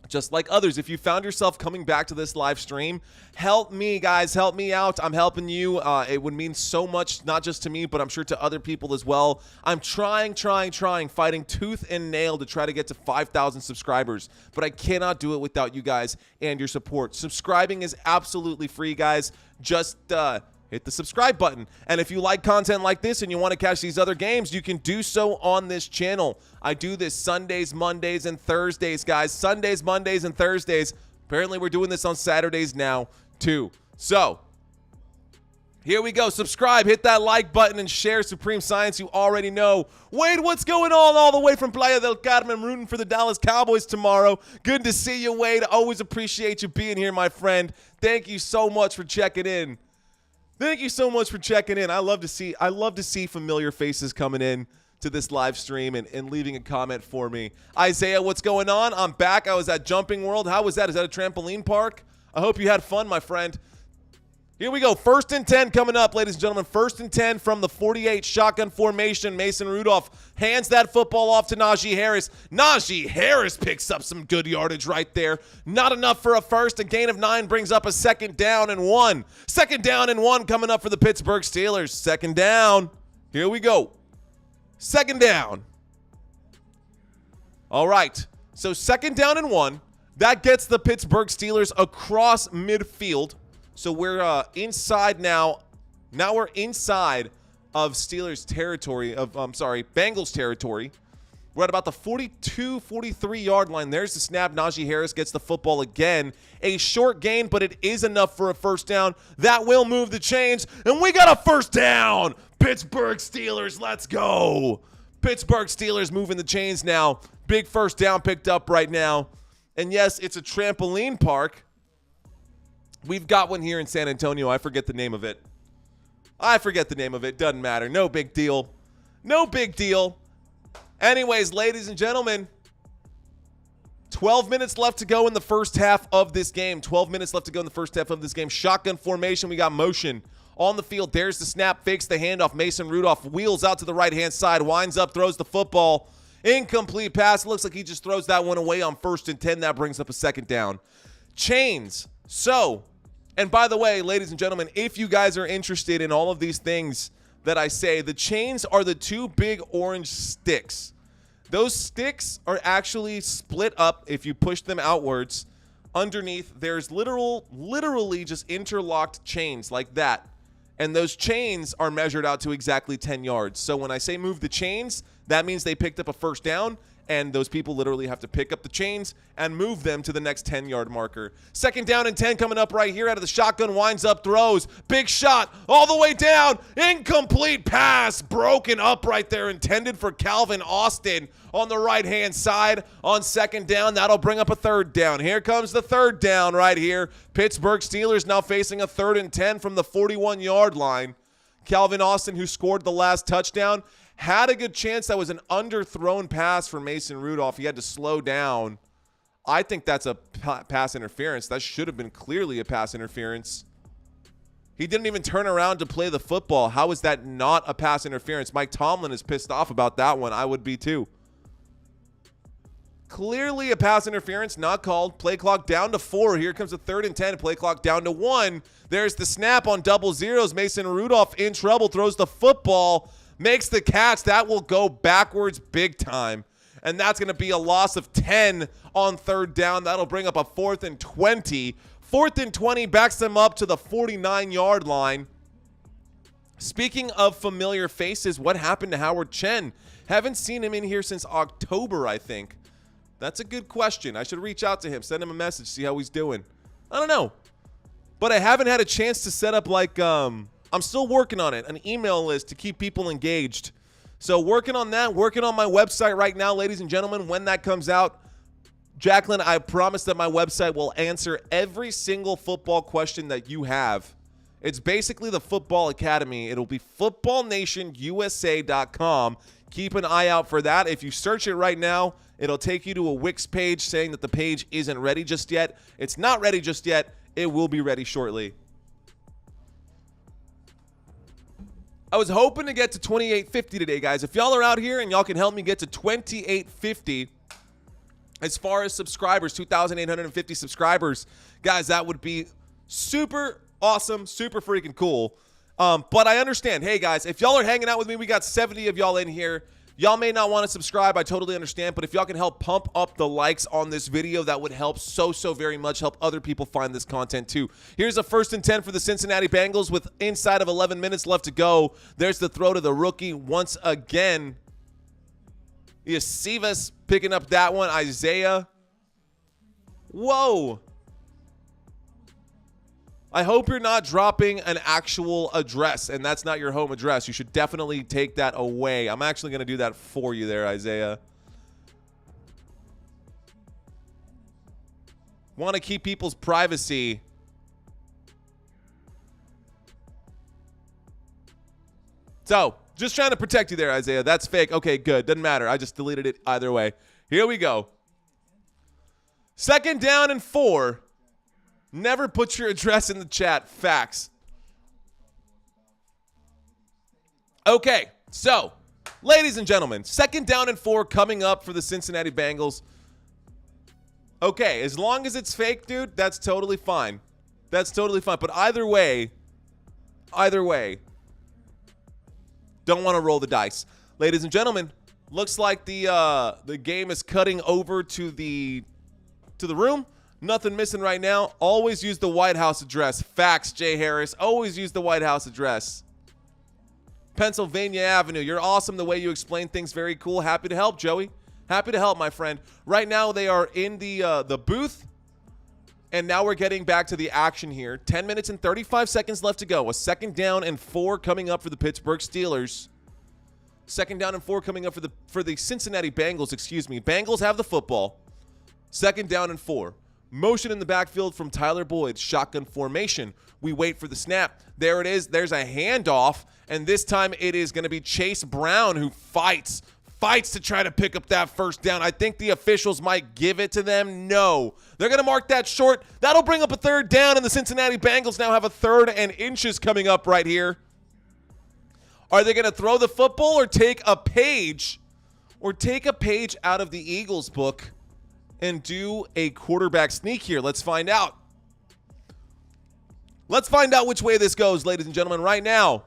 just like others, if you found yourself coming back to this live stream, help me, guys. Help me out. I'm helping you. It would mean so much, not just to me, but I'm sure to other people as well. I'm trying, fighting tooth and nail to try to get to 5,000 subscribers, but I cannot do it without you guys and your support. Subscribing is absolutely free, guys. Just hit the subscribe button. And if you like content like this and you want to catch these other games, you can do so on this channel. I do this Sundays, Mondays, and Thursdays, guys. Sundays, Mondays, and Thursdays. Apparently, we're doing this on Saturdays now, too. So, here we go. Subscribe, hit that like button, and share Supreme Science. You already know. Wade, what's going on all the way from Playa del Carmen? Rooting for the Dallas Cowboys tomorrow. Good to see you, Wade. Always appreciate you being here, my friend. Thank you so much for checking in. Thank you so much for checking in. I love to see familiar faces coming in to this live stream and leaving a comment for me. Isaiah, what's going on? I'm back. I was at Jumping World. How was that? Is that a trampoline park? I hope you had fun, my friend. Here we go. 1st and 10 coming up, ladies and gentlemen. 1st and 10 from the 48 shotgun formation. Mason Rudolph hands that football off to Najee Harris. Najee Harris picks up some good yardage right there. Not enough for a first. A gain of 9 brings up a 2nd down and 1. 2nd down and 1 coming up for the Pittsburgh Steelers. 2nd down. Here we go. 2nd down. All right. So 2nd down and 1. That gets the Pittsburgh Steelers across midfield. So we're inside now. Now we're inside of Steelers territory, Bengals territory. We're at about the 42, 43-yard line. There's the snap. Najee Harris gets the football again. A short gain, but it is enough for a 1st down. That will move the chains, and we got a 1st down. Pittsburgh Steelers, let's go. Pittsburgh Steelers moving the chains now. Big 1st down picked up right now. And yes, it's a trampoline park. We've got one here in San Antonio. I forget the name of it. Doesn't matter. No big deal. No big deal. Anyways, ladies and gentlemen, 12 minutes left to go in the first half of this game. Shotgun formation. We got motion on the field. There's the snap. Fakes the handoff. Mason Rudolph wheels out to the right-hand side. Winds up. Throws the football. Incomplete pass. Looks like he just throws that one away on 1st and 10. That brings up a 2nd down. Chains. So, and by the way, ladies and gentlemen, if you guys are interested in all of these things that I say, the chains are the 2 big orange sticks. Those sticks are actually split up if you push them outwards. Underneath, there's literally just interlocked chains like that. And those chains are measured out to exactly 10 yards. So when I say move the chains, that means they picked up a 1st down, and those people literally have to pick up the chains and move them to the next 10-yard marker. 2nd down and 10 coming up right here out of the shotgun. Winds up, throws. Big shot all the way down. Incomplete pass. Broken up right there. Intended for Calvin Austin on the right-hand side on 2nd down. That'll bring up a 3rd down. Here comes the 3rd down right here. Pittsburgh Steelers now facing a 3rd and 10 from the 41-yard line. Calvin Austin, who scored the last touchdown, had a good chance. That was an underthrown pass for Mason Rudolph. He had to slow down. I think that's a pass interference. That should have been clearly a pass interference. He didn't even turn around to play the football. How is that not a pass interference? Mike Tomlin is pissed off about that one. I would be too. Clearly a pass interference, not called. Play clock down to 4. Here comes a 3rd and 10. Play clock down to 1. There's the snap on double zeros. Mason Rudolph in trouble, throws the football. Makes the catch. That will go backwards big time. And that's going to be a loss of 10 on 3rd down. That'll bring up a 4th and 20. 4th and 20 backs them up to the 49-yard line. Speaking of familiar faces, what happened to Howard Chen? Haven't seen him in here since October, I think. That's a good question. I should reach out to him, send him a message, see how he's doing. I don't know. But I haven't had a chance to set up I'm still working on it, an email list to keep people engaged. So working on that, working on my website right now, ladies and gentlemen. When that comes out, Jacqueline, I promise that my website will answer every single football question that you have. It's basically the Football Academy. It'll be footballnationusa.com. Keep an eye out for that. If you search it right now, it'll take you to a Wix page saying that the page isn't ready just yet. It's not ready just yet. It will be ready shortly. I was hoping to get to 2850 today, guys. If y'all are out here and y'all can help me get to 2850 as far as subscribers, 2,850 subscribers, guys, that would be super awesome, super freaking cool. But I understand. Hey, guys, if y'all are hanging out with me, we got 70 of y'all in here. Y'all may not want to subscribe. I totally understand. But if y'all can help pump up the likes on this video, that would help so very much, help other people find this content too. Here's a 1st and 10 for the Cincinnati Bengals with inside of 11 minutes left to go. There's the throw to the rookie once again. Yasivas picking up that one. Isaiah. Whoa. I hope you're not dropping an actual address, and that's not your home address. You should definitely take that away. I'm actually going to do that for you there, Isaiah. Want to keep people's privacy. So, just trying to protect you there, Isaiah. That's fake. Okay, good. Doesn't matter. I just deleted it either way. Here we go. 2nd down and 4. Never put your address in the chat. Facts. Okay, so, ladies and gentlemen, 2nd down and 4 coming up for the Cincinnati Bengals. Okay, as long as it's fake, dude, that's totally fine. That's totally fine. But either way, don't want to roll the dice. Ladies and gentlemen, looks like the game is cutting over to the room. Nothing missing right now. Always use the White House address. Facts, Jay Harris. Always use the White House address. Pennsylvania Avenue. You're awesome the way you explain things. Very cool. Happy to help, Joey. Happy to help, my friend. Right now they are in the booth. And now we're getting back to the action here. 10 minutes and 35 seconds left to go. A 2nd down and 4 coming up for the Pittsburgh Steelers. 2nd down and 4 coming up for the Cincinnati Bengals, excuse me. Bengals have the football. 2nd down and 4. Motion in the backfield from Tyler Boyd. Shotgun formation. We wait for the snap. There it is. There's a handoff. And this time it is going to be Chase Brown who fights to try to pick up that 1st down. I think the officials might give it to them. No. They're going to mark that short. That'll bring up a 3rd down, and the Cincinnati Bengals now have a 3rd and inches coming up right here. Are they going to throw the football or take a page out of the Eagles book and do a quarterback sneak here? Let's find out. Let's find out which way this goes, ladies and gentlemen. Right now,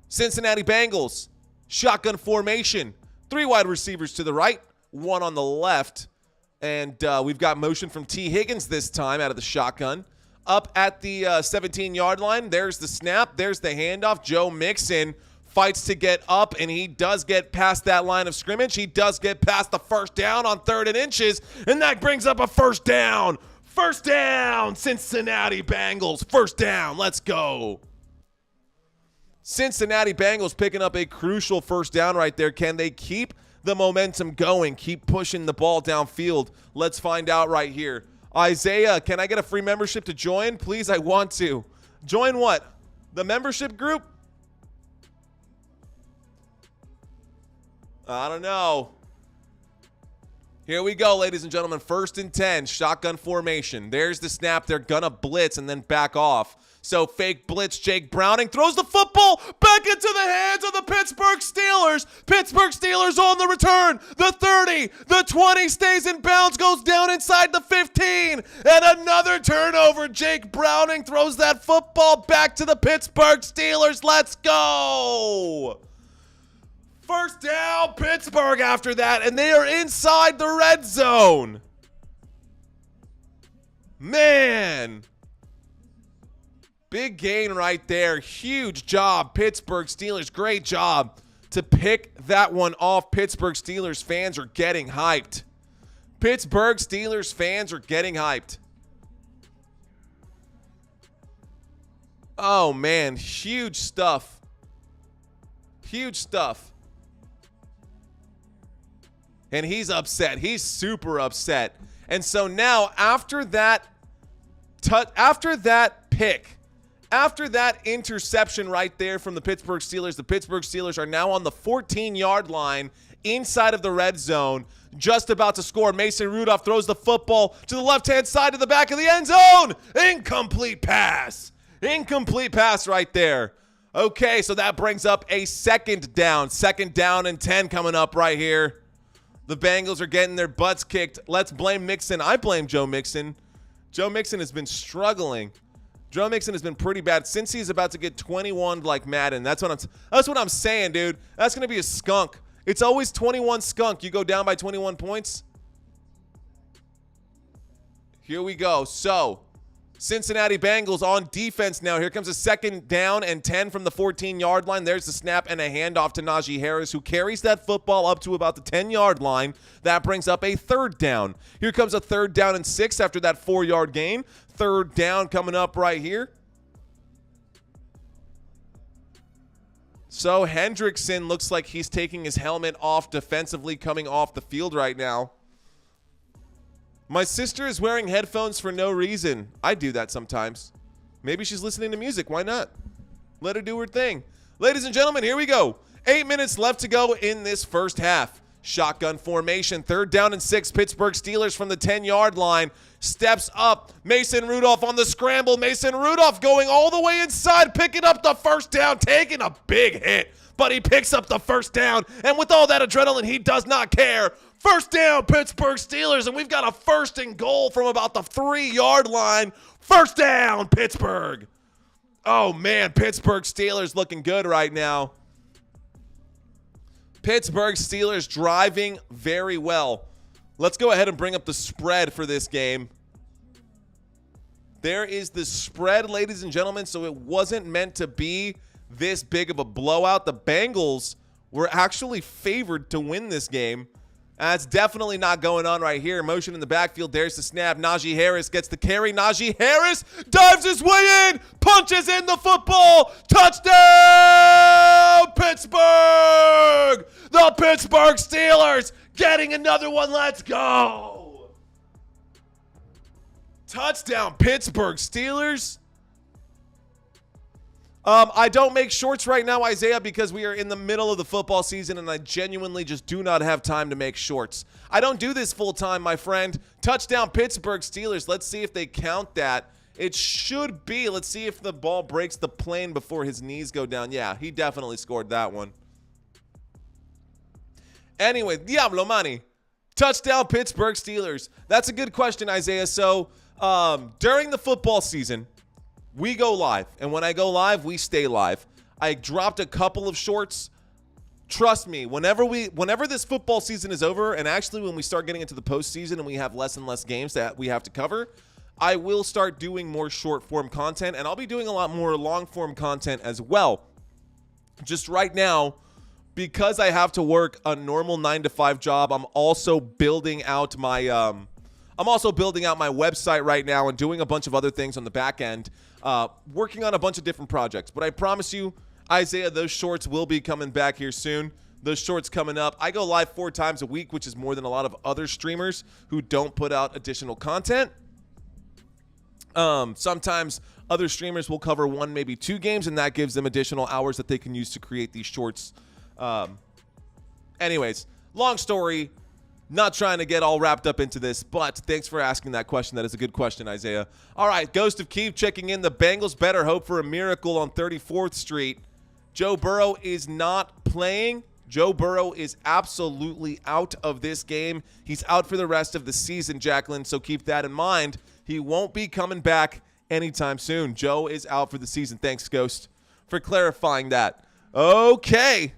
Cincinnati Bengals, shotgun formation. 3 wide receivers to the right, 1 on the left. And we've got motion from T. Higgins this time out of the shotgun. Up at the 17-yard line, there's the snap. There's the handoff. Joe Mixon fights to get up, and he does get past that line of scrimmage. He does get past the 1st down on 3rd and inches, and that brings up a 1st down. 1st down, Cincinnati Bengals. 1st down, let's go. Cincinnati Bengals picking up a crucial 1st down right there. Can they keep the momentum going? Keep pushing the ball downfield. Let's find out right here. Isaiah, can I get a free membership to join? Please, I want to. Join what? The membership group? I don't know. Here we go, ladies and gentlemen. 1st and 10, shotgun formation. There's the snap. They're going to blitz and then back off. So fake blitz, Jake Browning throws the football back into the hands of the Pittsburgh Steelers. Pittsburgh Steelers on the return. The 30, the 20 stays in bounds, goes down inside the 15. And another turnover. Jake Browning throws that football back to the Pittsburgh Steelers. Let's go. 1st down, Pittsburgh after that, and they are inside the red zone. Man. Big gain right there. Huge job, Pittsburgh Steelers. Great job to pick that one off. Pittsburgh Steelers fans are getting hyped. Pittsburgh Steelers fans are getting hyped. Oh, man. Huge stuff. Huge stuff. And he's upset. He's super upset. And so now after that pick, after that interception right there from the Pittsburgh Steelers are now on the 14-yard line inside of the red zone, just about to score. Mason Rudolph throws the football to the left-hand side to the back of the end zone. Incomplete pass. Incomplete pass right there. Okay, so that brings up a 2nd down. 2nd down and 10 coming up right here. The Bengals are getting their butts kicked. Let's blame Mixon. I blame Joe Mixon. Joe Mixon has been struggling. Joe Mixon has been pretty bad since he's about to get 21 like Madden. That's what I'm saying, dude. That's going to be a skunk. It's always 21 skunk. You go down by 21 points. Here we go. So, Cincinnati Bengals on defense now. Here comes a 2nd down and 10 from the 14-yard line. There's the snap and a handoff to Najee Harris, who carries that football up to about the 10-yard line. That brings up a 3rd down. Here comes a 3rd down and 6 after that 4-yard gain. 3rd down coming up right here. So Hendrickson looks like he's taking his helmet off defensively, coming off the field right now. My sister is wearing headphones for no reason. I do that sometimes. Maybe she's listening to music. Why not? Let her do her thing. Ladies and gentlemen, here we go. 8 minutes left to go in this 1st half. Shotgun formation, 3rd down and 6. Pittsburgh Steelers from the 10-yard line. Steps up. Mason Rudolph on the scramble. Mason Rudolph going all the way inside, picking up the 1st down, taking a big hit. but he picks up the first down. And with all that adrenaline, he does not care. First down, Pittsburgh Steelers, and we've got a 1st and goal from about the 3-yard line. First down, Pittsburgh. Oh, man, Pittsburgh Steelers looking good right now. Pittsburgh Steelers driving very well. Let's go ahead and bring up the spread for this game. There is the spread, ladies and gentlemen, so it wasn't meant to be this big of a blowout. The Bengals were actually favored to win this game. That's definitely not going on right here. Motion in the backfield. There's the snap. Najee Harris gets the carry. Najee Harris dives his way in, punches in the football. Touchdown, Pittsburgh! The Pittsburgh Steelers getting another one. Let's go. Touchdown, Pittsburgh Steelers. I don't make shorts right now, Isaiah, because we are in the middle of the football season, and I genuinely just do not have time to make shorts. I don't do this full time, my friend. Touchdown, Pittsburgh Steelers. Let's see if they count that. It should be. Let's see if the ball breaks the plane before his knees go down. Yeah, he definitely scored that one. Anyway, Diablo Money. Touchdown, Pittsburgh Steelers. That's a good question, Isaiah. So, during the football season, we go live, and when I go live, we stay live. I dropped a couple of shorts. Trust me, whenever this football season is over, and actually when we start getting into the postseason and we have less and less games that we have to cover, I will start doing more short-form content, and I'll be doing a lot more long-form content as well. Just right now, because I have to work a normal 9-to-5 job, I'm also building out my website right now and doing a bunch of other things on the back end. Working on a bunch of different projects. But I promise you, Isaiah, those shorts will be coming back here soon. Those shorts coming up. I go live 4 times a week, which is more than a lot of other streamers who don't put out additional content. Sometimes other streamers will cover 1, maybe 2 games, and that gives them additional hours that they can use to create these shorts. Anyways, long story. Not trying to get all wrapped up into this, but thanks for asking that question. That is a good question, Isaiah. All right, Ghost of Keith checking in. The Bengals better hope for a miracle on 34th Street. Joe Burrow is not playing. Joe Burrow is absolutely out of this game. He's out for the rest of the season, Jacqueline, so keep that in mind. He won't be coming back anytime soon. Joe is out for the season. Thanks, Ghost, for clarifying that. Okay.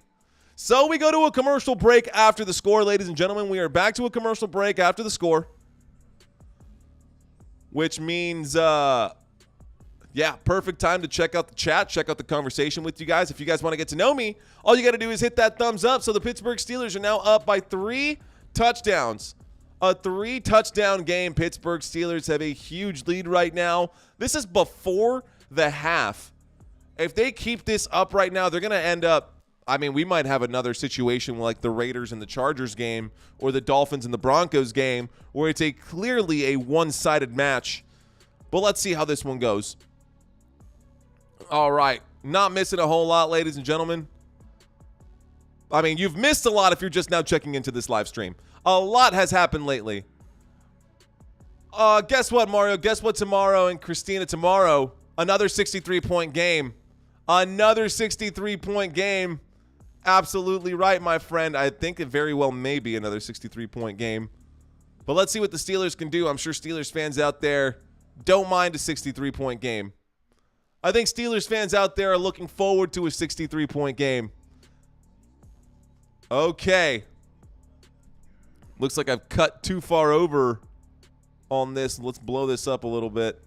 So we go to a commercial break after the score, ladies and gentlemen. We are back to a commercial break after the score, which means, perfect time to check out the chat, check out the conversation with you guys. If you guys want to get to know me, all you got to do is hit that thumbs up. So the Pittsburgh Steelers are now up by 3 touchdowns. A 3-touchdown game. Pittsburgh Steelers have a huge lead right now. This is before the half. If they keep this up right now, they're going to end up, we might have another situation like the Raiders and the Chargers game or the Dolphins and the Broncos game where it's clearly a one-sided match. But let's see how this one goes. All right. Not missing a whole lot, ladies and gentlemen. You've missed a lot if you're just now checking into this live stream. A lot has happened lately. Guess what, Mario? Guess what tomorrow and Christina tomorrow? Another 63-point game. Another 63-point game. Absolutely right, my friend. I think it very well may be another 63-point game. But let's see what the Steelers can do. I'm sure Steelers fans out there don't mind a 63-point game. I think Steelers fans out there are looking forward to a 63-point game. Okay. Looks like I've cut too far over on this. Let's blow this up a little bit.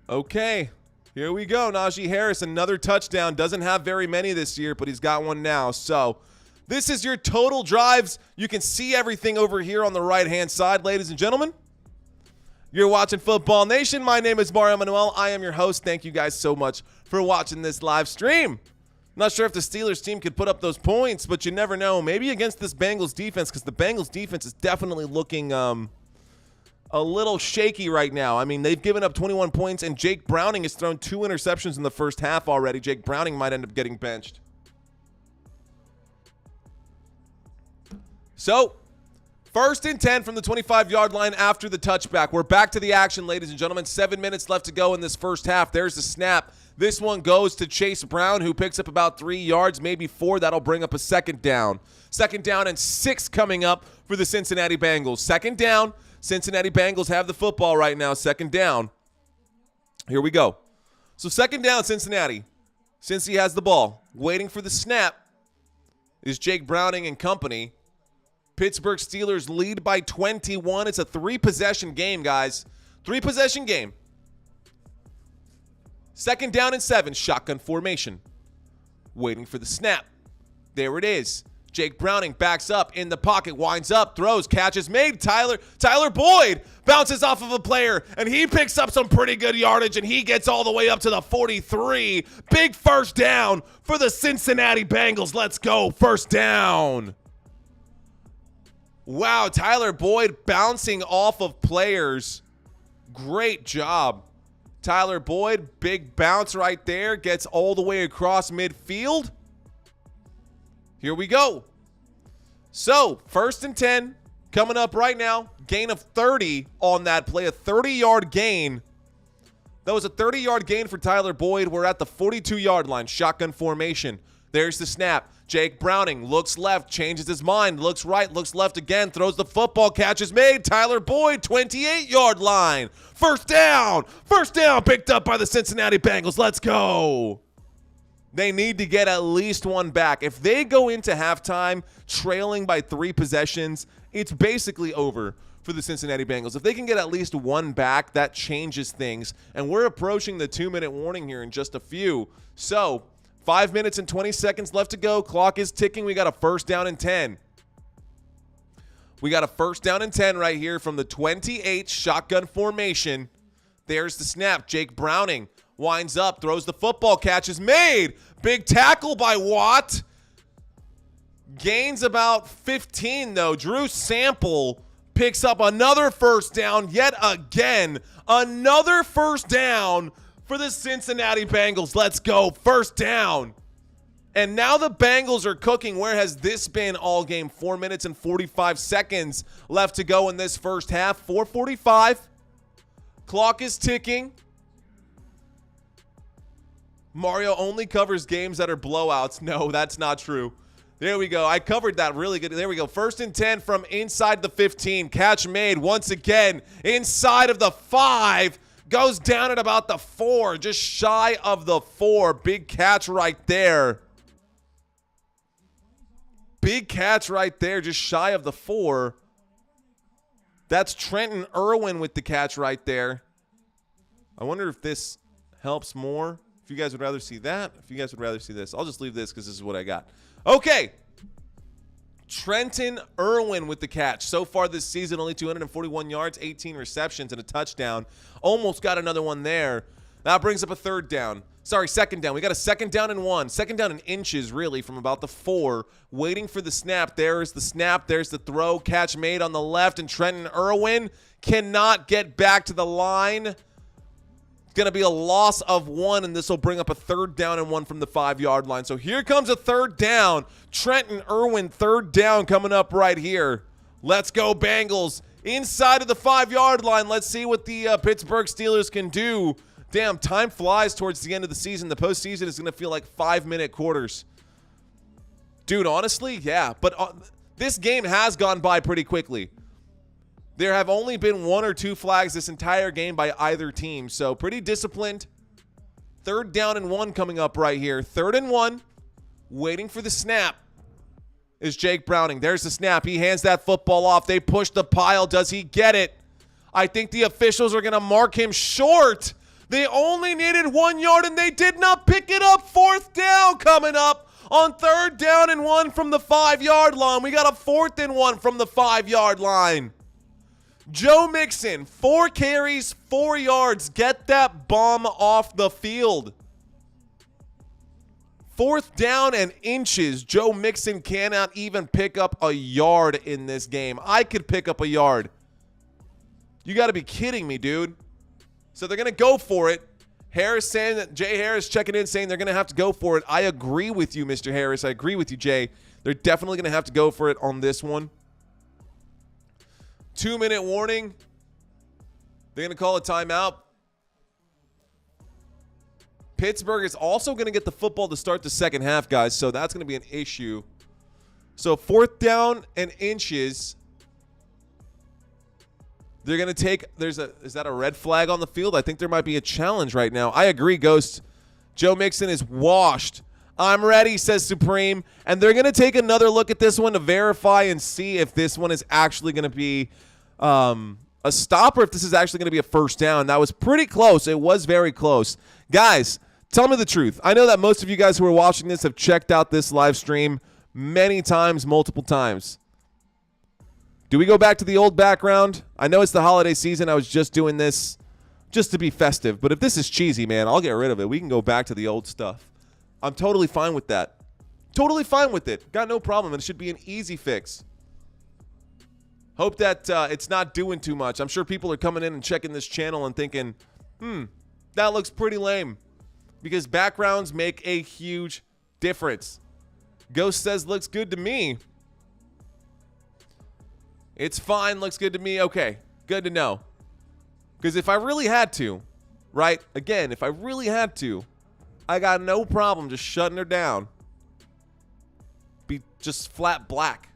Okay, here we go. Najee Harris, another touchdown. Doesn't have very many this year, but he's got one now. So this is your total drives. You can see everything over here on the right-hand side, ladies and gentlemen. You're watching Football Nation. My name is Manuel. I am your host. Thank you guys so much for watching this live stream. Not sure if the Steelers team could put up those points, but you never know. Maybe against this Bengals defense, because the Bengals defense is definitely looking a little shaky right now. They've given up 21 points, and Jake Browning has thrown 2 interceptions in the first half already. Jake Browning might end up getting benched. So, First and 10 from the 25-yard line after the touchback. We're back to the action, ladies and gentlemen. 7 minutes left to go in this first half. There's the snap. This one goes to Chase Brown, who picks up about 3 yards, maybe 4. That'll bring up a second down. Second down and 6 coming up for the Cincinnati Bengals. Second down. Cincinnati Bengals have the football right now. Second down. Here we go. So second down, Cincinnati. Cincy has the ball. Waiting for the snap is Jake Browning and company. Pittsburgh Steelers lead by 21. It's a 3-possession game, guys. 3-possession game. Second down and 7. Shotgun formation. Waiting for the snap. There it is. Jake Browning backs up in the pocket, winds up, throws, catches made. Tyler Boyd bounces off of a player, and he picks up some pretty good yardage, and he gets all the way up to the 43. Big first down for the Cincinnati Bengals. Let's go. First down. Wow, Tyler Boyd bouncing off of players. Great job. Tyler Boyd, big bounce right there, gets all the way across midfield. Here we go. So, first and 10 coming up right now. Gain of 30 on that play, a 30-yard gain. That was a 30-yard gain for Tyler Boyd. We're at the 42-yard line, shotgun formation. There's the snap. Jake Browning looks left, changes his mind, looks right, looks left again, throws the football, catch is made. Tyler Boyd, 28-yard line. First down. First down picked up by the Cincinnati Bengals. Let's go. They need to get at least one back. If they go into halftime trailing by 3 possessions, it's basically over for the Cincinnati Bengals. If they can get at least one back, that changes things. And we're approaching the 2-minute warning here in just a few. So, 5 minutes and 20 seconds left to go. Clock is ticking. We got a first down and 10. We got a first down and 10 right here from the 28 shotgun formation. There's the snap. Jake Browning winds up, throws the football, catch is made. Big tackle by Watt. Gains about 15, though. Drew Sample picks up another first down yet again. Another first down for the Cincinnati Bengals. Let's go. First down. And now the Bengals are cooking. Where has this been all game? 4 minutes and 45 seconds left to go in this first half. 4:45. Clock is ticking. Mario only covers games that are blowouts. No, that's not true. There we go. I covered that really good. There we go. First and 10 from inside the 15. Catch made once again inside of the 5. Goes down at about the 4. Just shy of the 4. Big catch right there. Big catch right there. Just shy of the 4. That's Trenton Irwin with the catch right there. I wonder if this helps more. If you guys would rather see that, if you guys would rather see this, I'll just leave this because this is what I got. Okay. Trenton Irwin with the catch. So far this season, only 241 yards, 18 receptions, and a touchdown. Almost got another one there. That brings up a third down. Sorry, second down. We got a second down and 1. Second down in inches, really, from about the 4. Waiting for the snap. There's the snap. There's the throw. Catch made on the left, and Trenton Irwin cannot get back to the line. Going to be a loss of 1, and this will bring up a third down and 1 from the 5-yard line. So here comes a third down. Trenton Irwin, third down coming up right here. Let's go, Bengals. Inside of the 5-yard line. Let's see what the Pittsburgh Steelers can do. Damn, time flies towards the end of the season. The postseason is going to feel like 5-minute quarters. Dude, honestly, yeah. But this game has gone by pretty quickly. There have only been 1 or 2 flags this entire game by either team. So pretty disciplined. Third down and 1 coming up right here. Third and 1. Waiting for the snap is Jake Browning. There's the snap. He hands that football off. They push the pile. Does he get it? I think the officials are going to mark him short. They only needed 1 yard and they did not pick it up. Fourth down coming up on third down and 1 from the 5-yard line. We got a 4th and 1 from the 5-yard line. Joe Mixon, 4 carries, 4 yards. Get that bum off the field. 4th down and inches. Joe Mixon cannot even pick up a yard in this game. I could pick up a yard. You got to be kidding me, dude. So they're going to go for it. Harris saying that, Jay Harris checking in saying they're going to have to go for it. I agree with you, Mr. Harris. I agree with you, Jay. They're definitely going to have to go for it on this one. 2-minute warning. They're going to call a timeout. Pittsburgh is also going to get the football to start the second half, guys, so that's going to be an issue. So 4th down and inches. They're going to take – is that a red flag on the field? I think there might be a challenge right now. I agree, Ghost. Joe Mixon is washed. I'm ready, says Supreme. And they're going to take another look at this one to verify and see if this one is actually going to be a stop or if this is actually going to be a first down. That was pretty close. It was very close. Guys, tell me the truth. I know that most of you guys who are watching this have checked out this live stream many times, multiple times. Do we go back to the old background? I know it's the holiday season. I was just doing this just to be festive. But if this is cheesy, man, I'll get rid of it. We can go back to the old stuff. I'm totally fine with that. Totally fine with it. Got no problem. And it should be an easy fix. Hope that it's not doing too much. I'm sure people are coming in and checking this channel and thinking, that looks pretty lame. Because backgrounds make a huge difference. Ghost says looks good to me. It's fine. Looks good to me. Okay. Good to know. Because if I really had to, right? Again, if I really had to, I got no problem just shutting her down. Be just flat black.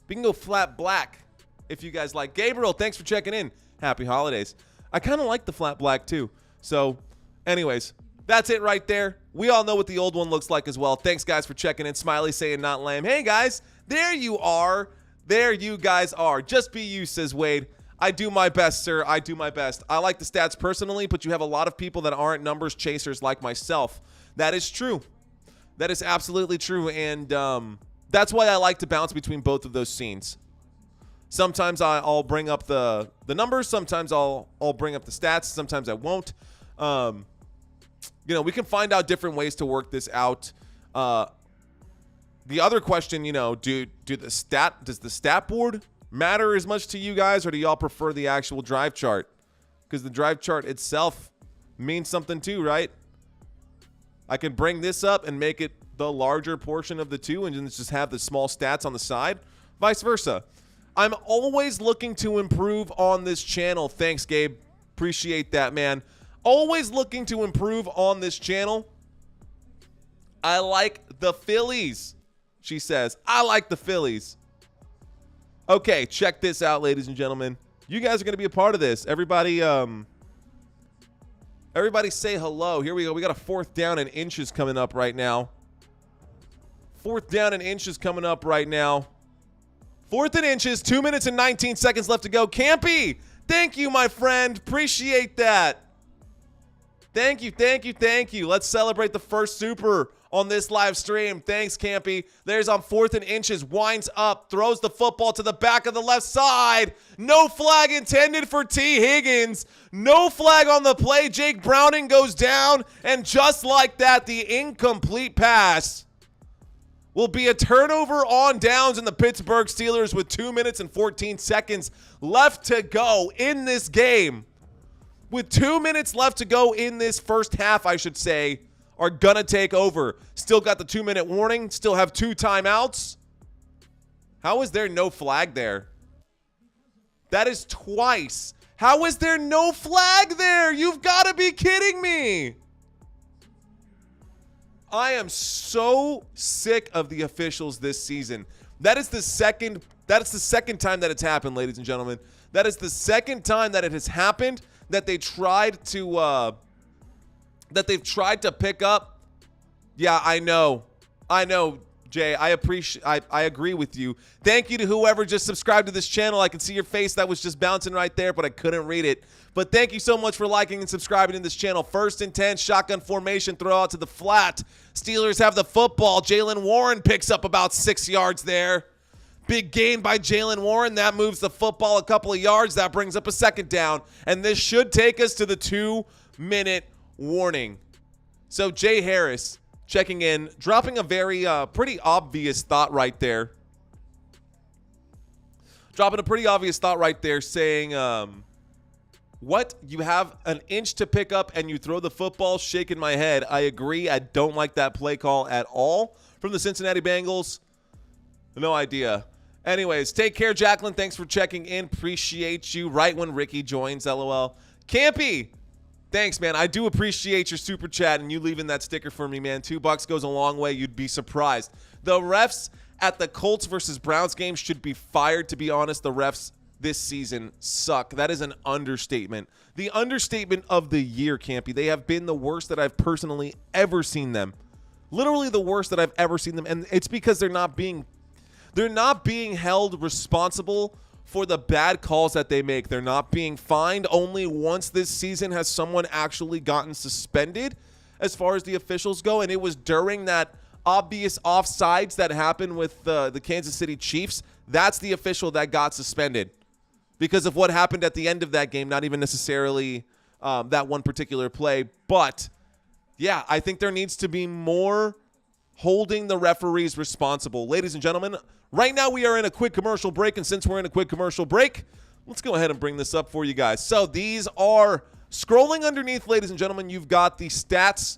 We can go flat black if you guys like. Gabriel, thanks for checking in. Happy holidays. I kind of like the flat black too. So, anyways, that's it right there. We all know what the old one looks like as well. Thanks, guys, for checking in. Smiley saying not lame. Hey, guys, there you are. There you guys are. Just be you, says Wade. I do my best, sir. I do my best. I like the stats personally, but you have a lot of people that aren't numbers chasers like myself. That is true. That is absolutely true, and that's why I like to bounce between both of those scenes. Sometimes I'll bring up the numbers. Sometimes I'll bring up the stats. Sometimes I won't. We can find out different ways to work this out. The other question, does the stat board matter as much to you guys, or do y'all prefer the actual drive chart? Because the drive chart itself means something too, right? I can bring this up and make it the larger portion of the two and just have the small stats on the side. Vice versa. I'm always looking to improve on this channel. Thanks, Gabe. Appreciate that, man. Always looking to improve on this channel. I like the Phillies, she says. I like the Phillies. Okay, check this out, ladies and gentlemen. You guys are going to be a part of this. Everybody say hello. Here we go. We got a 4th down and inches coming up right now. 4th down and inches coming up right now. 4th and inches, 2 minutes and 19 seconds left to go. Campy, thank you, my friend. Appreciate that. Thank you, thank you, thank you. Let's celebrate the first super on this live stream. Thanks, Campy. There's on 4th and inches. Winds up. Throws the football to the back of the left side. No flag intended for T. Higgins. No flag on the play. Jake Browning goes down. And just like that, the incomplete pass will be a turnover on downs in the Pittsburgh Steelers with 2 minutes and 14 seconds left to go in this game. With 2 minutes left to go in this first half, I should say, are going to take over. Still got the 2-minute warning. Still have 2 timeouts. How is there no flag there? That is twice. How is there no flag there? You've got to be kidding me. I am so sick of the officials this season. That is the second time that it's happened, ladies and gentlemen. That is the second time that it has happened that they've tried to pick up. Yeah, I know, Jay. I agree with you. Thank you to whoever just subscribed to this channel. I can see your face that was just bouncing right there, but I couldn't read it. But thank you so much for liking and subscribing to this channel. 1st and 10, shotgun formation, throw out to the flat. Steelers have the football. Jaylen Warren picks up about 6 yards there. Big gain by Jaylen Warren. That moves the football a couple of yards. That brings up a 2nd down. And this should take us to the 2-minute warning. So Jay Harris checking in, dropping a very pretty obvious thought right there. Dropping a pretty obvious thought right there saying, what? You have an inch to pick up and you throw the football? Shaking my head. I agree. I don't like that play call at all from the Cincinnati Bengals. No idea. Anyways, take care, Jacqueline. Thanks for checking in. Appreciate you. Right when Ricky joins, LOL. Campy, thanks, man. I do appreciate your super chat and you leaving that sticker for me, man. $2 goes a long way. You'd be surprised. The refs at the Colts versus Browns game should be fired, to be honest. The refs this season suck. That is an understatement. The understatement of the year, Campy. They have been the worst that I've personally ever seen them. Literally the worst that I've ever seen them. And it's because they're not being held responsible for the bad calls that they make. They're not being fined. Only once this season has someone actually gotten suspended as far as the officials go, and it was during that obvious offsides that happened with the Kansas City Chiefs. That's the official that got suspended because of what happened at the end of that game, not even necessarily that one particular play. But, yeah, I think there needs to be more holding the referees responsible. Ladies and gentlemen, right now we are in a quick commercial break, and since we're in a quick commercial break, let's go ahead and bring this up for you guys. So these are scrolling underneath, ladies and gentlemen. You've got the stats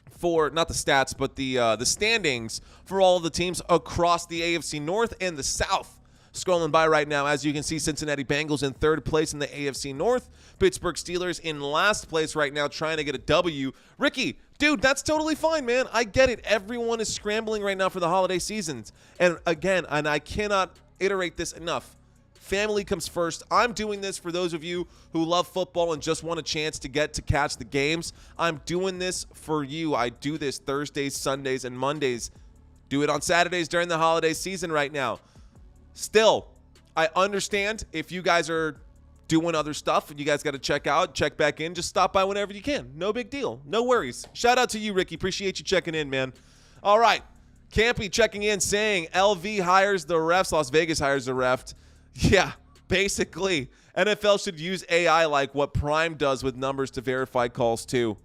for, not the stats, but the standings for all of the teams across the AFC North and the South. Scrolling by right now, as you can see, Cincinnati Bengals in third place in the AFC North. Pittsburgh Steelers in last place right now, trying to get a W. Ricky, dude, that's totally fine, man. I get it. Everyone is scrambling right now for the holiday seasons. And again, and I cannot iterate this enough, family comes first. I'm doing this for those of you who love football and just want a chance to get to catch the games. I'm doing this for you. I do this Thursdays, Sundays, and Mondays. Do it on Saturdays during the holiday season right now. Still, I understand if you guys are doing other stuff and you guys got to check back in, just stop by whenever you can. No big deal. No worries. Shout out to you, Ricky. Appreciate you checking in, man. All right. Campy checking in saying LV hires the refs. Las Vegas hires the ref. Yeah, basically. NFL should use AI like what Prime does with numbers to verify calls too.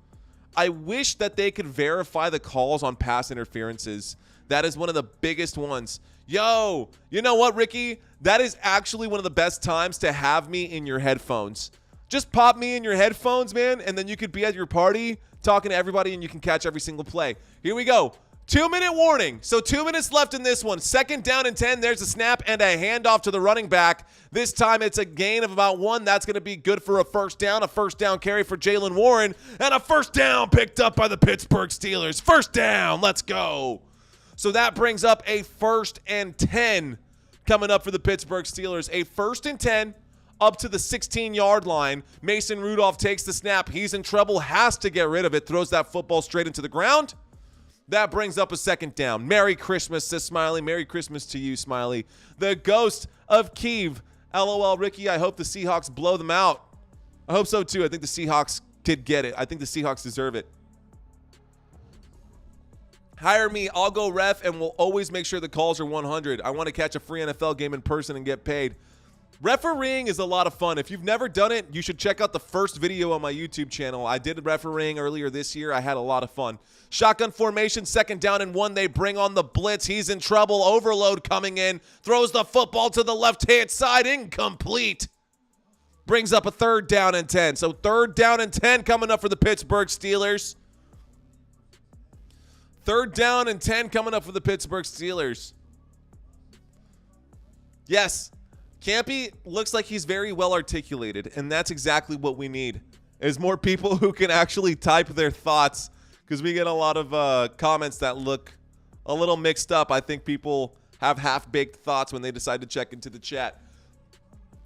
I wish that they could verify the calls on pass interferences. That is one of the biggest ones. Yo, you know what, Ricky? That is actually one of the best times to have me in your headphones. Just pop me in your headphones, man, and then you could be at your party talking to everybody and you can catch every single play. Here we go. 2-minute warning. So 2 minutes left in this one. 2nd down and 10. There's a snap and a handoff to the running back. This time it's a gain of about 1. That's going to be good for a first down. A first down carry for Jaylen Warren. And a first down picked up by the Pittsburgh Steelers. First down. Let's go. So that brings up a 1st and 10 coming up for the Pittsburgh Steelers. A 1st and 10 up to the 16-yard line. Mason Rudolph takes the snap. He's in trouble. Has to get rid of it. Throws that football straight into the ground. That brings up a 2nd down. Merry Christmas, says Smiley. Merry Christmas to you, Smiley. The ghost of Kiev. LOL, Ricky. I hope the Seahawks blow them out. I hope so, too. I think the Seahawks did get it. I think the Seahawks deserve it. Hire me. I'll go ref, and we'll always make sure the calls are 100. I want to catch a free NFL game in person and get paid. Refereeing is a lot of fun. If you've never done it, you should check out the first video on my YouTube channel. I did refereeing earlier this year. I had a lot of fun. Shotgun formation, 2nd down and 1. They bring on the blitz. He's in trouble. Overload coming in. Throws the football to the left-hand side. Incomplete. Brings up a 3rd down and 10. So 3rd down and 10 coming up for the Pittsburgh Steelers. 3rd down and 10 coming up for the Pittsburgh Steelers. Yes, Campy looks like he's very well articulated, and that's exactly what we need, is more people who can actually type their thoughts, because we get a lot of comments that look a little mixed up. I think people have half-baked thoughts when they decide to check into the chat.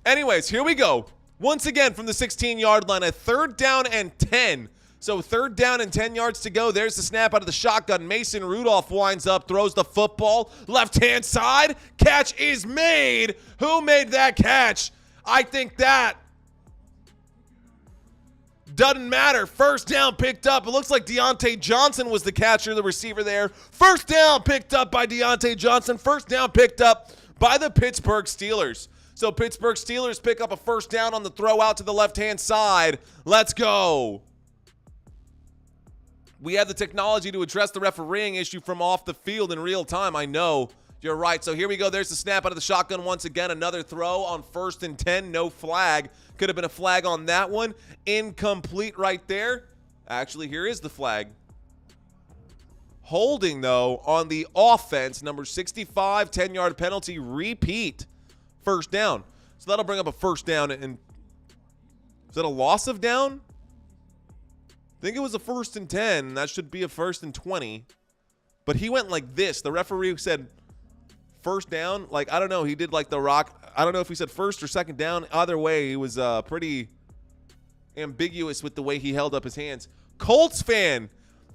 Anyways, here we go. Once again from the 16-yard line, a 3rd down and 10. So 3rd down and 10 yards to go. There's the snap out of the shotgun. Mason Rudolph winds up, throws the football. Left-hand side. Catch is made. Who made that catch? I think that doesn't matter. First down picked up. It looks like Deontay Johnson was the catcher, the receiver there. First down picked up by Deontay Johnson. First down picked up by the Pittsburgh Steelers. So Pittsburgh Steelers pick up a first down on the throw out to the left-hand side. Let's go. We have the technology to address the refereeing issue from off the field in real time. I know. You're right. So here we go. There's the snap out of the shotgun once again. Another throw on 1st and 10. No flag. Could have been a flag on that one. Incomplete right there. Actually, here is the flag. Holding, though, on the offense, number 65, 10-yard penalty, repeat, first down. So that'll bring up a first down. And is that a loss of down? I think it was a 1st and 10. That should be a 1st and 20. But he went like this. The referee said first down. Like, I don't know. He did like the rock. I don't know if he said first or second down. Either way, he was pretty ambiguous with the way he held up his hands. Colts fan.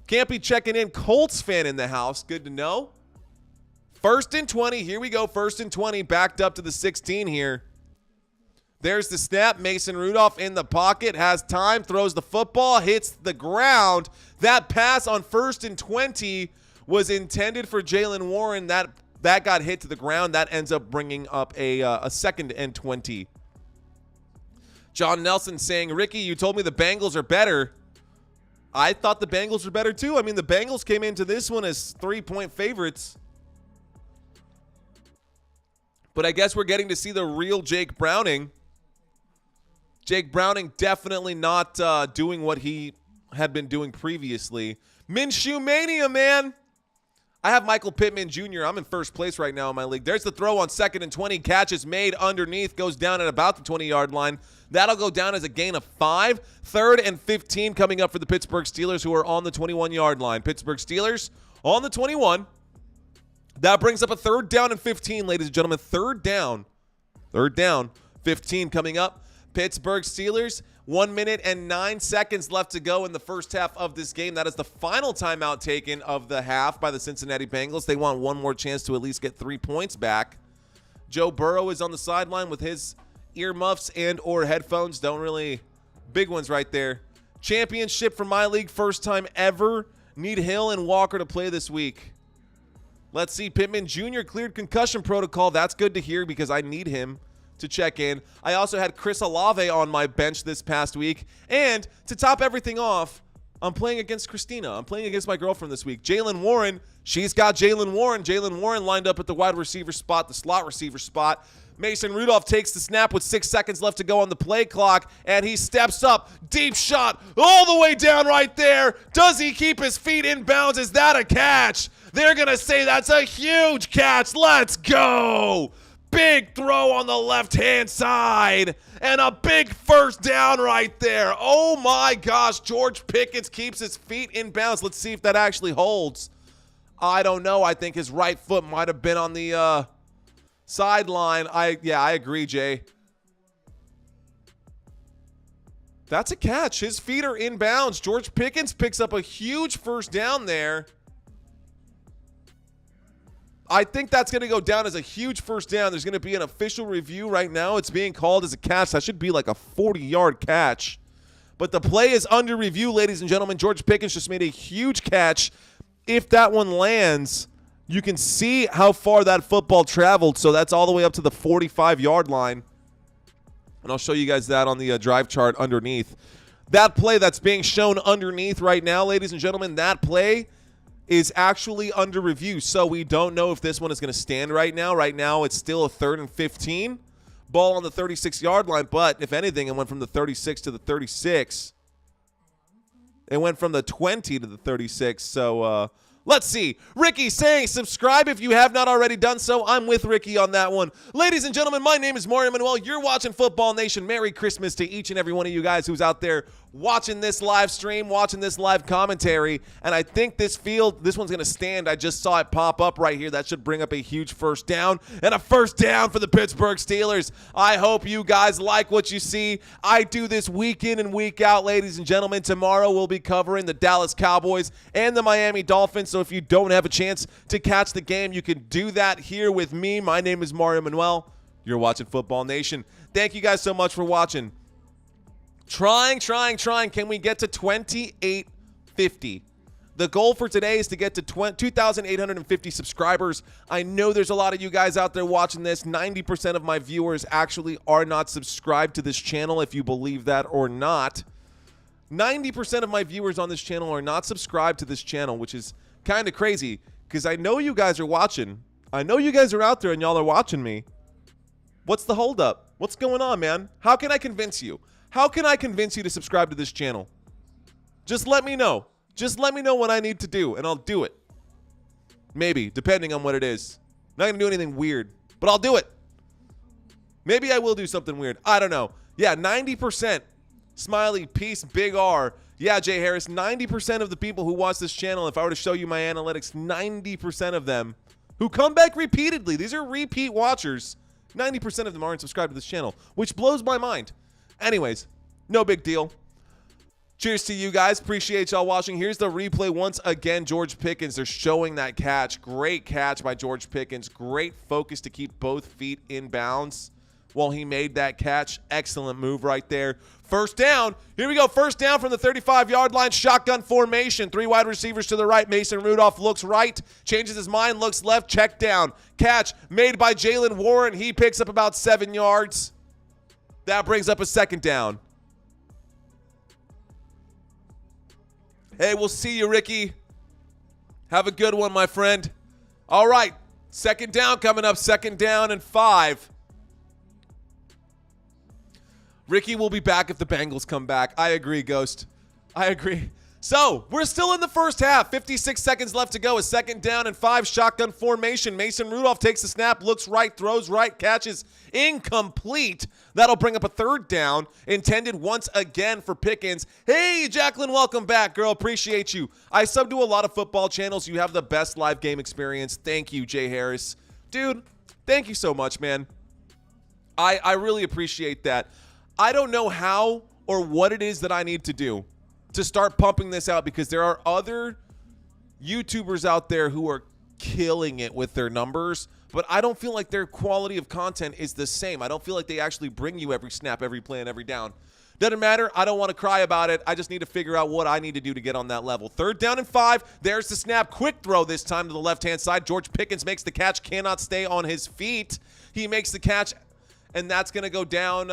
Can't be checking in. Colts fan in the house. Good to know. 1st and 20. Here we go. 1st and 20. Backed up to the 16 here. There's the snap. Mason Rudolph in the pocket. Has time. Throws the football. Hits the ground. That pass on 1st and 20 was intended for Jaylen Warren. That got hit to the ground. That ends up bringing up a 2nd and 20. John Nelson saying, Ricky, you told me the Bengals are better. I thought the Bengals were better too. I mean, the Bengals came into this one as 3-point favorites. But I guess we're getting to see the real Jake Browning. Jake Browning definitely not doing what he had been doing previously. Minshew Mania, man. I have Michael Pittman Jr. I'm in first place right now in my league. There's the throw on 2nd and 20. Catch is made underneath. Goes down at about the 20-yard line. That'll go down as a gain of 5. 3rd and 15 coming up for the Pittsburgh Steelers, who are on the 21-yard line. Pittsburgh Steelers on the 21. That brings up a 3rd down and 15, ladies and gentlemen. 3rd down. 3rd down. 15 coming up. Pittsburgh Steelers, 1 minute and 9 seconds left to go in the first half of this game. That is the final timeout taken of the half by the Cincinnati Bengals. They want one more chance to at least get 3 points back. Joe Burrow is on the sideline with his earmuffs and or headphones. Don't really, big ones right there. Championship for my league, first time ever. Need Hill and Walker to play this week. Let's see, Pittman Jr. cleared concussion protocol. That's good to hear because I need him to check in. I also had Chris Olave on my bench this past week. And to top everything off, I'm playing against Christina. I'm playing against my girlfriend this week. Jaylen Warren, she's got Jaylen Warren. Jaylen Warren lined up at the wide receiver spot, the slot receiver spot. Mason Rudolph takes the snap with 6 seconds left to go on the play clock, and he steps up. Deep shot all the way down right there. Does he keep his feet in bounds? Is that a catch? They're going to say that's a huge catch. Let's go. Big throw on the left-hand side, and a big first down right there. Oh, my gosh. George Pickens keeps his feet in bounds. Let's see if that actually holds. I don't know. I think his right foot might have been on the sideline. I agree, Jay. That's a catch. His feet are in bounds. George Pickens picks up a huge first down there. I think that's going to go down as a huge first down. There's going to be an official review right now. It's being called as a catch. That should be like a 40-yard catch. But the play is under review, ladies and gentlemen. George Pickens just made a huge catch. If that one lands, you can see how far that football traveled. So that's all the way up to the 45-yard line. And I'll show you guys that on the drive chart underneath. That play that's being shown underneath right now, ladies and gentlemen, that play is actually under review. So we don't know if this one is going to stand right now. Right now, it's still a 3rd and 15. Ball on the 36-yard line. But if anything, it went from the 36 to the 36. It went from the 20 to the 36. So let's see. Ricky saying subscribe if you have not already done so. I'm with Ricky on that one. Ladies and gentlemen, my name is Manuel. You're watching Football Nation. Merry Christmas to each and every one of you guys who's out there watching this live stream, watching this live commentary. And I think this one's going to stand. I just saw it pop up right here. That should bring up a huge first down, and a first down for the Pittsburgh Steelers. I hope you guys like what you see. I do this week in and week out, ladies and gentlemen. Tomorrow we'll be covering the Dallas Cowboys and the Miami Dolphins. So if you don't have a chance to catch the game, you can do that here with me. My name is Manuel. You're watching Football Nation. Thank you guys so much for watching. Trying. Can we get to 2850? The goal for today is to get to 2,850 subscribers. I know there's a lot of you guys out there watching this. 90% of my viewers actually are not subscribed to this channel, if you believe that or not. 90% of my viewers on this channel are not subscribed to this channel, which is kind of crazy because I know you guys are watching. I know you guys are out there and y'all are watching me. What's the holdup? What's going on, man? How can I convince you? How can I convince you to subscribe to this channel? Just let me know. Just let me know what I need to do, and I'll do it. Maybe, depending on what it is. Not going to do anything weird, but I'll do it. Maybe I will do something weird. I don't know. Yeah, 90%. Smiley, peace, big R. Yeah, Jay Harris, 90% of the people who watch this channel, if I were to show you my analytics, 90% of them who come back repeatedly, these are repeat watchers, 90% of them aren't subscribed to this channel, which blows my mind. Anyways, no big deal. Cheers to you guys. Appreciate y'all watching. Here's the replay once again. George Pickens, they're showing that catch. Great catch by George Pickens. Great focus to keep both feet in bounds while he made that catch. Excellent move right there. First down. Here we go. First down from the 35-yard line. Shotgun formation. 3 wide receivers to the right. Mason Rudolph looks right. Changes his mind. Looks left. Check down. Catch made by Jalen Warren. He picks up about 7 yards. That brings up a second down. Hey, we'll see you, Ricky. Have a good one, my friend. All right. Second down coming up. Second down and 5. Ricky will be back if the Bengals come back. I agree, Ghost. I agree. So, we're still in the first half. 56 seconds left to go. A second down and 5. Shotgun formation. Mason Rudolph takes the snap, looks right, throws right, catches incomplete. That'll bring up a third down. Intended once again for Pickens. Hey, Jacqueline, welcome back, girl. Appreciate you. I sub to a lot of football channels. You have the best live game experience. Thank you, Jay Harris. Dude, thank you so much, man. I really appreciate that. I don't know how or what it is that I need to do to start pumping this out, because there are other YouTubers out there who are killing it with their numbers, but I don't feel like their quality of content is the same. I don't feel like they actually bring you every snap, every play, and every down. Doesn't matter. I don't want to cry about it. I just need to figure out what I need to do to get on that level. Third down and 5. There's the snap. Quick throw this time to the left-hand side. George Pickens makes the catch. Cannot stay on his feet. He makes the catch, and that's going to go down.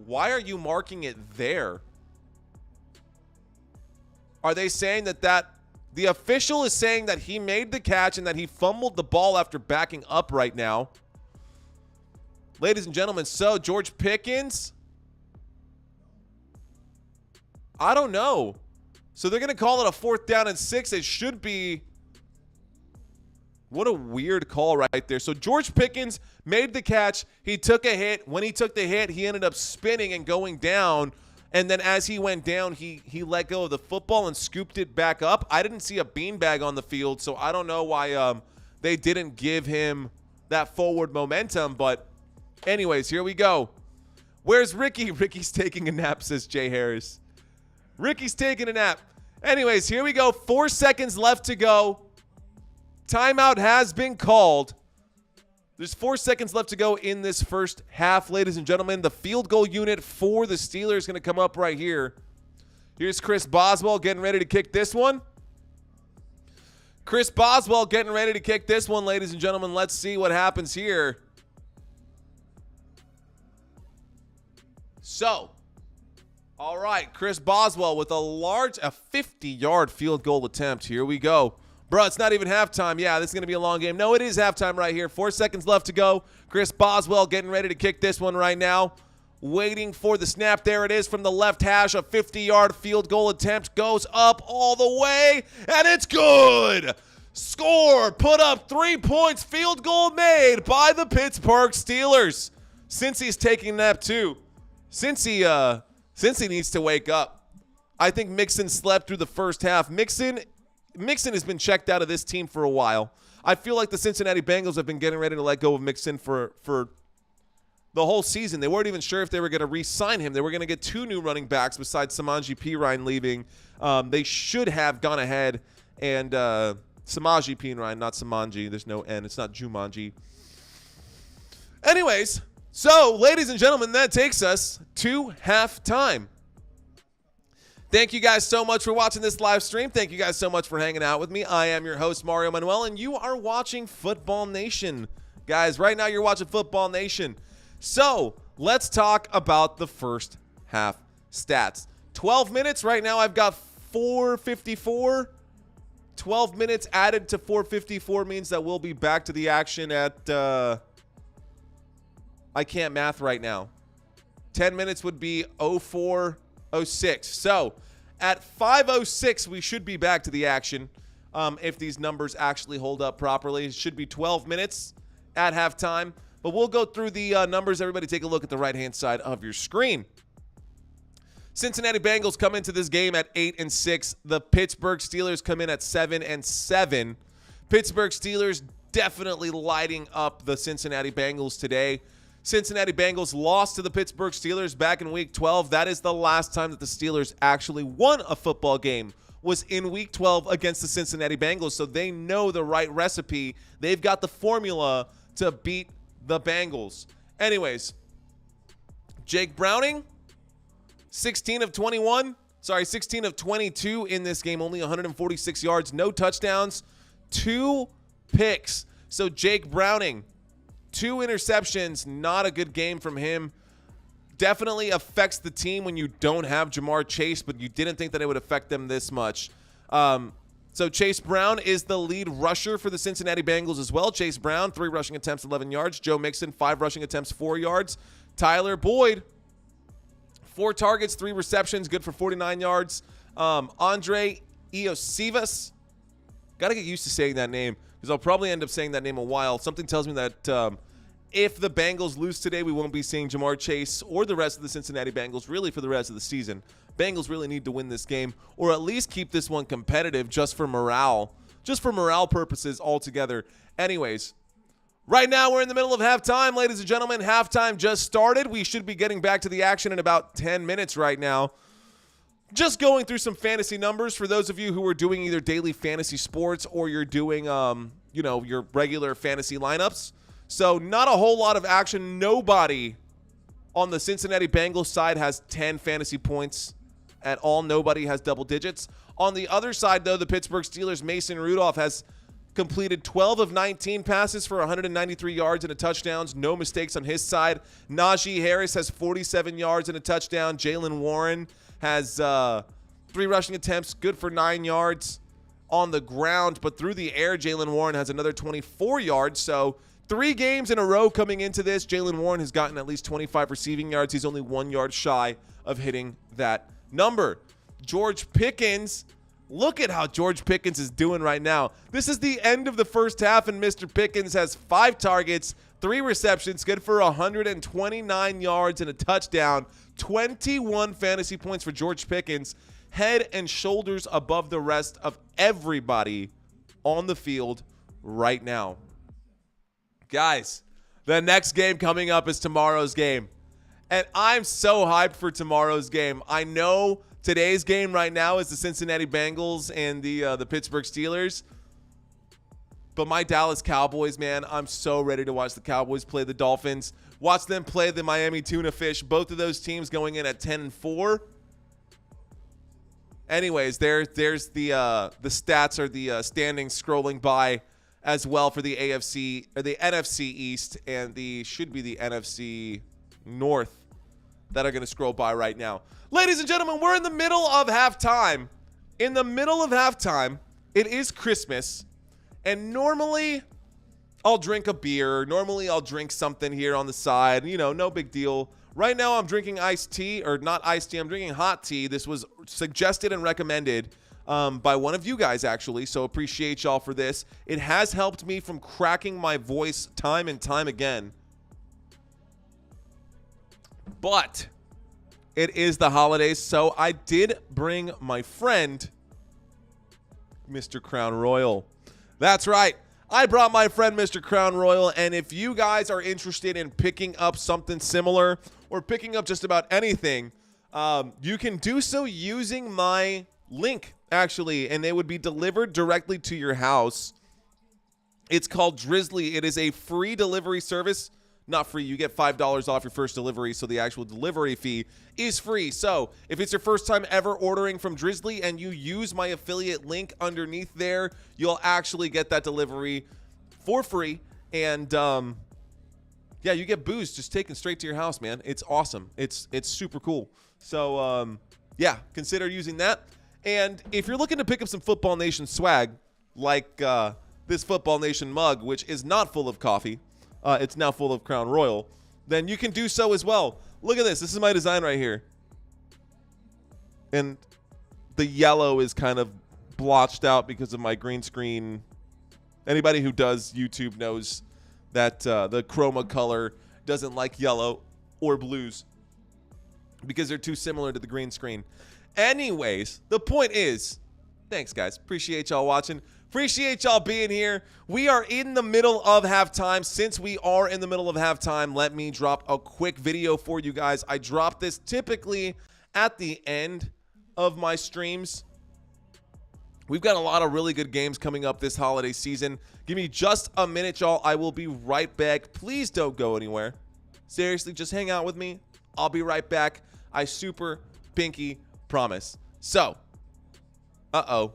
Why are you marking it there? Are they saying that the official is saying that he made the catch and that he fumbled the ball after backing up right now? Ladies and gentlemen, so George Pickens, I don't know. So they're going to call it a 4th down and 6. It should be. What a weird call right there. So George Pickens made the catch. He took a hit. When he took the hit, he ended up spinning and going down. And then as he went down, he let go of the football and scooped it back up. I didn't see a beanbag on the field, so I don't know why they didn't give him that forward momentum. But anyways, here we go. Where's Ricky? Ricky's taking a nap, says Jay Harris. Ricky's taking a nap. Anyways, here we go. 4 seconds left to go. Timeout has been called. There's 4 seconds left to go in this first half, ladies and gentlemen. The field goal unit for the Steelers is going to come up right here. Here's Chris Boswell getting ready to kick this one. Chris Boswell getting ready to kick this one, ladies and gentlemen. Let's see what happens here. So, all right, Chris Boswell with a 50-yard field goal attempt. Here we go. Bro, it's not even halftime. Yeah, this is going to be a long game. No, it is halftime right here. 4 seconds left to go. Chris Boswell getting ready to kick this one right now. Waiting for the snap. There it is from the left hash. A 50-yard field goal attempt goes up all the way, and it's good. Score. Put up 3 points. Field goal made by the Pittsburgh Steelers. Cincy's taking a nap too. Cincy needs to wake up. I think Mixon slept through the first half. Mixon has been checked out of this team for a while. I feel like the Cincinnati Bengals have been getting ready to let go of Mixon for the whole season. They weren't even sure if they were going to re-sign him. They were going to get 2 new running backs besides Samaje Perine leaving. They should have gone ahead and Samaje Perine, not Samanji. There's no N. It's not Jumanji. Anyways, so ladies and gentlemen, that takes us to halftime. Thank you guys so much for watching this live stream. Thank you guys so much for hanging out with me. I am your host, Manuel, and you are watching Football Nation. Guys, right now you're watching Football Nation. So, let's talk about the first half stats. 12 minutes. Right now I've got 4:54. 12 minutes added to 4:54 means that we'll be back to the action at, I can't math right now. 10 minutes would be 04:06. So, at 5:06, we should be back to the action. if these numbers actually hold up properly. It should be 12 minutes at halftime. But we'll go through the numbers. Everybody take a look at the right-hand side of your screen. Cincinnati Bengals come into this game at 8-6. The Pittsburgh Steelers come in at 7-7. Pittsburgh Steelers definitely lighting up the Cincinnati Bengals today. Cincinnati Bengals lost to the Pittsburgh Steelers back in Week 12. That is the last time that the Steelers actually won a football game, was in Week 12 against the Cincinnati Bengals. So they know the right recipe. They've got the formula to beat the Bengals. Anyways, Jake Browning, 16 of 22 in this game, only 146 yards, no touchdowns, 2 picks. So Jake Browning, 2 interceptions, not a good game from him. Definitely affects the team when you don't have Jamar Chase, but you didn't think that it would affect them this much. So Chase Brown is the lead rusher for the Cincinnati Bengals as well. Chase Brown, 3 rushing attempts, 11 yards. Joe Mixon, 5 rushing attempts, 4 yards. Tyler Boyd, 4 targets, 3 receptions, good for 49 yards. Andre Iosivas, got to get used to saying that name because I'll probably end up saying that name a while. Something tells me that if the Bengals lose today, we won't be seeing Jamar Chase or the rest of the Cincinnati Bengals really for the rest of the season. Bengals really need to win this game or at least keep this one competitive just for morale purposes altogether. Anyways, right now we're in the middle of halftime, ladies and gentlemen. Halftime just started. We should be getting back to the action in about 10 minutes right now. Just going through some fantasy numbers for those of you who are doing either daily fantasy sports or you're doing, your regular fantasy lineups. So not a whole lot of action. Nobody on the Cincinnati Bengals side has 10 fantasy points at all. Nobody has double digits. On the other side, though, the Pittsburgh Steelers, Mason Rudolph has completed 12 of 19 passes for 193 yards and a touchdown. No mistakes on his side. Najee Harris has 47 yards and a touchdown. Jaylen Warren has 3 rushing attempts, good for 9 yards on the ground. But through the air, Jaylen Warren has another 24 yards. So 3 games in a row coming into this, Jaylen Warren has gotten at least 25 receiving yards. He's only 1 yard shy of hitting that number. George Pickens, look at how George Pickens is doing right now. This is the end of the first half, and Mr. Pickens has 5 targets, 3 receptions, good for 129 yards and a touchdown. 21 fantasy points for George Pickens, head and shoulders above the rest of everybody on the field right now. Guys, the next game coming up is tomorrow's game. And I'm so hyped for tomorrow's game. I know today's game right now is the Cincinnati Bengals and the Pittsburgh Steelers. But my Dallas Cowboys, man, I'm so ready to watch the Cowboys play the Dolphins. Watch them play the Miami Tuna Fish. Both of those teams going in at 10-4. Anyways, there's the stats or the standings scrolling by as well for the AFC or the NFC East and should be the NFC North that are going to scroll by right now. Ladies and gentlemen, we're in the middle of halftime. In the middle of halftime, it is Christmas, and normally I'll drink a beer. Normally I'll drink something here on the side. No big deal. Right now I'm drinking iced tea, or not iced tea. I'm drinking hot tea. This was suggested and recommended by one of you guys, actually, so appreciate y'all for this. It has helped me from cracking my voice time and time again. But it is the holidays, so I did bring my friend, Mr. Crown Royal. That's right. I brought my friend, Mr. Crown Royal, and if you guys are interested in picking up something similar or picking up just about anything, you can do so using my link, actually, and they would be delivered directly to your house. It's called Drizzly. It is a free delivery service. Not free. You get $5 off your first delivery, so the actual delivery fee is free. So if it's your first time ever ordering from Drizzly and you use my affiliate link underneath there, you'll actually get that delivery for free. And yeah, you get booze just taken straight to your house, man. It's awesome. It's super cool. So yeah, consider using that. And if you're looking to pick up some Football Nation swag, like this Football Nation mug, which is not full of coffee, it's now full of Crown Royal, then you can do so as well. Look at this. This is my design right here. And the yellow is kind of blotched out because of my green screen. Anybody who does YouTube knows that the chroma color doesn't like yellow or blues because they're too similar to the green screen. Anyways, the point is, thanks guys. Appreciate y'all watching. Appreciate y'all being here. We are in the middle of halftime. Since we are in the middle of halftime, let me drop a quick video for you guys. I drop this typically at the end of my streams. We've got a lot of really good games coming up this holiday season. Give me just a minute, y'all. I will be right back. Please don't go anywhere. Seriously, just hang out with me. I'll be right back. I super pinky promise. So, let's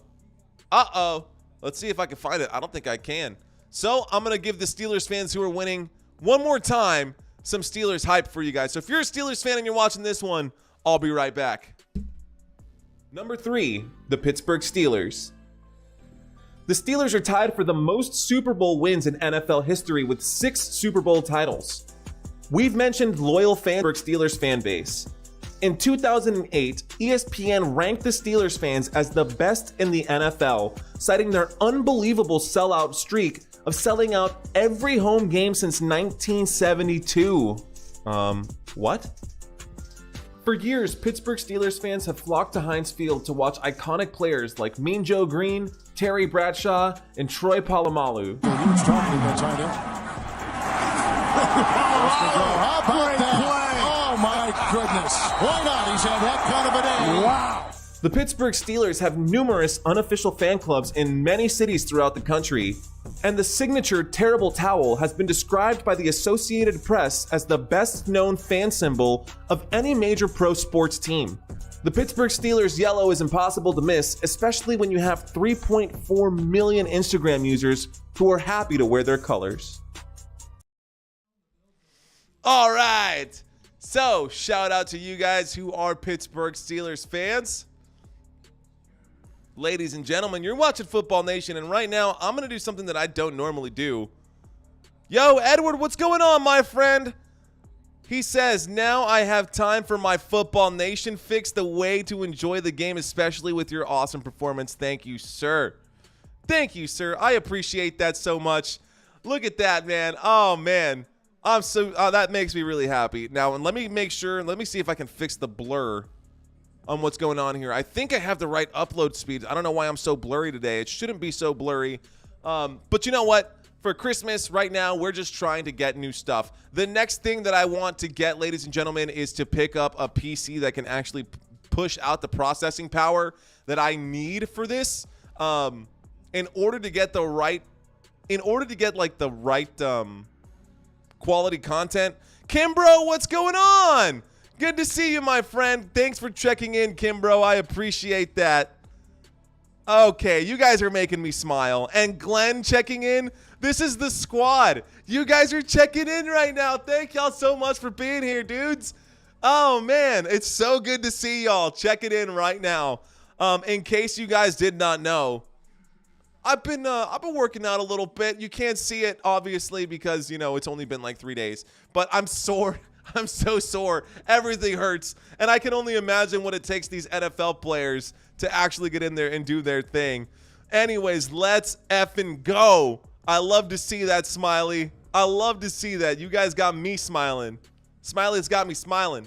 see if I can find it. I don't think I can. So, I'm going to give the Steelers fans who are winning one more time some Steelers hype for you guys. So, if you're a Steelers fan and you're watching this one, I'll be right back. Number 3, the Pittsburgh Steelers. The Steelers are tied for the most Super Bowl wins in NFL history with 6 Super Bowl titles. We've mentioned loyal Pittsburgh Steelers fan base. In 2008, ESPN ranked the Steelers fans as the best in the NFL, citing their unbelievable sellout streak of selling out every home game since 1972. What? For years, Pittsburgh Steelers fans have flocked to Heinz Field to watch iconic players like Mean Joe Green, Terry Bradshaw, and Troy Polamalu. How about that? Oh my goodness. Why not? He's had that kind of a day. Wow. The Pittsburgh Steelers have numerous unofficial fan clubs in many cities throughout the country, and the signature terrible towel has been described by the Associated Press as the best-known fan symbol of any major pro sports team. The Pittsburgh Steelers yellow is impossible to miss, especially when you have 3.4 million Instagram users who are happy to wear their colors. All right, so shout out to you guys who are Pittsburgh Steelers fans. Ladies and gentlemen, you're watching Football Nation, and right now, I'm going to do something that I don't normally do. Yo, Edward, what's going on, my friend? He says, now I have time for my Football Nation fix, the way to enjoy the game, especially with your awesome performance. Thank you, sir. Thank you, sir. I appreciate that so much. Look at that, man. Oh, man. That makes me really happy. Now, and let me make sure, let me see if I can fix the blur on what's going on here. I think I have the right upload speed. I don't know why I'm so blurry today. It shouldn't be so blurry. But you know what? For Christmas right now, we're just trying to get new stuff. The next thing that I want to get, ladies and gentlemen, is to pick up a PC that can actually push out the processing power that I need for this. In order to get the right, quality content. Kimbro, what's going on? Good to see you, my friend. Thanks for checking in, Kimbro. I appreciate that. Okay, you guys are making me smile. And Glenn checking in. This is the squad. You guys are checking in right now. Thank y'all so much for being here, dudes. Oh, man. It's so good to see y'all checking in right now. In case you guys did not know, I've been working out a little bit. You can't see it, obviously, because, you know, it's only been like 3 days. But I'm sore. I'm so sore. Everything hurts. And I can only imagine what it takes these NFL players to actually get in there and do their thing. Anyways, let's effing go. I love to see that, Smiley. I love to see that. You guys got me smiling. Smiley's got me smiling.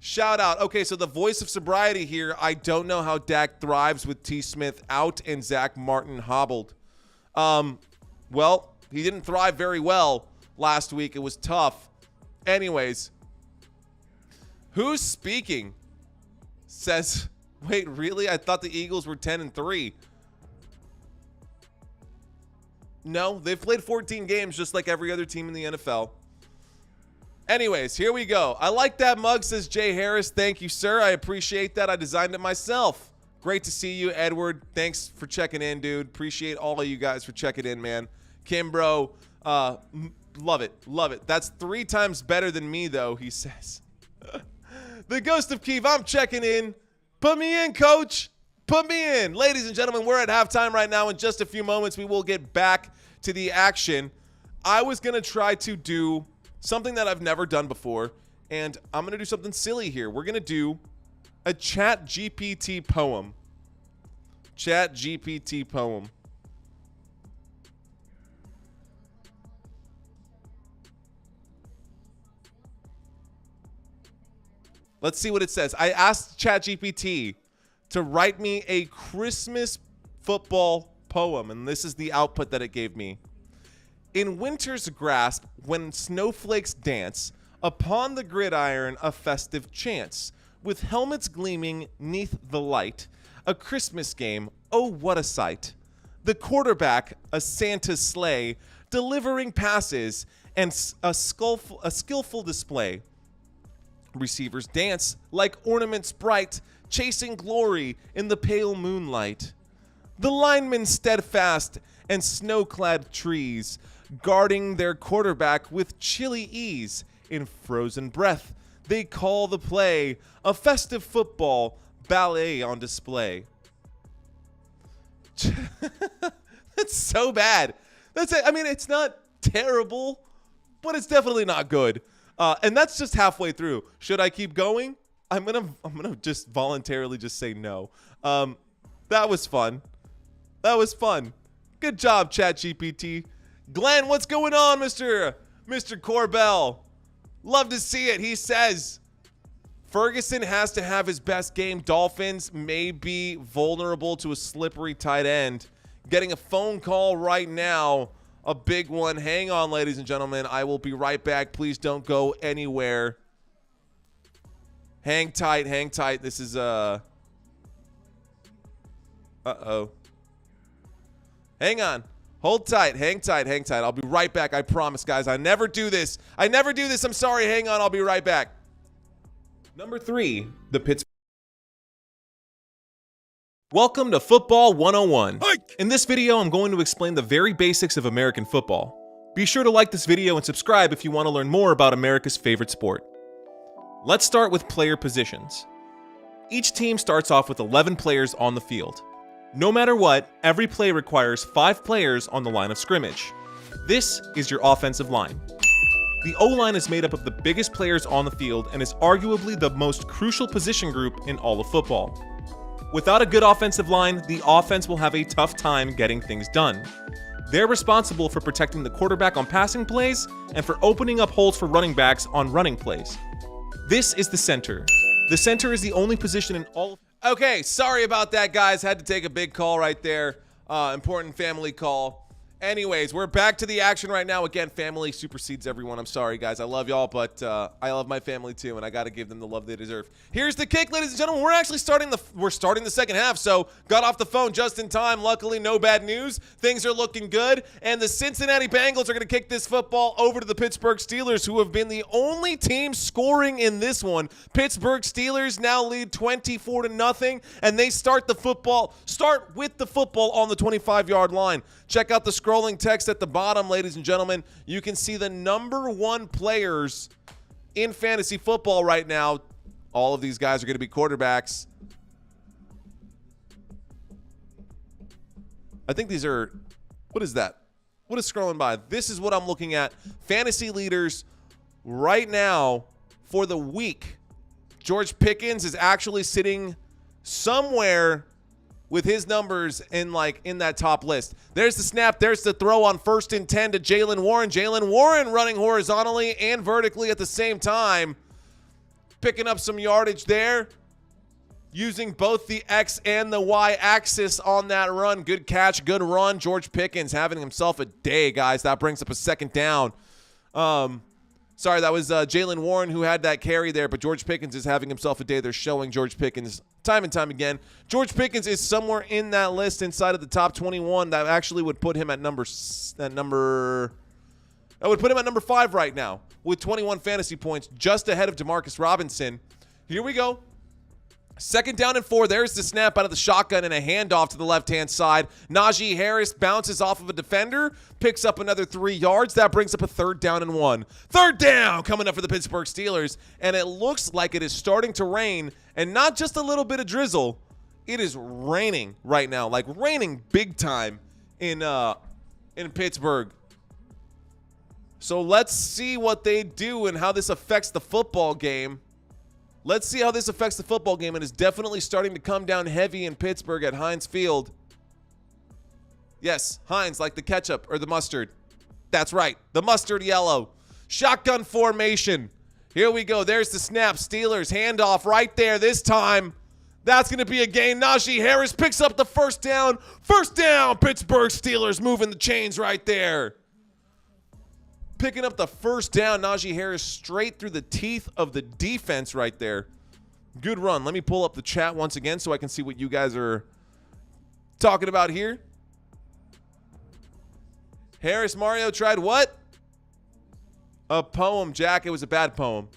Shout out. Okay, so the voice of sobriety here. I don't know how Dak thrives with T. Smith out and Zach Martin hobbled. Well, he didn't thrive very well last week. It was tough. Anyways, who's speaking? Says, wait, really? I thought the Eagles were 10-3. No, they've played 14 games just like every other team in the NFL. Anyways, here we go. I like that mug, says Jay Harris. Thank you, sir. I appreciate that. I designed it myself. Great to see you, Edward. Thanks for checking in, dude. Appreciate all of you guys for checking in, man. Kimbro, love it. Love it. That's 3 times better than me, though, he says. The Ghost of Keith, I'm checking in. Put me in, coach. Put me in. Ladies and gentlemen, we're at halftime right now. In just a few moments, we will get back to the action. I was going to try to do something that I've never done before, and I'm going to do something silly here. We're going to do a Chat GPT poem. Chat GPT poem. Let's see what it says. I asked ChatGPT to write me a Christmas football poem, and this is the output that it gave me. In winter's grasp, when snowflakes dance, upon the gridiron a festive chance, with helmets gleaming 'neath the light, a Christmas game, oh what a sight. The quarterback, a Santa's sleigh, delivering passes, and a skillful display. Receivers dance like ornaments bright, chasing glory in the pale moonlight. The linemen steadfast and snow-clad trees, guarding their quarterback with chilly ease. In frozen breath, they call the play a festive football ballet on display. That's so bad. That's it. I mean, it's not terrible, but it's definitely not good. And that's just halfway through. Should I keep going? I'm gonna just voluntarily just say no. That was fun. That was fun. Good job, ChatGPT. Glenn, what's going on, Mr. Corbell? Love to see it. He says Ferguson has to have his best game. Dolphins may be vulnerable to a slippery tight end. Getting a phone call right now. A big one. Hang on, ladies and gentlemen. I will be right back. Please don't go anywhere. Hang tight. Hang tight. This is uh-oh. Hang on. Hold tight. Hang tight. Hang tight. I'll be right back. I promise, guys. I never do this. I'm sorry. Hang on. I'll be right back. Number 3, the Pittsburgh. Welcome to Football 101. In this video, I'm going to explain the very basics of American football. Be sure to like this video and subscribe if you want to learn more about America's favorite sport. Let's start with player positions. Each team starts off with 11 players on the field. No matter what, every play requires 5 players on the line of scrimmage. This is your offensive line. The O-line is made up of the biggest players on the field and is arguably the most crucial position group in all of football. Without a good offensive line, the offense will have a tough time getting things done. They're responsible for protecting the quarterback on passing plays and for opening up holes for running backs on running plays. This is the center. The center is the only position in all of... Okay, sorry about that, guys. Had to take a big call right there. Important family call. Anyways, we're back to the action right now. Again, family supersedes everyone. I'm sorry, guys. I love y'all, but I love my family too, and I got to give them the love they deserve. Here's the kick, ladies and gentlemen. We're starting the second half, so got off the phone just in time. Luckily, no bad news. Things are looking good, and the Cincinnati Bengals are going to kick this football over to the Pittsburgh Steelers, who have been the only team scoring in this one. Pittsburgh Steelers now lead 24-0, and they start with the football on the 25-yard line. Check out the scrolling text at the bottom, ladies and gentlemen. You can see the number 1 players in fantasy football right now. All of these guys are going to be quarterbacks. I think these are, what is that? What is scrolling by? This is what I'm looking at. Fantasy leaders right now for the week. George Pickens is actually sitting somewhere with his numbers in that top list. There's the snap. There's the throw on 1st and 10 to Jaylen Warren. Jaylen Warren running horizontally and vertically at the same time. Picking up some yardage there. Using both the X and the Y axis on that run. Good catch. Good run. George Pickens having himself a day, guys. That brings up a second down. Sorry, that was Jaylen Warren who had that carry there, but George Pickens is having himself a day. They're showing George Pickens time and time again. George Pickens is somewhere in that list inside of the top 21. That actually would put him at number 5 right now with 21 fantasy points, just ahead of Demarcus Robinson. Here we go. 2nd down and 4. There's the snap out of the shotgun and a handoff to the left-hand side. Najee Harris bounces off of a defender, picks up another 3 yards. That brings up a 3rd down and 1. 3rd down coming up for the Pittsburgh Steelers, and it looks like it is starting to rain, and not just a little bit of drizzle. It is raining right now, like raining big time in Pittsburgh. So let's see what they do and how this affects the football game. Let's see how this affects the football game. It is definitely starting to come down heavy in Pittsburgh at Heinz Field. Yes, Heinz, like the ketchup or the mustard. That's right, the mustard yellow. Shotgun formation. Here we go. There's the snap. Steelers handoff right there this time. That's going to be a gain. Najee Harris picks up the first down. First down, Pittsburgh Steelers moving the chains right there. Picking up the first down. Najee Harris straight through the teeth of the defense right there. Good run. Let me pull up the chat once again so I can see what you guys are talking about here. Harris Mario tried what? A poem, Jack. It was a bad poem.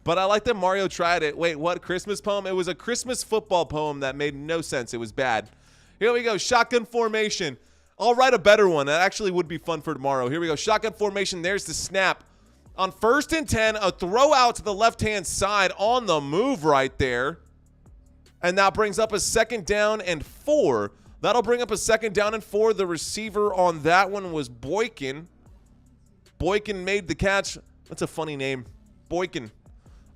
But I like that Mario tried it. Wait, what? Christmas poem? It was a Christmas football poem that made no sense. It was bad. Here we go. Shotgun formation. I'll write a better one. That actually would be fun for tomorrow. Here we go. Shotgun formation. There's the snap. On 1st and 10, a throw out to the left-hand side on the move right there. And that brings up a 2nd down and 4. That'll bring up a 2nd down and 4. The receiver on that one was Boykin. Boykin made the catch. That's a funny name. Boykin.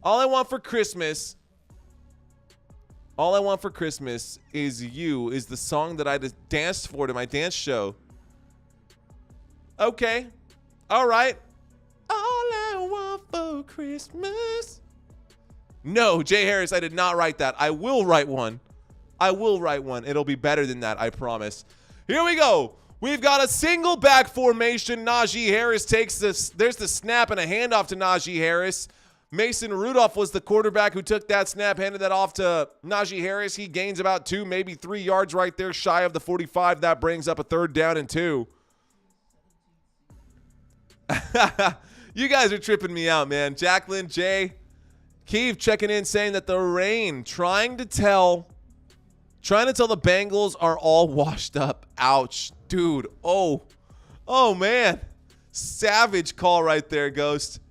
All I want for Christmas is You is the song that I just danced for to my dance show. Okay. All right. All I want for Christmas. No, Jay Harris, I did not write that. I will write one. It'll be better than that, I promise. Here we go. We've got a single back formation. Najee Harris takes this. There's the snap and a handoff to Najee Harris. Mason Rudolph was the quarterback who took that snap, handed that off to Najee Harris. He gains about 2, maybe 3 yards right there, shy of the 45. That brings up a 3rd down and 2. You guys are tripping me out, man. Jacqueline, Jay, Keeve checking in saying that the rain, trying to tell the Bengals are all washed up. Ouch, dude. Oh, man. Savage call right there, Ghost.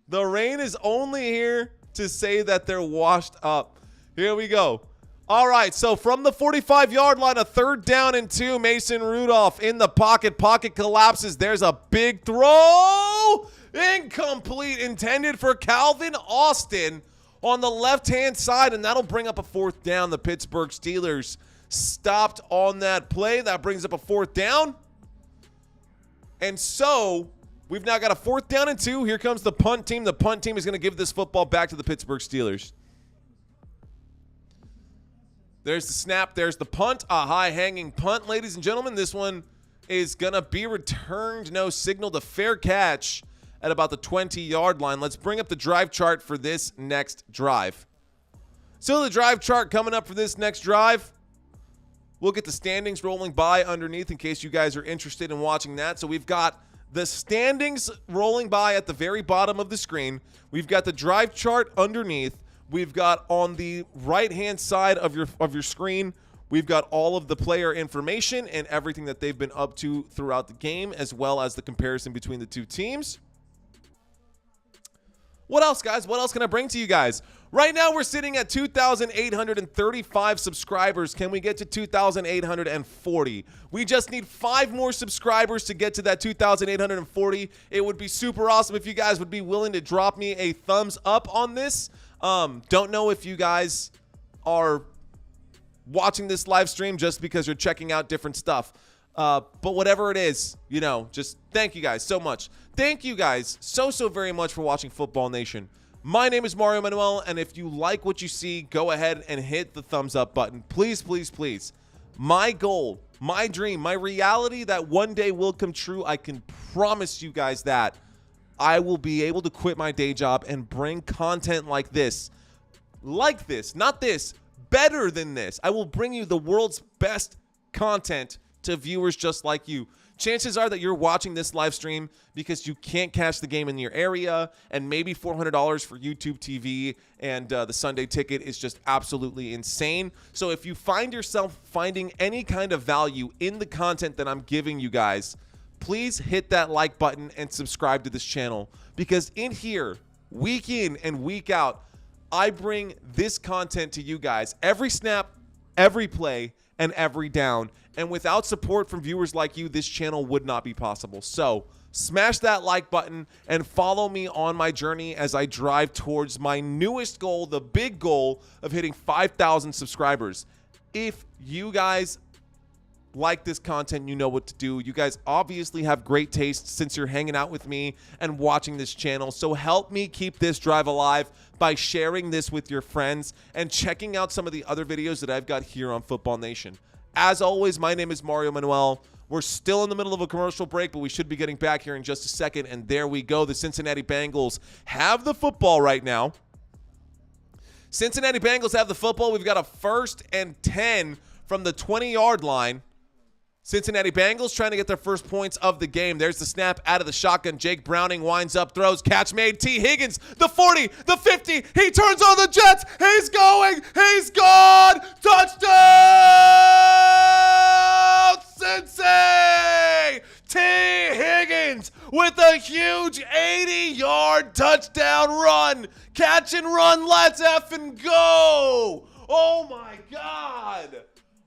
The rain is only here to say that they're washed up. Here we go. All right, so from the 45-yard line, a 3rd down and 2. Mason Rudolph in the pocket. Pocket collapses. There's a big throw. Incomplete, intended for Calvin Austin on the left-hand side, and that'll bring up a 4th down. The Pittsburgh Steelers stopped on that play. That brings up a 4th down. And so we've now got a 4th down and 2. Here comes the punt team. The punt team is going to give this football back to the Pittsburgh Steelers. There's the snap. There's the punt. A high-hanging punt, ladies and gentlemen. This one is going to be returned. No signal to fair catch at about the 20-yard line. Let's bring up the drive chart for this next drive. So the drive chart coming up for this next drive. We'll get the standings rolling by underneath in case you guys are interested in watching that. So we've got the standings rolling by at the very bottom of the screen. We've got the drive chart underneath. We've got on the right-hand side of your screen, we've got all of the player information and everything that they've been up to throughout the game, as well as the comparison between the two teams. What else, guys? What else can I bring to you guys? Right now, we're sitting at 2,835 subscribers. Can we get to 2,840? We just need 5 more subscribers to get to that 2,840. It would be super awesome if you guys would be willing to drop me a thumbs up on this. Don't know if you guys are watching this live stream just because you're checking out different stuff. But whatever it is, you know, just thank you guys so much. Thank you guys so very much for watching Football Nation. My name is Manuel, and if you like what you see, go ahead and hit the thumbs up button. Please, please, please. My goal, my dream, my reality that one day will come true, I can promise you guys that I will be able to quit my day job and bring content like this, not this, better than this. I will bring you the world's best content to viewers just like you. Chances are that you're watching this live stream because you can't catch the game in your area, and maybe $400 for YouTube TV and the Sunday ticket is just absolutely insane. So if you find yourself finding any kind of value in the content that I'm giving you guys, please hit that like button and subscribe to this channel, because in here, week in and week out, I bring this content to you guys every snap, every play, and every down. And without support from viewers like you, this channel would not be possible. So smash that like button, and follow me on my journey as I drive towards my newest goal, the big goal of hitting 5,000 subscribers. If you guys like this content, you know what to do. You guys obviously have great taste since you're hanging out with me and watching this channel. So help me keep this drive alive by sharing this with your friends and checking out some of the other videos that I've got here on Football Nation. As always, my name is Manuel. We're still in the middle of a commercial break, but we should be getting back here in just a second. And there we go. The Cincinnati Bengals have the football right now. Cincinnati Bengals have the football. We've got a 1st and 10 from the 20-yard line. Cincinnati Bengals trying to get their first points of the game. There's the snap out of the shotgun. Jake Browning winds up, throws, catch made. T. Higgins, the 40, the 50. He turns on the Jets. He's going. He's gone. Touchdown, Cincy! T. Higgins with a huge 80-yard touchdown run. Catch and run. Let's effing go. Oh, my God.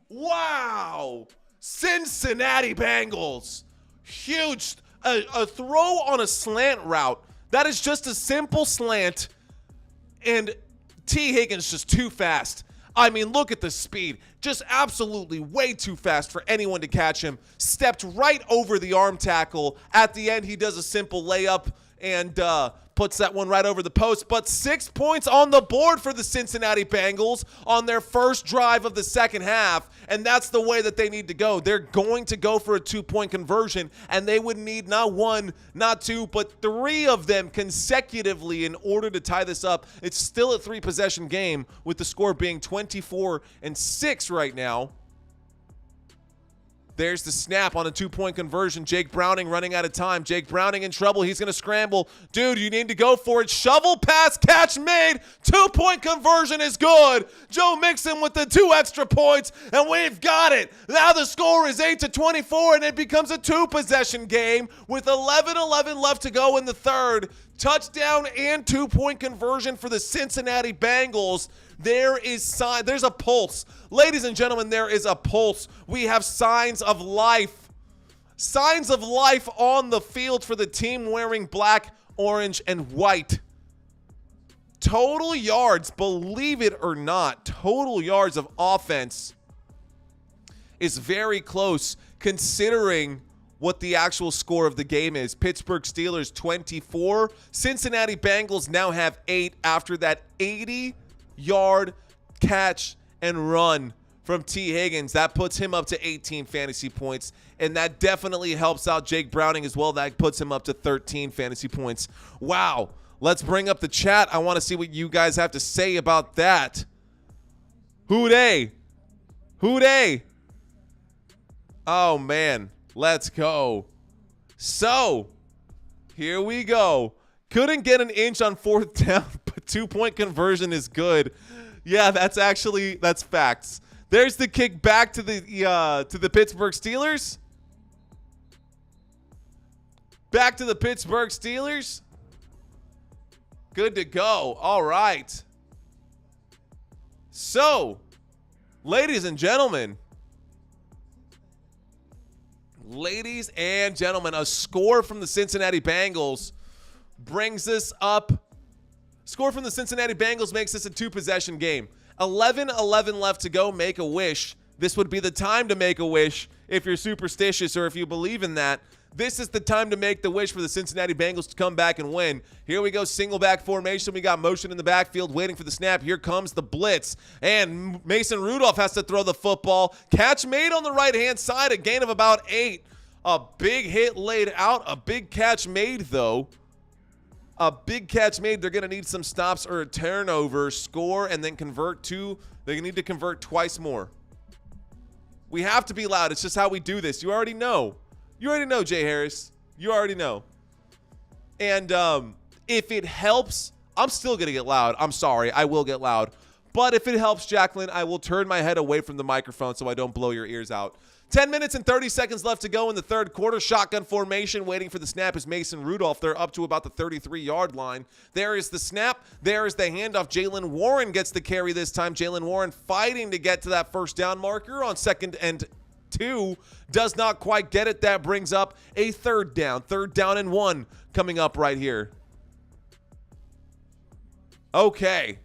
Wow. Cincinnati Bengals. Huge. A throw on a slant route. That is just a simple slant. And T. Higgins just too fast. I mean, look at the speed. Just absolutely way too fast for anyone to catch him. Stepped right over the arm tackle. At the end, he does a simple layup and puts that one right over the post. But 6 points on the board for the Cincinnati Bengals on their first drive of the second half. And that's the way that they need to go. They're going to go for a 2-point conversion, and they would need not 1, not 2, but 3 of them consecutively in order to tie this up. It's still a 3-possession game with the score being 24-6 right now. There's the snap on a 2-point conversion. Jake Browning running out of time. Jake Browning in trouble. He's going to scramble. Dude, you need to go for it. Shovel pass, catch made. 2-point conversion is good. Joe Mixon with the 2 extra points, and we've got it. Now the score is 8-24, and it becomes a 2-possession game with 11:11 left to go in the third. Touchdown and 2-point conversion for the Cincinnati Bengals. There's a pulse. Ladies and gentlemen, there is a pulse. We have signs of life. Signs of life on the field for the team wearing black, orange, and white. Total yards, believe it or not, total yards of offense is very close considering what the actual score of the game is. Pittsburgh Steelers 24. Cincinnati Bengals now have 8 after that 80-yard catch and run from T. Higgins. That puts him up to 18 fantasy points, and that definitely helps out Jake Browning as well. That puts him up to 13 fantasy points. Wow. Let's bring up the chat. I want to see what you guys have to say about that. Who dey? Who dey? Oh, man. Let's go. So, here we go. Couldn't get an inch on 4th down, but 2-point conversion is good. Yeah, that's facts. There's the kick back to the Pittsburgh Steelers. Back to the Pittsburgh Steelers. Good to go. All right. So, ladies and gentlemen, a score from the Cincinnati Bengals brings us up. Score from the Cincinnati Bengals makes this a 2-possession game. 11:11 left to go. Make a wish. This would be the time to make a wish if you're superstitious or if you believe in that. This is the time to make the wish for the Cincinnati Bengals to come back and win. Here we go, single back formation. We got motion in the backfield waiting for the snap. Here comes the blitz. And Mason Rudolph has to throw the football. Catch made on the right-hand side, a gain of about 8. A big hit laid out, a big catch made, though. A big catch made. They're going to need some stops or a turnover, score, and then convert 2. They need to convert twice more. We have to be loud. It's just how we do this. You already know. You already know, Jay Harris. You already know. And if it helps, I'm still going to get loud. I'm sorry. I will get loud. But if it helps, Jacqueline, I will turn my head away from the microphone so I don't blow your ears out. 10 minutes and 30 seconds left to go in the third quarter. Shotgun formation. Waiting for the snap is Mason Rudolph. They're up to about the 33-yard line. There is the snap. There is the handoff. Jaylen Warren gets the carry this time. Jaylen Warren fighting to get to that first down marker on 2nd and 2. Does not quite get it. That brings up a third down. 3rd down and 1 coming up right here. Okay.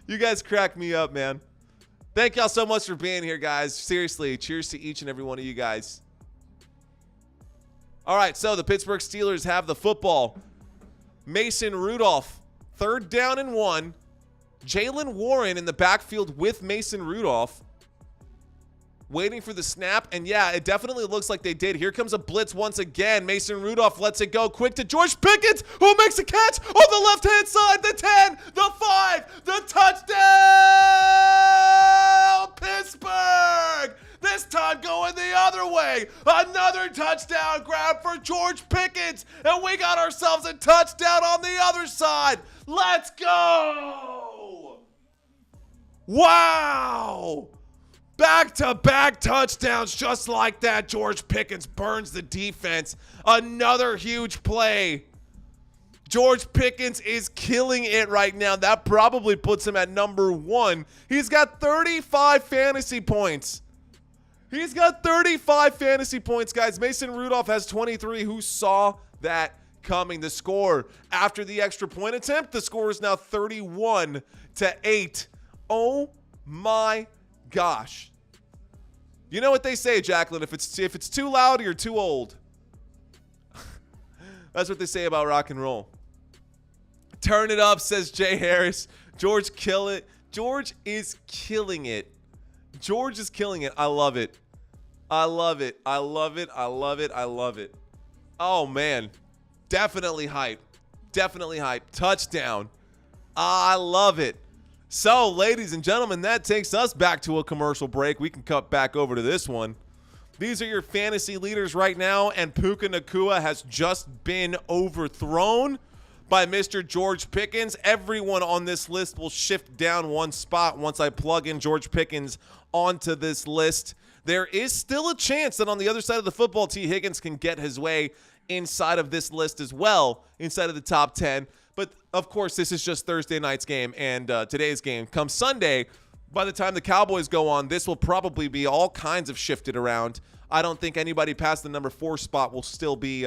You guys crack me up, man. Thank y'all so much for being here, guys. Seriously, cheers to each and every one of you guys. All right, so the Pittsburgh Steelers have the football. Mason Rudolph, 3rd down and 1. Jalen Warren in the backfield with Mason Rudolph. Waiting for the snap, and yeah, it definitely looks like they did. Here comes a blitz once again. Mason Rudolph lets it go quick to George Pickens, who makes a catch on the left-hand side. The 10, the 5, the touchdown, Pittsburgh! This time going the other way. Another touchdown grab for George Pickens, and we got ourselves a touchdown on the other side. Let's go! Wow! Back-to-back touchdowns just like that. George Pickens burns the defense. Another huge play. George Pickens is killing it right now. That probably puts him at number 1. He's got 35 fantasy points. He's got 35 fantasy points, guys. Mason Rudolph has 23. Who saw that coming? The score after the extra point attempt, the score is now 31-8. Oh my gosh. You know what they say, Jacqueline, if it's too loud, you're too old. That's what they say about rock and roll. Turn it up, says Jay Harris. George, kill it. George is killing it. George is killing it. I love it. I love it. I love it. I love it. I love it. Oh, man. Definitely hype. Definitely hype. Touchdown. I love it. So, ladies and gentlemen, that takes us back to a commercial break. We can cut back over to this one. These are your fantasy leaders right now, and Puka Nacua has just been overthrown by Mr. George Pickens. Everyone on this list will shift down one spot once I plug in George Pickens onto this list. There is still a chance that on the other side of the football, T. Higgins can get his way inside of this list as well, inside of the top 10. But, of course, this is just Thursday night's game and today's game. Come Sunday, by the time the Cowboys go on, this will probably be all kinds of shifted around. I don't think anybody past the number 4 spot will still be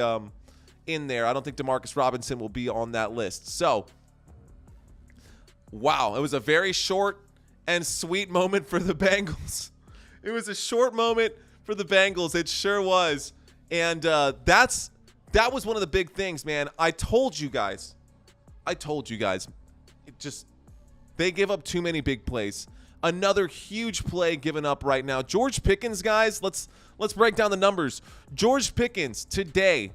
in there. I don't think Demarcus Robinson will be on that list. So, wow, it was a very short and sweet moment for the Bengals. It was a short moment for the Bengals. It sure was. And that was one of the big things, man. I told you guys. They give up too many big plays. Another huge play given up right now. George Pickens, guys, let's break down the numbers. George Pickens today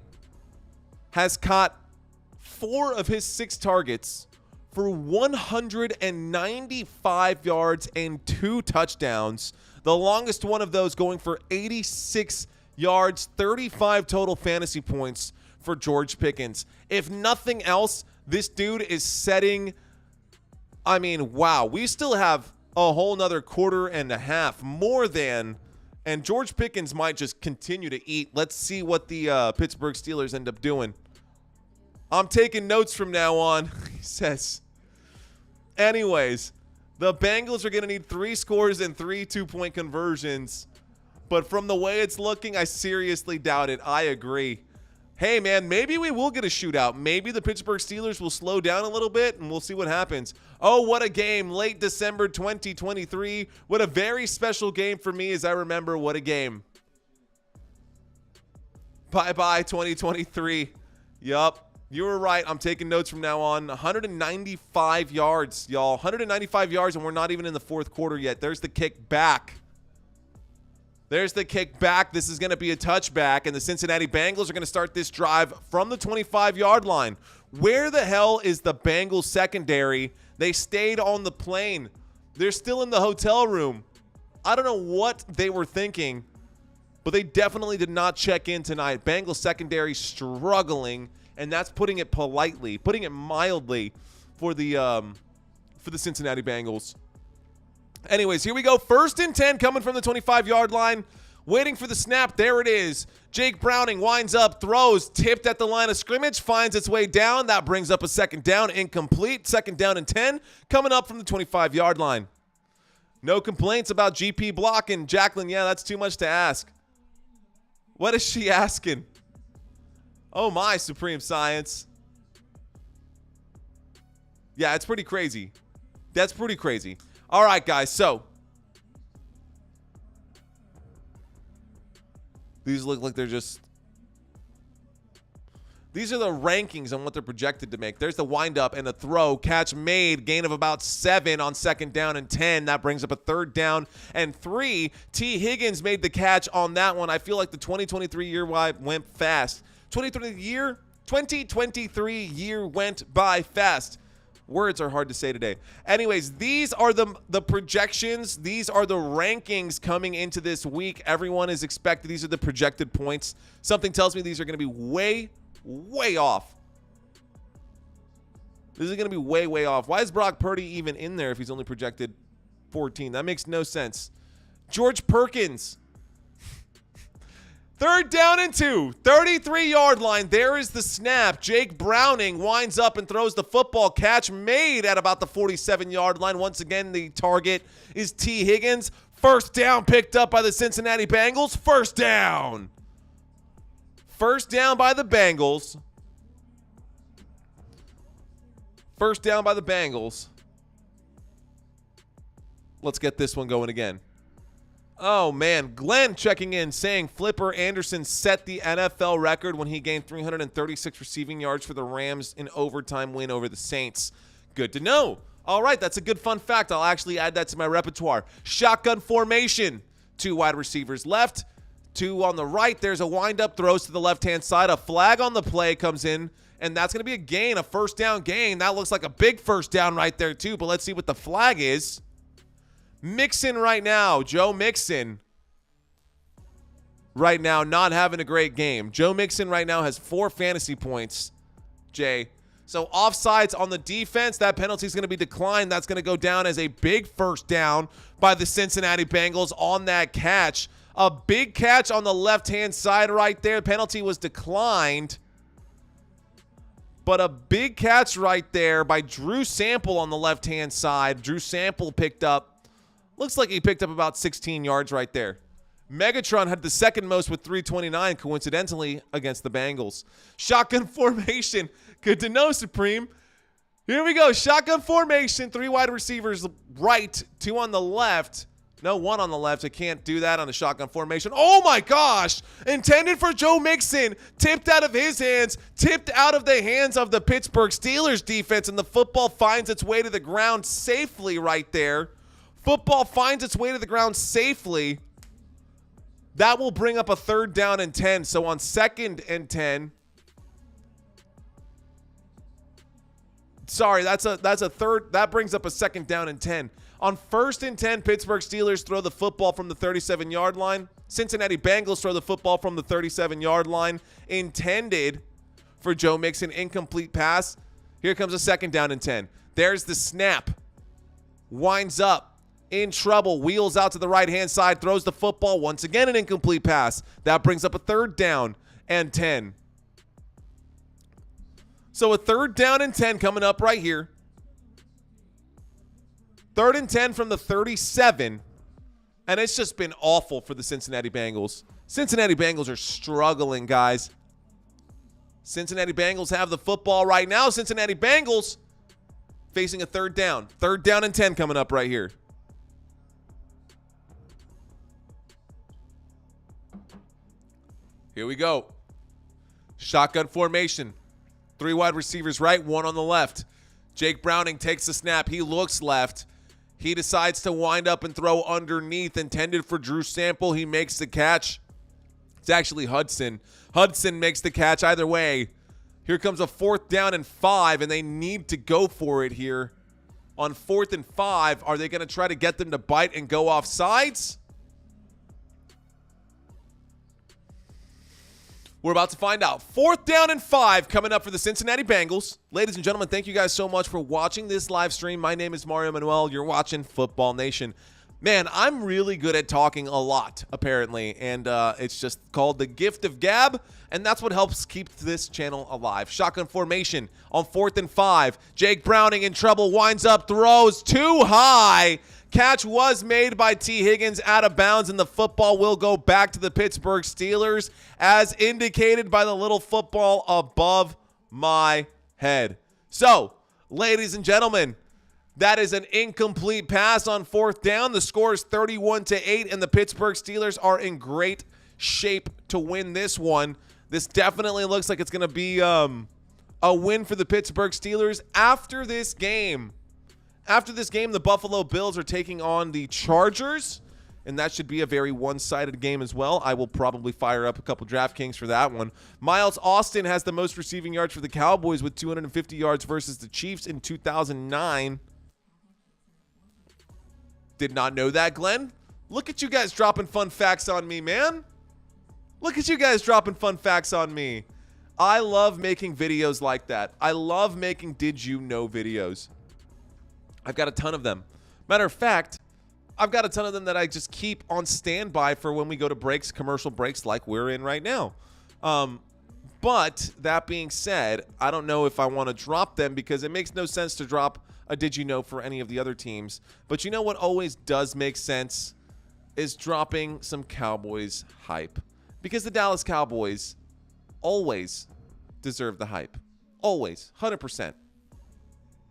has caught 4 of his 6 targets for 195 yards and 2 touchdowns. The longest one of those going for 86 yards, 35 total fantasy points for George Pickens. If nothing else, this dude is setting, I mean, wow. We still have a whole nother quarter and a half more than, and George Pickens might just continue to eat. Let's see what the Pittsburgh Steelers end up doing. I'm taking notes from now on, he says. Anyways, the Bengals are going to need 3 scores and 3 2-point conversions. But from the way it's looking, I seriously doubt it. I agree. Hey, man, maybe we will get a shootout. Maybe the Pittsburgh Steelers will slow down a little bit, and we'll see what happens. Oh, what a game. Late December 2023. What a very special game for me as I remember. What a game. Bye-bye, 2023. Yup. You were right. I'm taking notes from now on. 195 yards, y'all. 195 yards, and we're not even in the 4th quarter yet. There's the kick back. There's the kick back. This is going to be a touchback, and the Cincinnati Bengals are going to start this drive from the 25-yard line. Where the hell is the Bengals secondary? They stayed on the plane. They're still in the hotel room. I don't know what they were thinking, but they definitely did not check in tonight. Bengals secondary struggling, and that's putting it politely, putting it mildly for the Cincinnati Bengals. Anyways, here we go. 1st and 10 coming from the 25-yard line. Waiting for the snap. There it is. Jake Browning winds up, throws, tipped at the line of scrimmage, finds its way down. That brings up a second down, incomplete. Second down and 10, coming up from the 25-yard line. No complaints about GP blocking. Jacqueline, yeah, that's too much to ask. What is she asking? Oh my, Supreme Science. Yeah, it's pretty crazy. That's pretty crazy. All right, guys, so these look like they're just... These are the rankings on what they're projected to make. There's the windup and the throw. Catch made. Gain of about 7 on second down and 10. That brings up a third down and 3. T. Higgins made the catch on that one. I feel like the 2023 year went fast. 2023 year went by fast. Words are hard to say today. Anyways, these are the projections. These are the rankings coming into this week. Everyone is expected. These are the projected points. Something tells me these are going to be way off. This is going to be way off. Why is Brock Purdy even in there if he's only projected 14? That makes no sense. George Perkins. Third down and 2, 33-yard line. There is the snap. Jake Browning winds up and throws the football. Catch made at about the 47-yard line. Once again, the target is T. Higgins. First down picked up by the Cincinnati Bengals. First down. First down by the Bengals. First down by the Bengals. Let's get this one going again. Oh, man. Glenn checking in saying Flipper Anderson set the NFL record when he gained 336 receiving yards for the Rams in overtime win over the Saints. Good to know. All right, that's a good fun fact. I'll actually add that to my repertoire. Shotgun formation. 2 wide receivers left, 2 on the right. There's a windup, throws to the left-hand side. A flag on the play comes in, and that's going to be a gain, a first down gain. That looks like a big first down right there, too, but let's see what the flag is. Mixon right now, Joe Mixon right now not having a great game. Joe Mixon right now has 4 fantasy points, Jay. So offsides on the defense, that penalty is going to be declined. That's going to go down as a big first down by the Cincinnati Bengals on that catch. A big catch on the left-hand side right there. Penalty was declined. But a big catch right there by Drew Sample on the left-hand side. Drew Sample picked up, looks like he picked up about 16 yards right there. Megatron had the second most with 329, coincidentally, against the Bengals. Shotgun formation. Good to know, Supreme. Here we go. Shotgun formation. 3 wide receivers right, 2 on the left. No, 1 on the left. I can't do that on a shotgun formation. Oh, my gosh. Intended for Joe Mixon. Tipped out of his hands. Tipped out of the hands of the Pittsburgh Steelers defense, and the football finds its way to the ground safely right there. Football finds its way to the ground safely. That will bring up a third down and 10. So on second and 10. Sorry, that's a third. That brings up a second down and 10. On first and 10, Pittsburgh Steelers throw the football from the 37-yard line. Cincinnati Bengals throw the football from the 37-yard line. Intended for Joe Mixon, incomplete pass. Here comes a second down and 10. There's the snap. Winds up. In trouble, wheels out to the right-hand side, throws the football. Once again, an incomplete pass. That brings up a third down and 10. So a third down and 10 coming up right here. Third and 10 from the 37. And it's just been awful for the Cincinnati Bengals. Cincinnati Bengals are struggling, guys. Cincinnati Bengals have the football right now. Cincinnati Bengals facing a third down. Third down and 10 coming up right here. Here we go. Shotgun formation. 3 wide receivers right, 1 on the left. Jake Browning takes the snap. He looks left. He decides to wind up and throw underneath. Intended for Drew Sample. He makes the catch. It's actually Hudson. Hudson makes the catch either way. Here comes a 4th down and 5, and they need to go for it here. On 4th and 5, are they going to try to get them to bite and go off sides? We're about to find out. 4th down and 5 coming up for the Cincinnati Bengals. Ladies and gentlemen, thank you guys so much for watching this live stream. My name is Manuel. You're watching Football Nation. Man, I'm really good at talking a lot, apparently, and it's just called the gift of gab, and that's what helps keep this channel alive. Shotgun formation on 4th and 5. Jake Browning in trouble, winds up, throws too high. Catch was made by T. Higgins out of bounds, and the football will go back to the Pittsburgh Steelers, as indicated by the little football above my head. So, ladies and gentlemen, that is an incomplete pass on 4th down. The score is 31-8, and the Pittsburgh Steelers are in great shape to win this one. This definitely looks like it's going to be a win for the Pittsburgh Steelers. After this game, the Buffalo Bills are taking on the Chargers, and that should be a very one-sided game as well. I will probably fire up a couple DraftKings for that one. Miles Austin has the most receiving yards for the Cowboys with 250 yards versus the Chiefs in 2009. Did not know that, Glenn. Look at you guys dropping fun facts on me, man. Look at you guys dropping fun facts on me. I love making videos like that. I love making Did You Know videos. I've got a ton of them. Matter of fact, I've got a ton of them that I just keep on standby for when we go to breaks, commercial breaks like we're in right now. But that being said, I don't know if I want to drop them because it makes no sense to drop a Did You Know for any of the other teams. But you know what always does make sense is dropping some Cowboys hype. Because the Dallas Cowboys always deserve the hype. Always. 100%.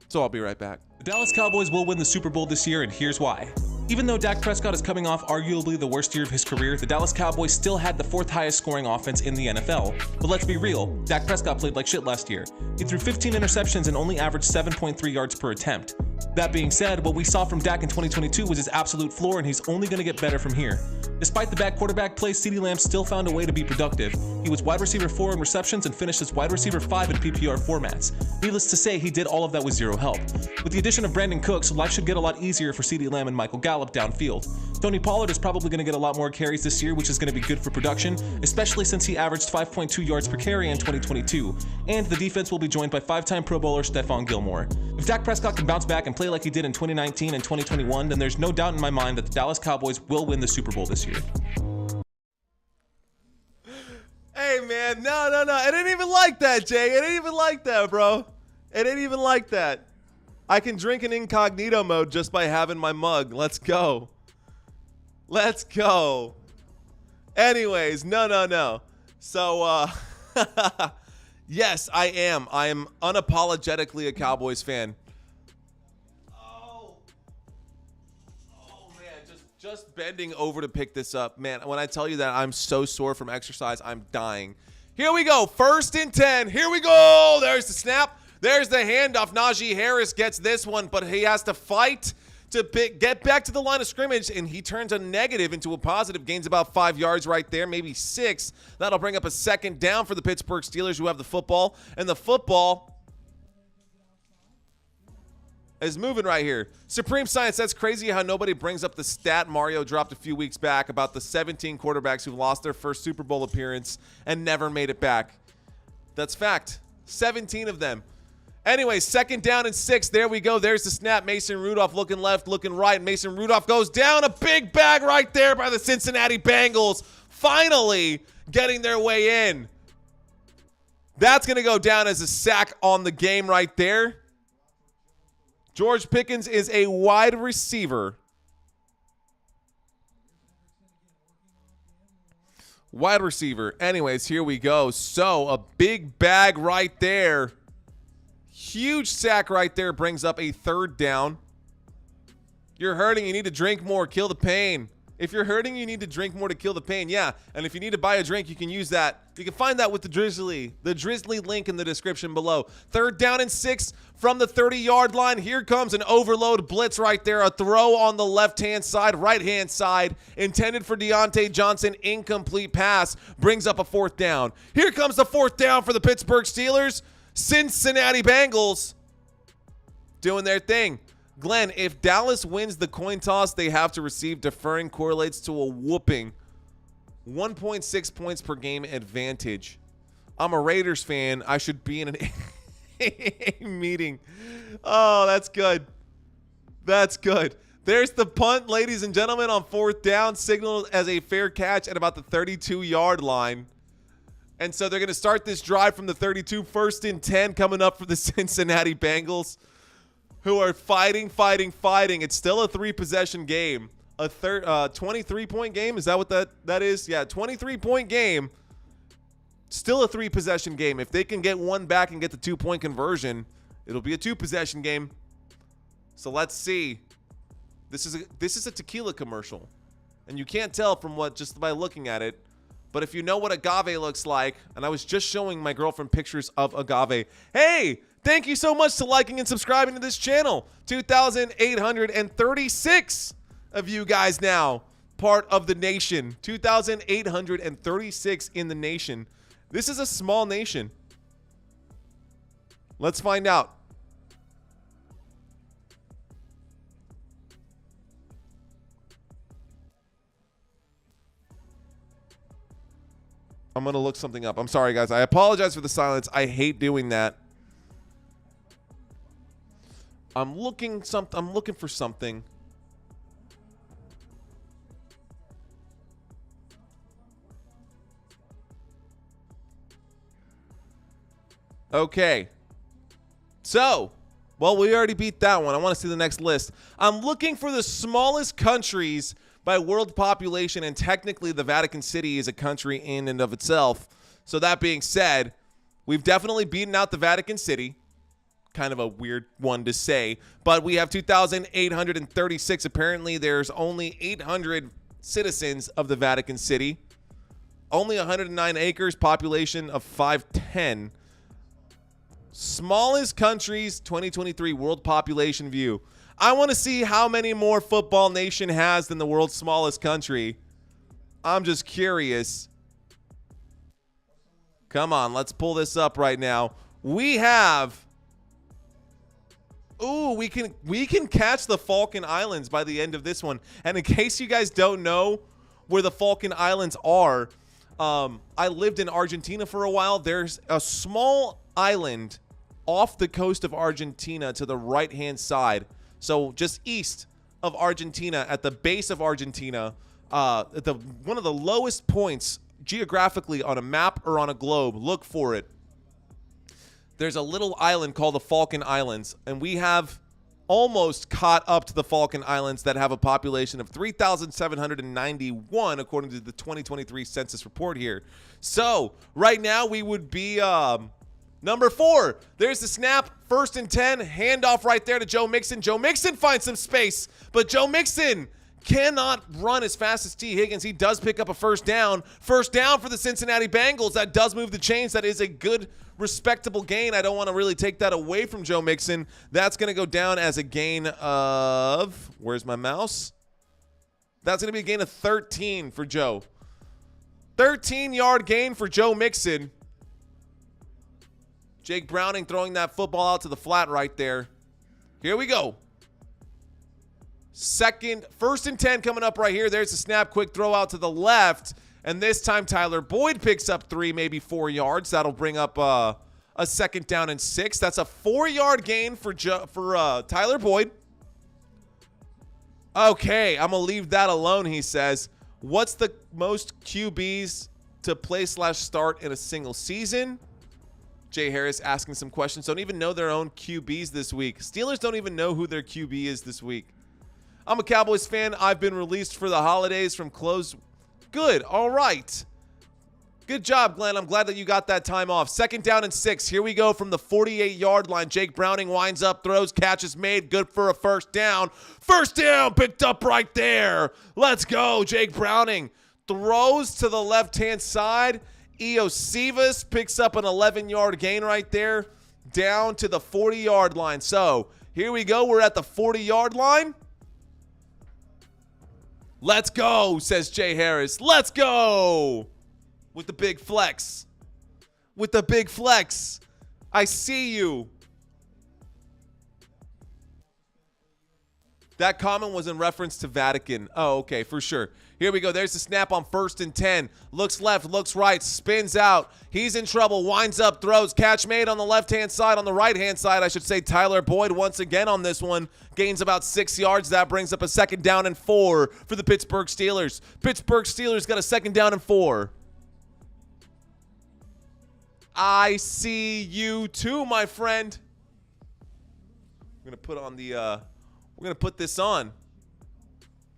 So I'll be right back. The Dallas Cowboys will win the Super Bowl this year, and here's why. Even though Dak Prescott is coming off arguably the worst year of his career, the Dallas Cowboys still had the 4th highest scoring offense in the NFL. But let's be real, Dak Prescott played like shit last year. He threw 15 interceptions and only averaged 7.3 yards per attempt. That being said, what we saw from Dak in 2022 was his absolute floor, and he's only going to get better from here. Despite the bad quarterback play, CeeDee Lamb still found a way to be productive. He was wide receiver 4 in receptions and finished as wide receiver 5 in PPR formats. Needless to say, he did all of that with zero help. With the addition of Brandon Cooks, life should get a lot easier for CeeDee Lamb and Michael Gallup downfield. Tony Pollard is probably going to get a lot more carries this year, which is going to be good for production, especially since he averaged 5.2 yards per carry in 2022. And the defense will be joined by 5-time Pro Bowler Stephon Gilmore. If Dak Prescott can bounce back and play like he did in 2019 and 2021, then there's no doubt in my mind that the Dallas Cowboys will win the Super Bowl this year. Hey, man. No. It ain't even like that, Jay. It ain't even like that, bro. It ain't even like that. I can drink in incognito mode just by having my mug. Let's go. Let's go. Anyways, no. So, yes, I am. I am unapologetically a Cowboys fan. Oh, man, just bending over to pick this up. Man, when I tell you that I'm so sore from exercise, I'm dying. Here we go. 1st and 10. Here we go. There's the snap. There's the handoff. Najee Harris gets this one, but he has to fight to get back to the line of scrimmage, and he turns a negative into a positive. Gains about 5 yards right there, maybe 6. That'll bring up a 2nd down for the Pittsburgh Steelers, who have the football. And the football is moving right here. Supreme Science, that's crazy how nobody brings up the stat Mario dropped a few weeks back about the 17 quarterbacks who lost their first Super Bowl appearance and never made it back. That's fact. 17 of them. Anyway, 2nd down and 6. There we go. There's the snap. Mason Rudolph looking left, looking right. Mason Rudolph goes down. A big bag right there by the Cincinnati Bengals. Finally getting their way in. That's going to go down as a sack on the game right there. George Pickens is a wide receiver. Wide receiver. Anyways, here we go. So a big bag right there. Huge sack right there brings up a 3rd down. You're hurting. You need to drink more. Kill the pain. If you're hurting, you need to drink more to kill the pain. Yeah. And if you need to buy a drink, you can use that. You can find that with the Drizzly link in the description below. 3rd down and 6 from the 30-yard line. Here comes an overload blitz right there. A throw on the left-hand side, right-hand side. Intended for Deontay Johnson. Incomplete pass. Brings up a 4th down. Here comes the 4th down for the Pittsburgh Steelers. Cincinnati Bengals doing their thing. Glenn, if Dallas wins the coin toss, they have to receive. Deferring correlates to a whooping 1.6 points per game advantage. I'm a Raiders fan. I should be in an meeting. Oh, that's good. That's good. There's the punt, ladies and gentlemen, on 4th down, signaled as a fair catch at about the 32-yard line. And so they're going to start this drive from the 32, 1st and 10 coming up for the Cincinnati Bengals, who are fighting. It's still a 3-possession game. A 23-point game? Is that what that is? Yeah, 23-point game. Still a 3-possession game. If they can get one back and get the 2-point conversion, it'll be a 2-possession game. So let's see. This is a tequila commercial, and you can't tell from just by looking at it. But if you know what agave looks like, and I was just showing my girlfriend pictures of agave. Hey, thank you so much to liking and subscribing to this channel. 2,836 of you guys now part of the nation. 2,836 in the nation. This is a small nation. Let's find out. I'm going to look something up. I'm sorry, guys. I apologize for the silence. I hate doing that. I'm looking for something. Okay. So, well, we already beat that one. I want to see the next list. I'm looking for the smallest countries by world population, and technically the Vatican City is a country in and of itself. So that being said, we've definitely beaten out the Vatican City. Kind of a weird one to say, but we have 2,836. Apparently there's only 800 citizens of the Vatican City. Only 109 acres, population of 510. Smallest countries, 2023 world population view. I want to see how many more Football Nation has than the world's smallest country. I'm just curious. Come on, let's pull this up right now. We have... Ooh, we can catch the Falkland Islands by the end of this one. And in case you guys don't know where the Falkland Islands are, I lived in Argentina for a while. There's a small island off the coast of Argentina to the right-hand side. So just east of Argentina, at the base of Argentina, at one of the lowest points geographically on a map or on a globe. Look for it. There's a little island called the Falkland Islands, and we have almost caught up to the Falkland Islands that have a population of 3,791 according to the 2023 census report here. So right now we would be number 4. There's the snap. 1st and 10. Handoff right there to Joe Mixon. Joe Mixon finds some space, but Joe Mixon cannot run as fast as T. Higgins. He does pick up a 1st down. 1st down for the Cincinnati Bengals. That does move the chains. That is a good, respectable gain. I don't want to really take that away from Joe Mixon. That's going to go down as a gain of, where's my mouse? That's going to be a gain of 13 for Joe. 13-yard gain for Joe Mixon. Jake Browning throwing that football out to the flat right there. Here we go. 1st and 10 coming up right here. There's the snap. Quick throw out to the left. And this time Tyler Boyd picks up 3, maybe 4 yards. That'll bring up a 2nd down and 6. That's a 4-yard gain for Tyler Boyd. Okay, I'm going to leave that alone, he says. What's the most QBs to play/start in a single season? Jay Harris asking some questions. Don't even know their own QBs this week. Steelers don't even know who their QB is this week. I'm a Cowboys fan. I've been released for the holidays from close. Good. All right. Good job, Glenn. I'm glad that you got that time off. 2nd down and 6. Here we go from the 48-yard line. Jake Browning winds up, throws, catches made. Good for a 1st down. 1st down picked up right there. Let's go. Jake Browning throws to the left-hand side. Iosivas picks up an 11-yard gain right there down to the 40-yard line. So here we go. We're at the 40-yard line. Let's go, says Jay Harris. Let's go with the big flex. With the big flex. I see you. That comment was in reference to Vatican. Oh, okay, for sure. Here we go. There's the snap on 1st and 10. Looks left, looks right, spins out. He's in trouble, winds up, throws. Catch made on the left-hand side. On the right-hand side, I should say, Tyler Boyd once again on this one. Gains about 6 yards. That brings up a 2nd down and 4 for the Pittsburgh Steelers. Pittsburgh Steelers got a 2nd down and 4. I see you too, my friend. We're going to put on the... We're going to put this on.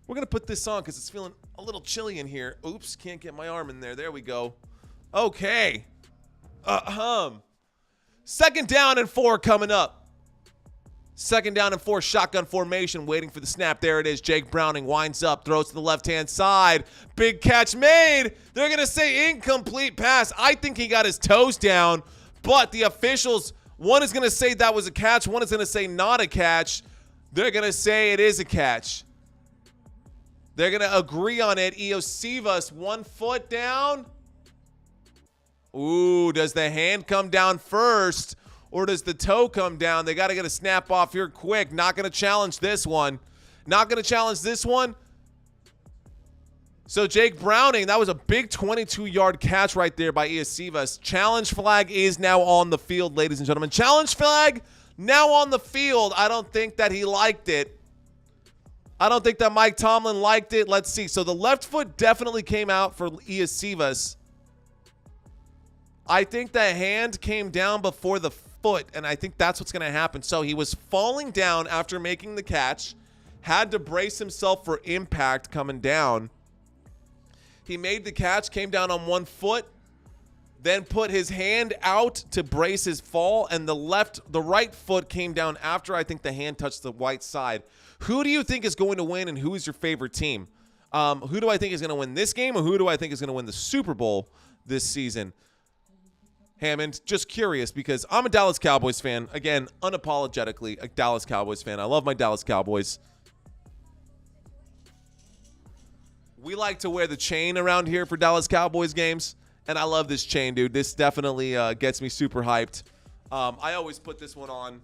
We're going to put this on because it's feeling a little chilly in here. Oops, can't get my arm in there. There we go. Okay. 2nd down and 4 coming up. 2nd down and 4, shotgun formation, waiting for the snap. There it is. Jake Browning winds up, throws to the left-hand side. Big catch made. They're going to say incomplete pass. I think he got his toes down, but the officials, one is going to say that was a catch. One is going to say not a catch. They're going to say it is a catch. They're going to agree on it. Iosivas, 1 foot down. Ooh, does the hand come down first or does the toe come down? They got to get a snap off here quick. Not going to challenge this one. Not going to challenge this one. So Jake Browning, that was a big 22-yard catch right there by Iosivas. Challenge flag is now on the field, ladies and gentlemen. Challenge flag now on the field. I don't think that he liked it. I don't think that Mike Tomlin liked it. Let's see. So the left foot definitely came out for Iosivas. I think the hand came down before the foot, and I think that's what's going to happen. So he was falling down after making the catch, had to brace himself for impact coming down. He made the catch, came down on 1 foot, then put his hand out to brace his fall, and the right foot came down after I think the hand touched the white side. Who do you think is going to win, and who is your favorite team? Who do I think is going to win this game, or who do I think is going to win the Super Bowl this season? Hammond, just curious because I'm a Dallas Cowboys fan. Again, unapologetically a Dallas Cowboys fan. I love my Dallas Cowboys. We like to wear the chain around here for Dallas Cowboys games. And I love this chain, dude. This definitely gets me super hyped. I always put this one on.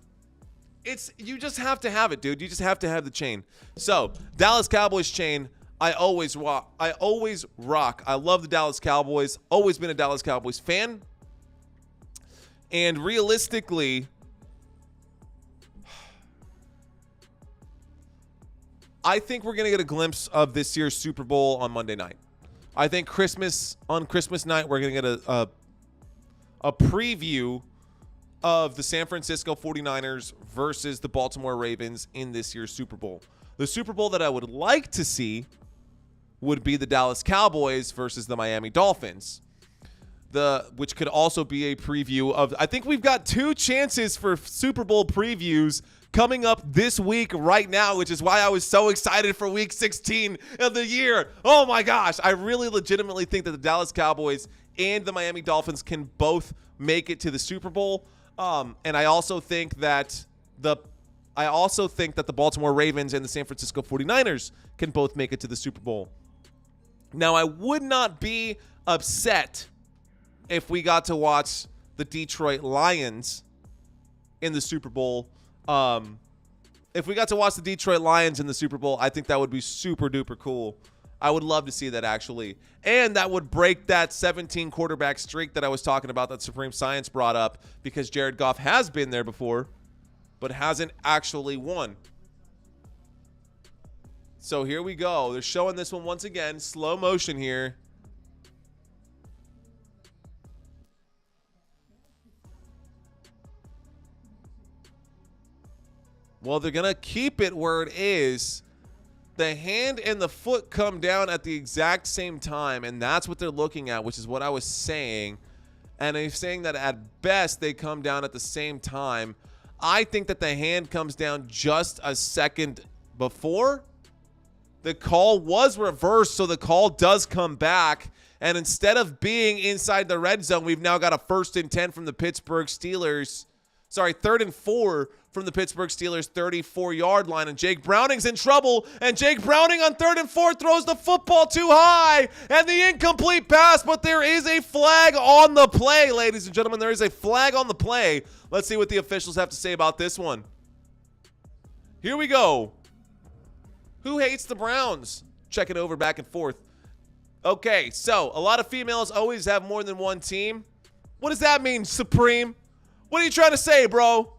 You just have to have it, dude. You just have to have the chain. So, Dallas Cowboys chain, I always rock. I love the Dallas Cowboys. Always been a Dallas Cowboys fan. And realistically, I think we're going to get a glimpse of this year's Super Bowl on Monday night. I think on Christmas night, we're going to get a preview of the San Francisco 49ers versus the Baltimore Ravens in this year's Super Bowl. The Super Bowl that I would like to see would be the Dallas Cowboys versus the Miami Dolphins, which could also be a preview of. I think we've got 2 chances for Super Bowl previews coming up this week right now, which is why I was so excited for week 16 of the year. Oh my gosh. I really legitimately think that the Dallas Cowboys and the Miami Dolphins can both make it to the Super Bowl. And I also think that the Baltimore Ravens and the San Francisco 49ers can both make it to the Super Bowl. Now, I would not be upset if we got to watch the Detroit Lions in the Super Bowl. If we got to watch the Detroit Lions in the Super Bowl, I think that would be super duper cool. I would love to see that, actually. And that would break that 17 quarterback streak that I was talking about that Supreme Science brought up, because Jared Goff has been there before but hasn't actually won. So here we go. They're showing this one once again. Slow motion here. Well, they're going to keep it where it is. The hand and the foot come down at the exact same time, and that's what they're looking at, which is what I was saying. And I'm saying that at best they come down at the same time. I think that the hand comes down just a second before. The call was reversed, so the call does come back. And instead of being inside the red zone, we've now got a 1st and 10 from the Pittsburgh Steelers. Sorry, 3rd and 4 from the Pittsburgh Steelers 34-yard line. And Jake Browning's in trouble. And Jake Browning on 3rd and 4 throws the football too high. And the incomplete pass, but there is a flag on the play, ladies and gentlemen. There is a flag on the play. Let's see what the officials have to say about this one. Here we go. Who hates the Browns? Check it over back and forth. Okay, so a lot of females always have more than one team. What does that mean, Supreme? What are you trying to say, bro?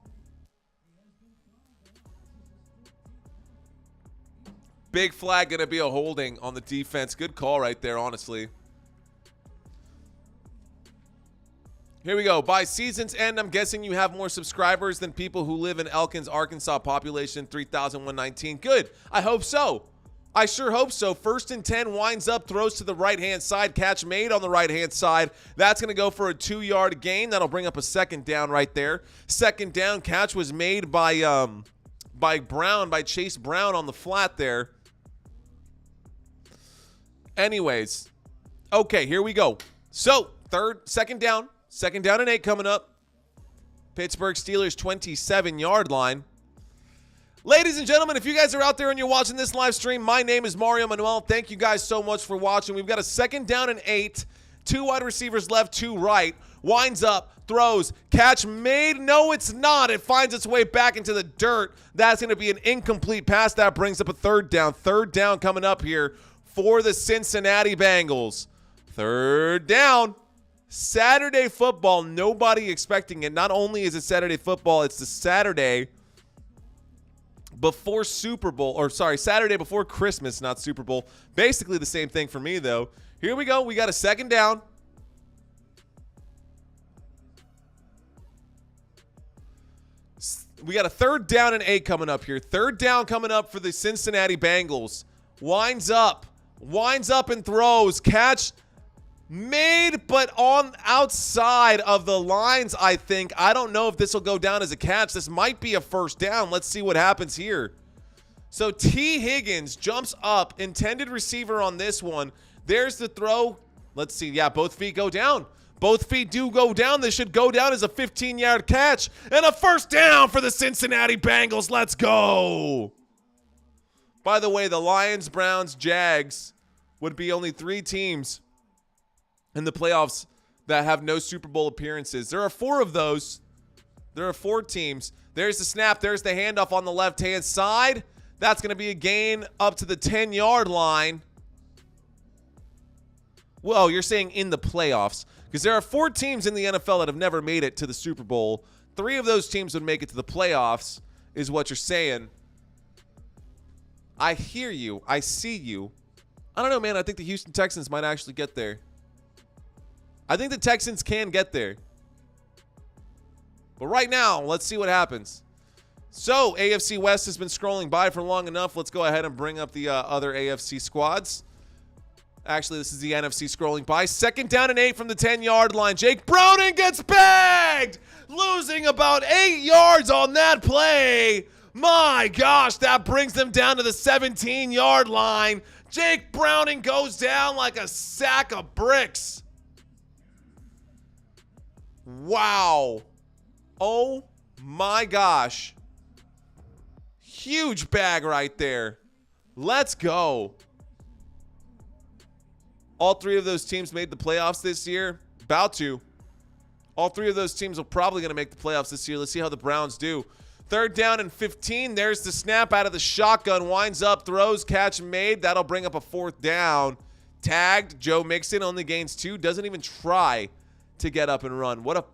Big flag going to be a holding on the defense. Good call right there, honestly. Here we go. By season's end, I'm guessing you have more subscribers than people who live in Elkins, Arkansas, population 3,119. Good. I hope so. I sure hope so. 1st and 10, winds up, throws to the right-hand side. Catch made on the right-hand side. That's going to go for a 2-yard gain. That'll bring up a 2nd down right there. 2nd down catch was made by Chase Brown on the flat there. Anyways, okay, here we go. So, 2nd down and 8 coming up. Pittsburgh Steelers 27-yard line. Ladies and gentlemen, if you guys are out there and you're watching this live stream, my name is Manuel. Thank you guys so much for watching. We've got a 2nd down and 8. 2 wide receivers left, 2 right. Winds up, throws, catch made. No, it's not. It finds its way back into the dirt. That's going to be an incomplete pass. That brings up a 3rd down. 3rd down coming up here for the Cincinnati Bengals. 3rd down. Saturday football, nobody expecting it. Not only is it Saturday football, it's the Saturday before Super Bowl, or sorry, Saturday before Christmas, not Super Bowl. Basically the same thing for me, though. Here we go. We got a 2nd down. We got a 3rd down and 8 coming up here. 3rd down coming up for the Cincinnati Bengals. Winds up and throws. Catch made, but on outside of the lines, I think. I don't know if this will go down as a catch. This might be a 1st down. Let's see what happens here. So T. Higgins jumps up. Intended receiver on this one. There's the throw. Let's see. Yeah, both feet go down. Both feet do go down. This should go down as a 15-yard catch. And a 1st down for the Cincinnati Bengals. Let's go. By the way, the Lions, Browns, Jags would be only 3 teams in the playoffs that have no Super Bowl appearances. There are 4 of those. There are 4 teams. There's the snap. There's the handoff on the left-hand side. That's going to be a gain up to the 10-yard line. Well, you're saying in the playoffs. Because there are 4 teams in the NFL that have never made it to the Super Bowl. 3 of those teams would make it to the playoffs, is what you're saying. I hear you. I see you. I don't know, man. I think the Houston Texans might actually get there. I think the Texans can get there. But right now, let's see what happens. So, AFC West has been scrolling by for long enough. Let's go ahead and bring up the other AFC squads. Actually, this is the NFC scrolling by. 2nd down and 8 from the 10-yard line. Jake Browning gets bagged, losing about 8 yards on that play. My gosh, that brings them down to the 17-yard line. Jake Browning goes down like a sack of bricks. Wow. Oh my gosh. Huge bag right there. Let's go. All 3 of those teams made the playoffs this year. About to. All 3 of those teams are probably going to make the playoffs this year. Let's see how the Browns do. 3rd down and 15. There's the snap out of the shotgun. Winds up, throws, catch made. That'll bring up a 4th down. Tagged. Joe Mixon only gains 2. Doesn't even try to get up and run. What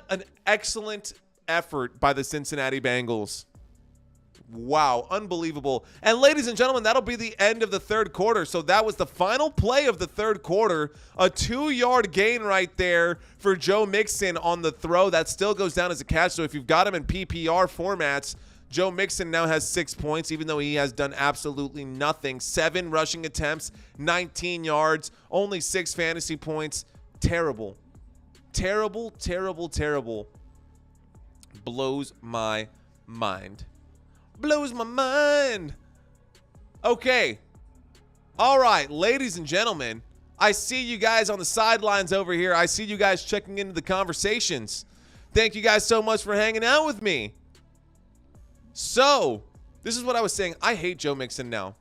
an excellent effort by the Cincinnati Bengals. Wow, unbelievable. And ladies and gentlemen, that'll be the end of the 3rd quarter. So that was the final play of the 3rd quarter. A 2-yard gain right there for Joe Mixon on the throw. That still goes down as a catch. So if you've got him in PPR formats, Joe Mixon now has 6 points, even though he has done absolutely nothing. 7 rushing attempts, 19 yards, only 6 fantasy points. Terrible. Terrible, terrible, terrible. Blows my mind. Blows my mind. Okay. All right, ladies and gentlemen, I see you guys on the sidelines over here. I see you guys checking into the conversations. Thank you guys so much for hanging out with me. So, this is what I was saying. I hate Joe Mixon now.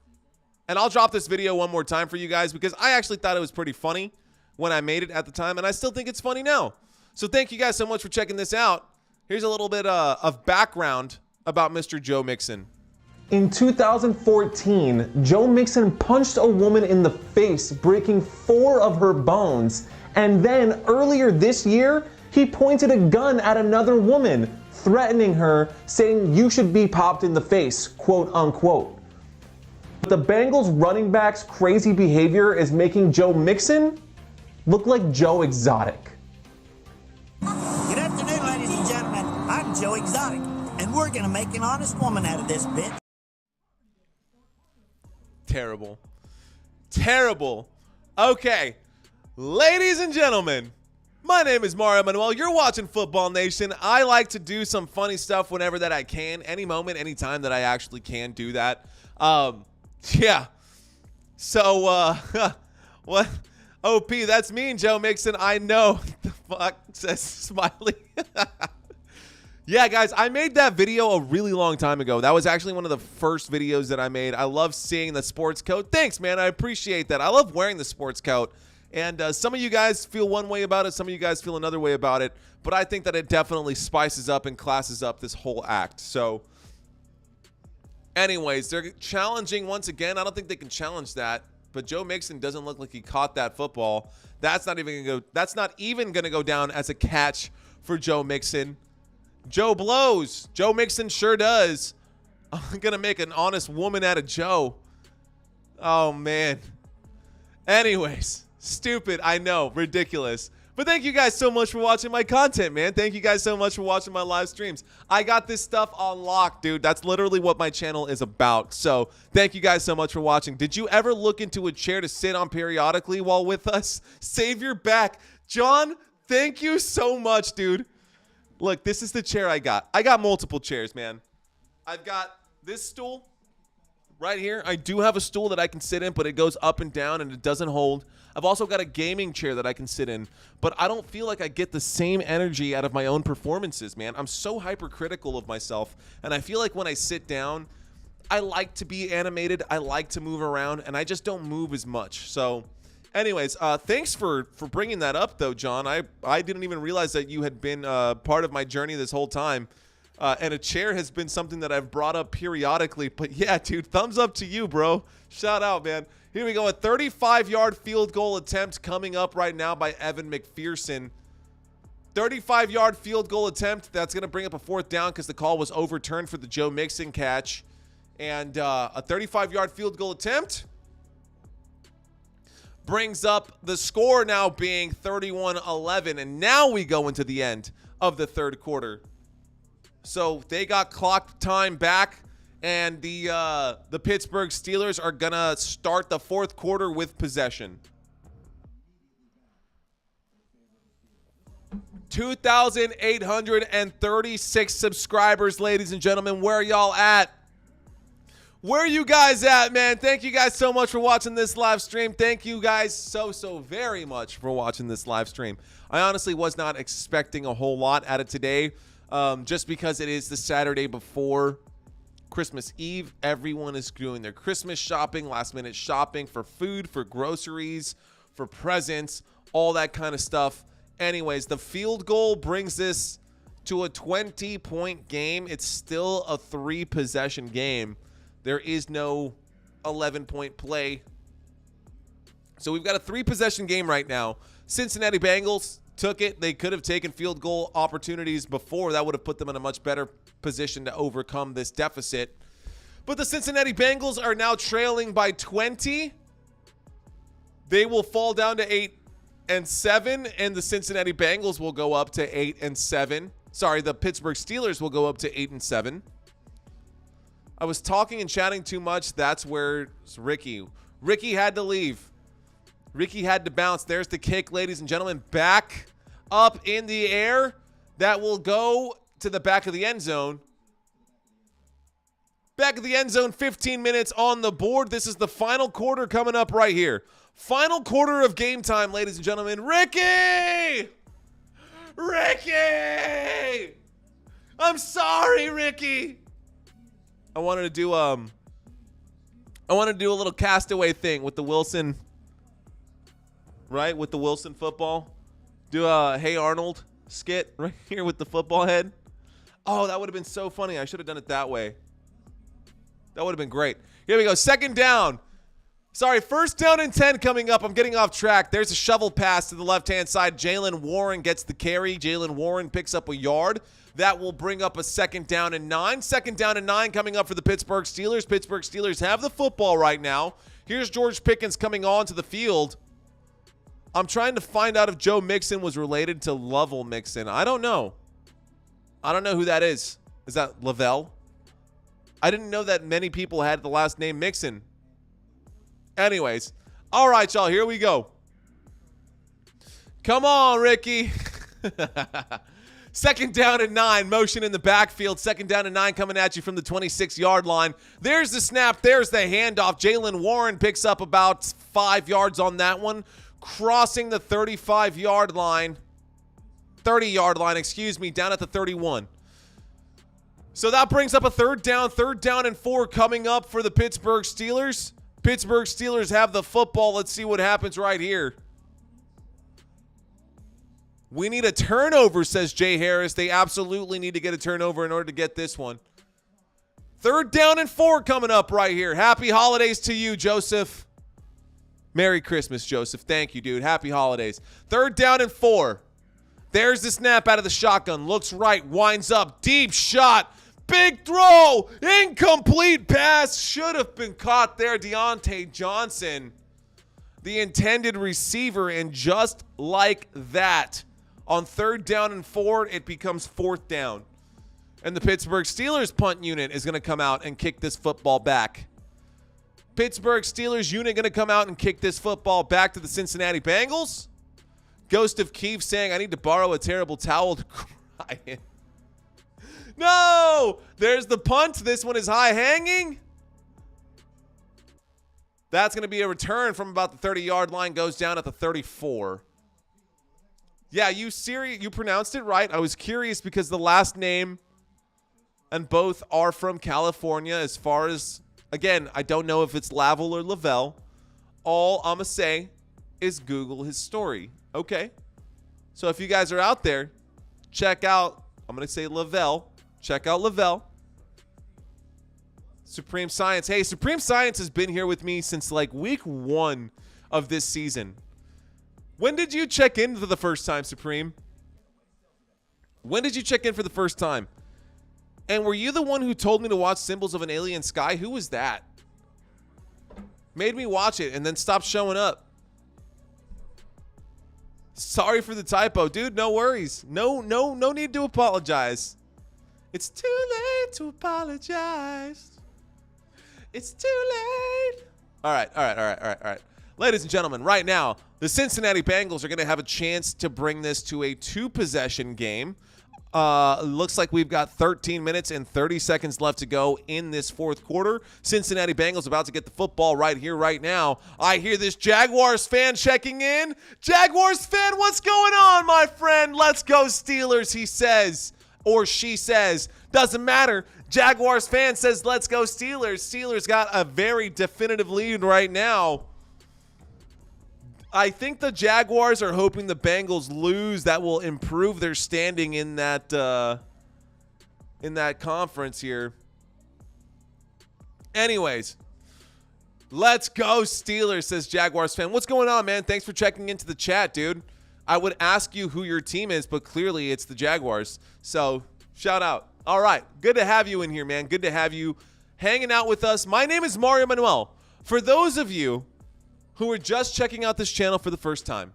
And I'll drop this video one more time for you guys because I actually thought it was pretty funny when I made it at the time, and I still think it's funny now. So thank you guys so much for checking this out. Here's a little bit of background about Mr. Joe Mixon. In 2014, Joe Mixon punched a woman in the face, breaking 4 of her bones. And then earlier this year, he pointed a gun at another woman, threatening her, saying you should be popped in the face, quote unquote. But the Bengals running back's crazy behavior is making Joe Mixon look like Joe Exotic. Good afternoon, ladies and gentlemen. I'm Joe Exotic, and we're going to make an honest woman out of this bitch. Terrible. Terrible. Okay. Ladies and gentlemen, my name is Manuel. You're watching Football Nation. I like to do some funny stuff whenever that I can. Any moment, any time that I actually can do that. Yeah. So, what? OP, that's mean, Joe Mixon. I know. The fuck, says Smiley. Yeah, guys, I made that video a really long time ago. That was actually one of the first videos that I made. I love seeing the sports coat. Thanks, man. I appreciate that. I love wearing the sports coat. And some of you guys feel one way about it. Some of you guys feel another way about it. But I think that it definitely spices up and classes up this whole act. So, anyways, they're challenging once again. I don't think they can challenge that. But Joe Mixon doesn't look like he caught that football. That's not even gonna go down as a catch for Joe Mixon. Joe blows. Joe Mixon sure does. I'm going to make an honest woman out of Joe. Oh, man. Anyways, stupid. I know. Ridiculous. But thank you guys so much for watching my content, man. Thank you guys so much for watching my live streams. I got this stuff on lock, dude. That's literally what my channel is about. So thank you guys so much for watching. Did you ever look into a chair to sit on periodically while with us? Save your back. John, thank you so much, dude. Look, this is the chair I got. I got multiple chairs, man. I've got this stool right here. I do have a stool that I can sit in, but it goes up and down and it doesn't hold. I've also got a gaming chair that I can sit in, but I don't feel like I get the same energy out of my own performances, man. I'm so hypercritical of myself, and I feel like when I sit down, I like to be animated. I like to move around, and I just don't move as much. So anyways, thanks for bringing that up, though, John. I didn't even realize that you had been part of my journey this whole time. And a chair has been something that I've brought up periodically. But, yeah, dude, thumbs up to you, bro. Shout out, man. Here we go. A 35-yard field goal attempt coming up right now by Evan McPherson. 35-yard field goal attempt. That's going to bring up a 4th down because the call was overturned for the Joe Mixon catch. And a 35-yard field goal attempt brings up the score now being 31-11. And now we go into the end of the 3rd quarter. So they got clock time back, and the Pittsburgh Steelers are going to start the 4th quarter with possession. 2,836 subscribers, ladies and gentlemen. Where are y'all at? Where are you guys at, man? Thank you guys so much for watching this live stream. Thank you guys so very much for watching this live stream. I honestly was not expecting a whole lot out of today, just because it is the Saturday before Christmas Eve. Everyone is doing their Christmas shopping, last-minute shopping for food, for groceries, for presents, all that kind of stuff. Anyways, the field goal brings this to a 20-point game. It's still a 3-possession game. There is no 11-point play. So we've got a 3-possession game right now. Cincinnati Bengals took it. They could have taken field goal opportunities before. That would have put them in a much better position to overcome this deficit. But the Cincinnati Bengals are now trailing by 20. They will fall down to 8-7, and the Cincinnati Bengals will go up to 8-7. Sorry, the Pittsburgh Steelers will go up to 8-7. I was talking and chatting too much. That's where Ricky had to leave. Ricky had to bounce. There's the kick, ladies and gentlemen. Back up in the air. That will go to the back of the end zone. Back of the end zone, 15 minutes on the board. This is the final quarter coming up right here. Final quarter of game time, ladies and gentlemen. Ricky! Ricky! I'm sorry, Ricky. I wanted to do a little castaway thing with the Wilson, right? With the Wilson football. Do a Hey Arnold skit right here with the football head. Oh, that would have been so funny. I should have done it that way. That would have been great. Here we go. Second down. Sorry, first down and 10 coming up. I'm getting off track. There's a shovel pass to the left-hand side. Jalen Warren gets the carry. Jalen Warren picks up a yard. That will bring up a second down and 9. Second down and 9 coming up for the Pittsburgh Steelers. Pittsburgh Steelers have the football right now. Here's George Pickens coming onto the field. I'm trying to find out if Joe Mixon was related to Lovell Mixon. I don't know. I don't know who that is. Is that Lavelle? I didn't know that many people had the last name Mixon. Anyways. All right, y'all. Here we go. Come on, Ricky. Second down and 9. Motion in the backfield. Second down and 9 coming at you from the 26-yard line. There's the snap. There's the handoff. Jalen Warren picks up about 5 yards on that one. Crossing the 35-yard line. 30-yard line, excuse me, down at the 31. So that brings up a third down and 4 coming up for the Pittsburgh Steelers. Pittsburgh Steelers have the football. Let's see what happens right here. We need a turnover, says Jay Harris. They absolutely need to get a turnover in order to get this one. Third down and 4 coming up right here. Happy holidays to you, Joseph. Merry Christmas, Joseph. Thank you, dude. Happy holidays. Third down and 4. There's the snap out of the shotgun. Looks right. Winds up. Deep shot. Big throw. Incomplete pass. Should have been caught there. Deontay Johnson, the intended receiver. And just like that, on third down and 4, it becomes fourth down. And the Pittsburgh Steelers punt unit is going to come out and kick this football back. Pittsburgh Steelers unit going to come out and kick this football back to the Cincinnati Bengals. Ghost of Keith saying, I need to borrow a terrible towel to cry in. No! There's the punt. This one is high hanging. That's going to be a return from about the 30-yard line. Goes down at the 34. Yeah, you pronounced it right. I was curious because the last name and both are from California. As far as, again, I don't know if it's Lavelle or Lavelle. All I'm going to say is Google his story. Okay. So if you guys are out there, check out, I'm going to say Lavelle. Check out Lavelle. Supreme Science. Hey, Supreme Science has been here with me since like week 1 of this season. When did you check in for the first time, Supreme? When did you check in for the first time? And were you the one who told me to watch Symbols of an Alien Sky? Who was that? Made me watch it and then stopped showing up. Sorry for the typo, dude. No worries. No need to apologize. It's too late to apologize. It's too late. All right. Ladies and gentlemen, right now, the Cincinnati Bengals are going to have a chance to bring this to a 2-possession game. Looks like we've got 13 minutes and 30 seconds left to go in this fourth quarter. Cincinnati Bengals about to get the football right here, right now. I hear this Jaguars fan checking in. Jaguars fan, what's going on, my friend? Let's go Steelers, he says. Or she says. Doesn't matter. Jaguars fan says, let's go Steelers. Steelers got a very definitive lead right now. I think the Jaguars are hoping the Bengals lose. That will improve their standing in that conference here. Anyways, let's go Steelers, says Jaguars fan. What's going on, man? Thanks for checking into the chat, dude. I would ask you who your team is, but clearly it's the Jaguars. So, shout out. All right, good to have you in here, man. Good to have you hanging out with us. My name is Manuel. For those of you who are just checking out this channel for the first time,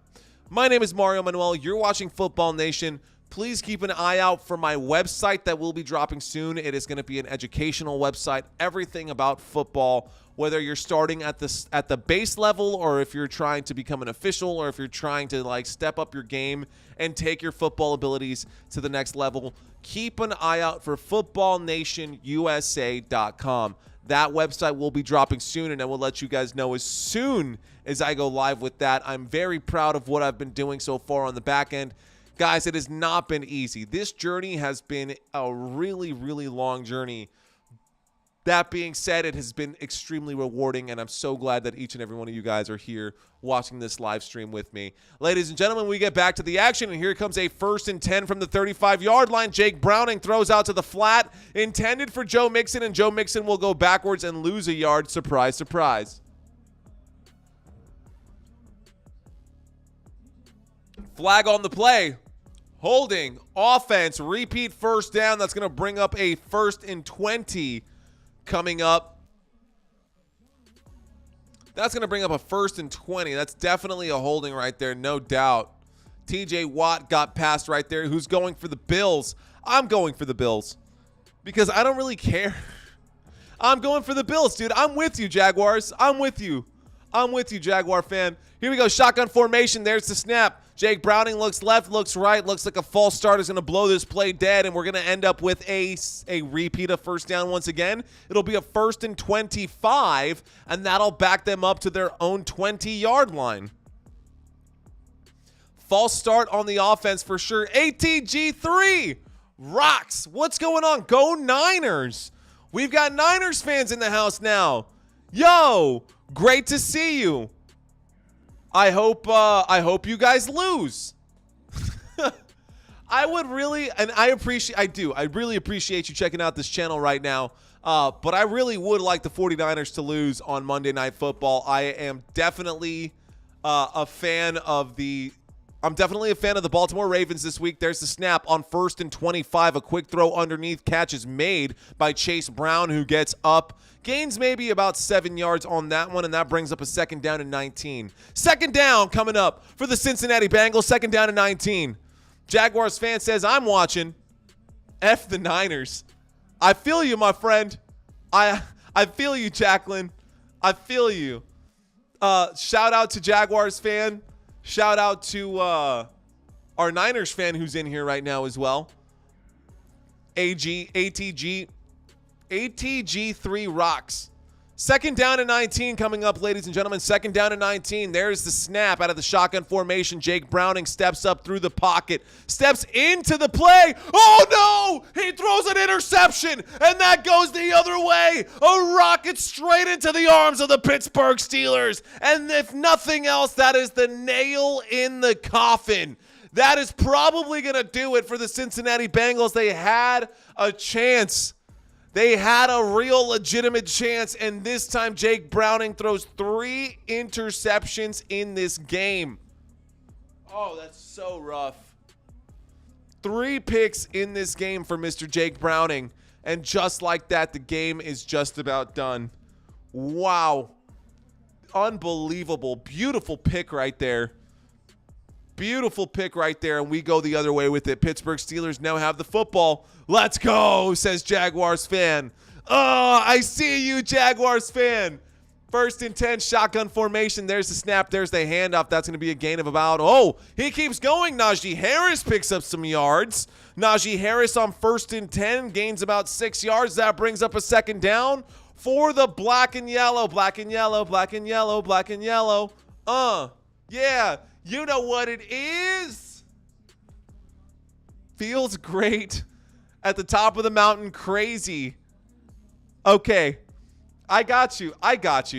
my name is Manuel. You're watching Football Nation. Please keep an eye out for my website that will be dropping soon. It is going to be an educational website, everything about football, whether you're starting at the base level or if you're trying to become an official or if you're trying to like step up your game and take your football abilities to the next level. Keep an eye out for footballnationusa.com. That website will be dropping soon, and I will let you guys know as soon as I go live with that. I'm very proud of what I've been doing so far on the back end. Guys, it has not been easy. This journey has been a really, really long journey. That being said, it has been extremely rewarding, and I'm so glad that each and every one of you guys are here watching this live stream with me. Ladies and gentlemen, we get back to the action, and here comes a 1st and 10 from the 35-yard line. Jake Browning throws out to the flat, intended for Joe Mixon, and Joe Mixon will go backwards and lose a yard. Surprise, surprise. Flag on the play. Holding, offense, repeat first down. That's going to bring up a 1st and 20 coming up. That's going to bring up a 1st and 20. That's definitely a holding right there, no doubt. TJ Watt got passed right there. Who's going for the Bills? I'm going for the Bills because I don't really care. I'm going for the Bills, dude. I'm with you, Jaguars. I'm with you, Jaguar fan. Here we go, shotgun formation. There's the snap. Jake Browning looks left, looks right. Looks like a false start is going to blow this play dead, and we're going to end up with a repeat of first down once again. It'll be a 1st and 25, and that'll back them up to their own 20-yard line. False start on the offense for sure. ATG3 rocks. What's going on? Go Niners. We've got Niners fans in the house now. Yo, great to see you. I hope you guys lose. I would really, and I really appreciate you checking out this channel right now. But I really would like the 49ers to lose on Monday Night Football. I am definitely a fan of the Baltimore Ravens this week. There's the snap on 1st and 25. A quick throw underneath. Catch is made by Chase Brown, who gets up. Gains maybe about 7 yards on that one, and that brings up a 2nd down and 19. 2nd down coming up for the Cincinnati Bengals. 2nd down and 19. Jaguars fan says, I'm watching. F the Niners. I feel you, my friend. I feel you, Jacqueline. I feel you. Shout out to Jaguars fan. Shout out to our Niners fan who's in here right now as well. ATG3 rocks. 2nd down and 19 coming up, ladies and gentlemen. 2nd down and 19. There's the snap out of the shotgun formation. Jake Browning steps up through the pocket, steps into the play. Oh, no! He throws an interception, and that goes the other way. A rocket straight into the arms of the Pittsburgh Steelers. And if nothing else, that is the nail in the coffin. That is probably going to do it for the Cincinnati Bengals. They had a chance. They had a real legitimate chance, and this time Jake Browning throws 3 interceptions in this game. Oh, that's so rough. 3 picks in this game for Mr. Jake Browning, and just like that, the game is just about done. Wow. Unbelievable. Beautiful pick right there. Beautiful pick right there, and we go the other way with it. Pittsburgh Steelers now have the football. Let's go, says Jaguars fan. Oh, I see you, Jaguars fan. 1st and 10, shotgun formation. There's the snap. There's the handoff. That's going to be a gain of about, he keeps going. Najee Harris picks up some yards. Najee Harris on 1st and 10 gains about 6 yards. That brings up a 2nd down for the black and yellow. Black and yellow, black and yellow, black and yellow. Yeah. You know what it is. Feels great. At the top of the mountain, crazy. Okay. I got you,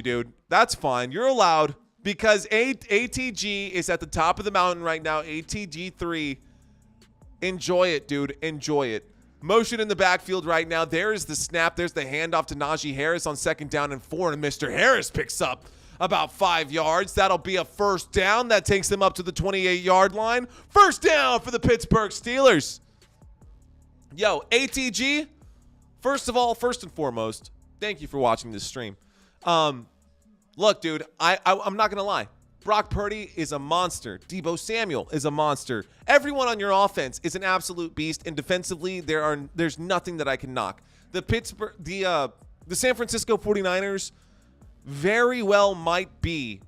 dude. That's fine. You're allowed because ATG is at the top of the mountain right now. ATG3. Enjoy it, dude. Enjoy it. Motion in the backfield right now. There's the snap. There's the handoff to Najee Harris on 2nd down and 4. And Mr. Harris picks up about 5 yards. That'll be a 1st down. That takes them up to the 28-yard line. 1st down for the Pittsburgh Steelers. Yo, ATG, first of all, first and foremost, thank you for watching this stream. Look, dude, I'm not going to lie. Brock Purdy is a monster. Deebo Samuel is a monster. Everyone on your offense is an absolute beast, and defensively, there's nothing that I can knock. The San Francisco 49ers very well might be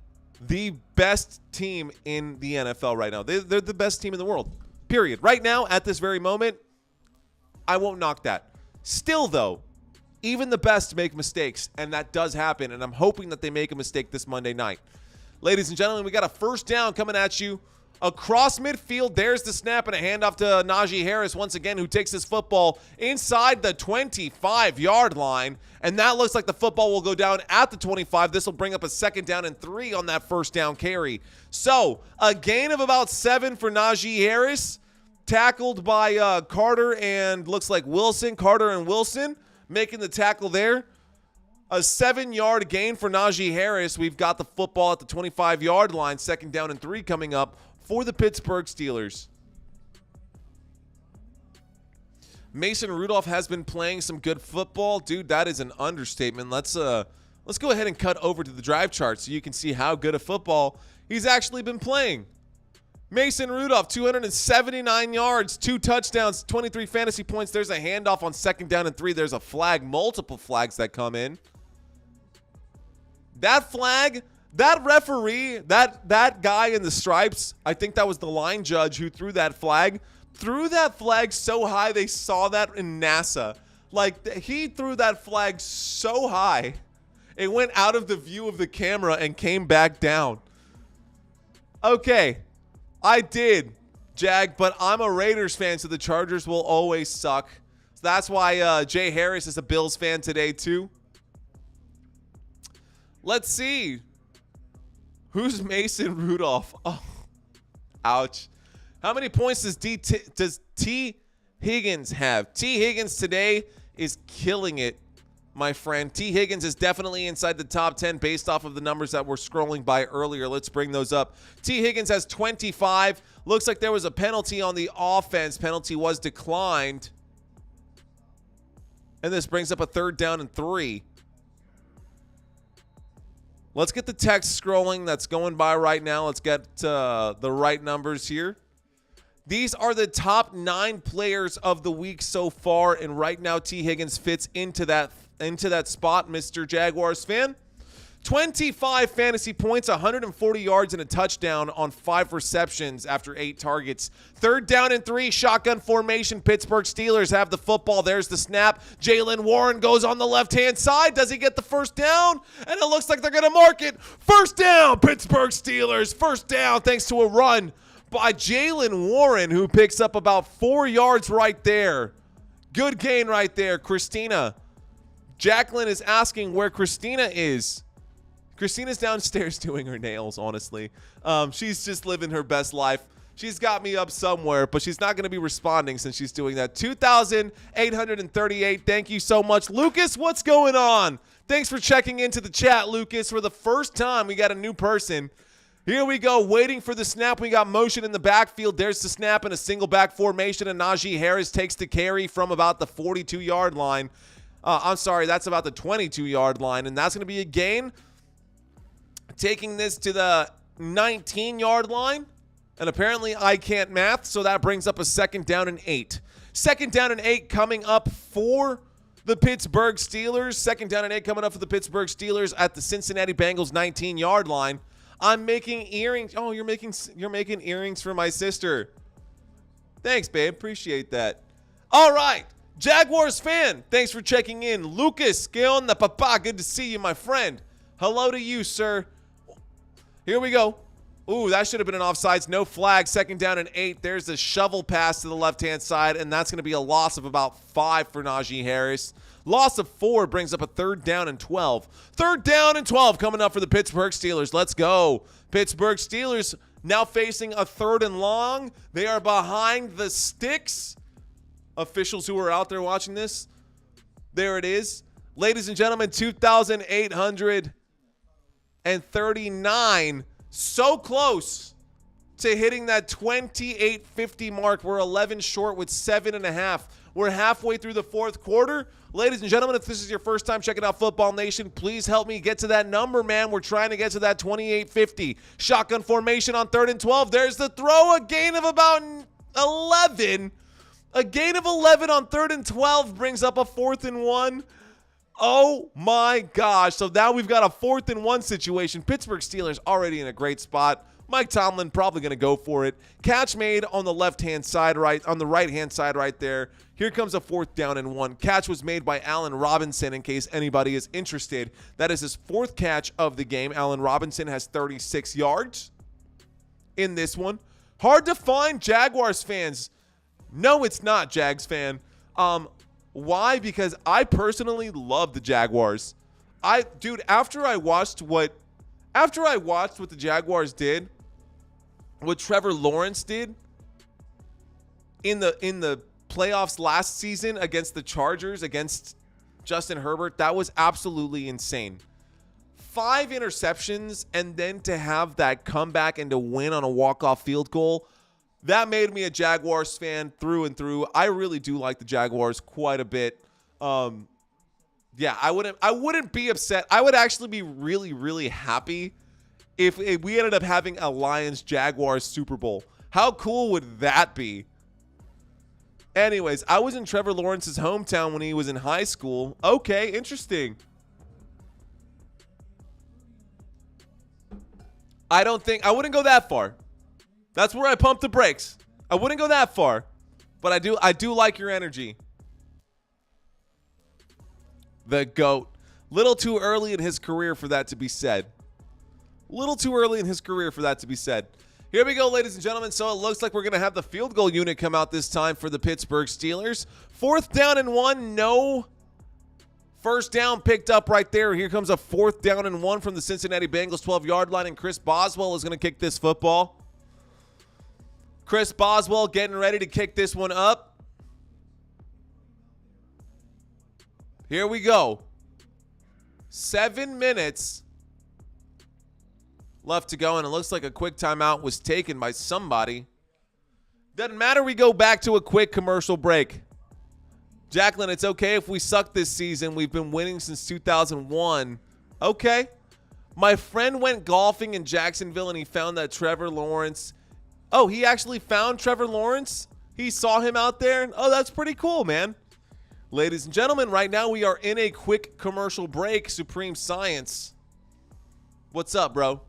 the best team in the NFL right now. They're the best team in the world, period. Right now, at this very moment, I won't knock that. Still, though, even the best make mistakes, and that does happen, and I'm hoping that they make a mistake this Monday night. Ladies and gentlemen, we got a 1st down coming at you Across midfield, there's the snap and a handoff to Najee Harris once again, who takes his football inside the 25-yard line. And that looks like the football will go down at the 25. This will bring up a 2nd down and 3 on that first down carry. So a gain of about 7 for Najee Harris, tackled by Carter and looks like Wilson. Carter and Wilson making the tackle there. A 7-yard gain for Najee Harris. We've got the football at the 25-yard line. 2nd down and 3 coming up for the Pittsburgh Steelers. Mason Rudolph has been playing some good football. Dude, that is an understatement. Let's go ahead and cut over to the drive chart so you can see how good a football he's actually been playing. Mason Rudolph, 279 yards, 2 touchdowns, 23 fantasy points. There's a handoff on 2nd down and 3. There's a flag, multiple flags that come in. That flag, that referee, that guy in the stripes, I think that was the line judge who threw that flag so high they saw that in NASA. Like, he threw that flag so high, it went out of the view of the camera and came back down. Okay, I did, Jag, but I'm a Raiders fan, so the Chargers will always suck. So that's why Jay Harris is a Bills fan today, too. Let's see. Who's Mason Rudolph? Oh, ouch. How many points does T. Higgins have? T. Higgins today is killing it, my friend. T. Higgins is definitely inside the top 10 based off of the numbers that we're scrolling by earlier. Let's bring those up. T. Higgins has 25. Looks like there was a penalty on the offense. Penalty was declined. And this brings up a 3rd down and 3. Let's get the text scrolling that's going by right now. Let's get the right numbers here. These are the top 9 players of the week so far, and right now T. Higgins fits into that spot, Mr. Jaguars fan. 25 fantasy points, 140 yards, and a touchdown on 5 receptions after 8 targets. 3rd down and 3, shotgun formation. Pittsburgh Steelers have the football. There's the snap. Jaylen Warren goes on the left-hand side. Does he get the 1st down? And it looks like they're going to mark it. 1st down, Pittsburgh Steelers. 1st down thanks to a run by Jaylen Warren, who picks up about 4 yards right there. Good gain right there, Christina. Jacqueline is asking where Christina is. Christina's downstairs doing her nails, honestly. She's just living her best life. She's got me up somewhere, but she's not going to be responding since she's doing that. 2,838. Thank you so much. Lucas, what's going on? Thanks for checking into the chat, Lucas. For the first time, we got a new person. Here we go, waiting for the snap. We got motion in the backfield. There's the snap in a single back formation, and Najee Harris takes the carry from about the 42-yard line. I'm sorry, that's about the 22-yard line, and that's going to be a gain. Taking this to the 19-yard line, and apparently I can't math, so that brings up a 2nd down and 8. 2nd down and 8 coming up for the Pittsburgh Steelers. 2nd down and 8 coming up for the Pittsburgh Steelers at the Cincinnati Bengals 19-yard line. I'm making earrings. Oh, you're making earrings for my sister. Thanks, babe. Appreciate that. All right. Jaguars fan, thanks for checking in. Lucas, que onda, papa? Good to see you, my friend. Hello to you, sir. Here we go. Ooh, that should have been an offsides. No flag. 2nd down and 8. There's a shovel pass to the left-hand side, and that's going to be a loss of about 5 for Najee Harris. Loss of 4 brings up a 3rd down and 12. 3rd down and 12 coming up for the Pittsburgh Steelers. Let's go. Pittsburgh Steelers now facing a 3rd and long. They are behind the sticks. Officials who are out there watching this, there it is. Ladies and gentlemen, 2,839. So close to hitting that 2850 mark. We're 11 short with 7.5. We're halfway through the 4th quarter. Ladies and gentlemen, if this is your first time checking out Football Nation, please help me get to that number, man. We're trying to get to that 2850. Shotgun formation on 3rd and 12. There's the throw, a gain of about 11. A gain of 11 on 3rd and 12 brings up a 4th and 1. Oh my gosh. So now we've got a 4th and 1 situation. Pittsburgh Steelers already in a great spot. Mike Tomlin probably going to go for it. Catch made on the left-hand side, on the right-hand side right there. Here comes a 4th down and 1. Catch was made by Allen Robinson, in case anybody is interested. That is his 4th catch of the game. Allen Robinson has 36 yards in this one. Hard to find Jaguars fans. No, it's not, Jags fan. Why? Because I personally love the Jaguars. Dude, after I watched what the Jaguars did, what Trevor Lawrence did in the playoffs last season against the Chargers, against Justin Herbert, that was absolutely insane. 5 interceptions, and then to have that comeback and to win on a walk-off field goal, that made me a Jaguars fan through and through. I really do like the Jaguars quite a bit. Yeah, I wouldn't be upset. I would actually be really, really happy if we ended up having a Lions-Jaguars Super Bowl. How cool would that be? Anyways, I was in Trevor Lawrence's hometown when he was in high school. Okay, interesting. I wouldn't go that far. That's where I pump the brakes. I wouldn't go that far, but I do like your energy. The GOAT. Little too early in his career for that to be said. Little too early in his career for that to be said. Here we go, ladies and gentlemen. So it looks like we're going to have the field goal unit come out this time for the Pittsburgh Steelers. 4th down and 1. No first down picked up right there. Here comes a 4th down and 1 from the Cincinnati Bengals 12-yard line, and Chris Boswell is going to kick this football. Chris Boswell getting ready to kick this one up. Here we go. 7 minutes left to go, and it looks like a quick timeout was taken by somebody. Doesn't matter, we go back to a quick commercial break. Jacqueline, it's okay if we suck this season. We've been winning since 2001. Okay. My friend went golfing in Jacksonville, and he found that Trevor Lawrence. Oh, he actually found Trevor Lawrence? He saw him out there? Oh, that's pretty cool, man. Ladies and gentlemen, right now we are in a quick commercial break. Supreme Science. What's up, bro?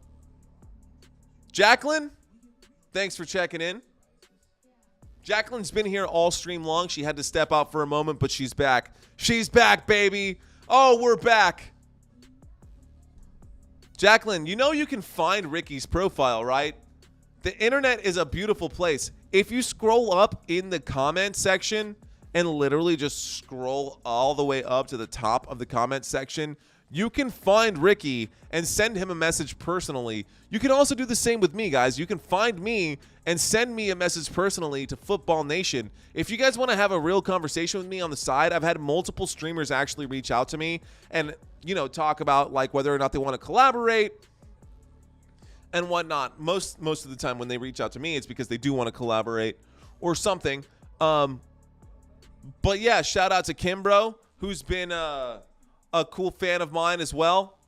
Jacqueline, thanks for checking in. Jacqueline's been here all stream long. She had to step out for a moment, but she's back. She's back, baby. Oh, we're back. Jacqueline, you know you can find Ricky's profile, right? The internet is a beautiful place. If you scroll up in the comment section and literally just scroll all the way up to the top of the comment section, you can find Ricky and send him a message personally. You can also do the same with me, guys. You can find me and send me a message personally to Football Nation. If you guys want to have a real conversation with me on the side, I've had multiple streamers actually reach out to me and, you know, talk about like whether or not they want to collaborate and whatnot. Most of the time when they reach out to me, it's because they do want to collaborate or something. But yeah, shout out to Kimbro, who's been a cool fan of mine as well.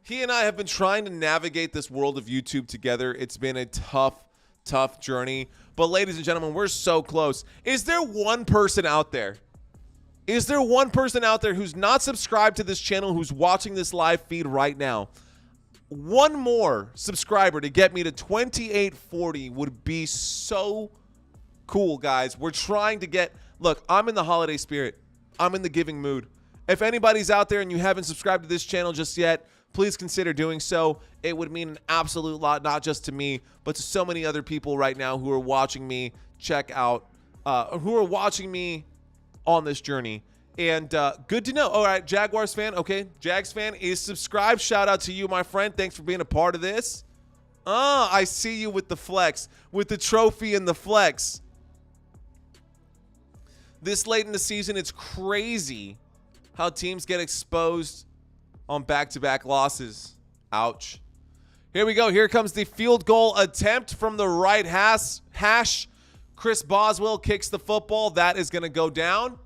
He and I have been trying to navigate this world of YouTube together. It's been a tough journey. But ladies and gentlemen, we're so close. Is there one person out there? Is there one person out there who's not subscribed to this channel, who's watching this live feed right now? One more subscriber to get me to 2840 would be so cool, guys. We're trying to get... Look, I'm in the holiday spirit. I'm in the giving mood. If anybody's out there and you haven't subscribed to this channel just yet, please consider doing so. It would mean an absolute lot, not just to me, but to so many other people right now who are watching me check out, who are watching me on this journey. And good to know. All right, Jaguars fan. Okay, Jags fan is subscribed. Shout out to you, my friend. Thanks for being a part of this. I see you with the flex, with the trophy and the flex. This late in the season, it's crazy how teams get exposed on back-to-back losses. Ouch. Here we go. Here comes the field goal attempt from the right hash. Chris Boswell kicks the football. That is going to go down.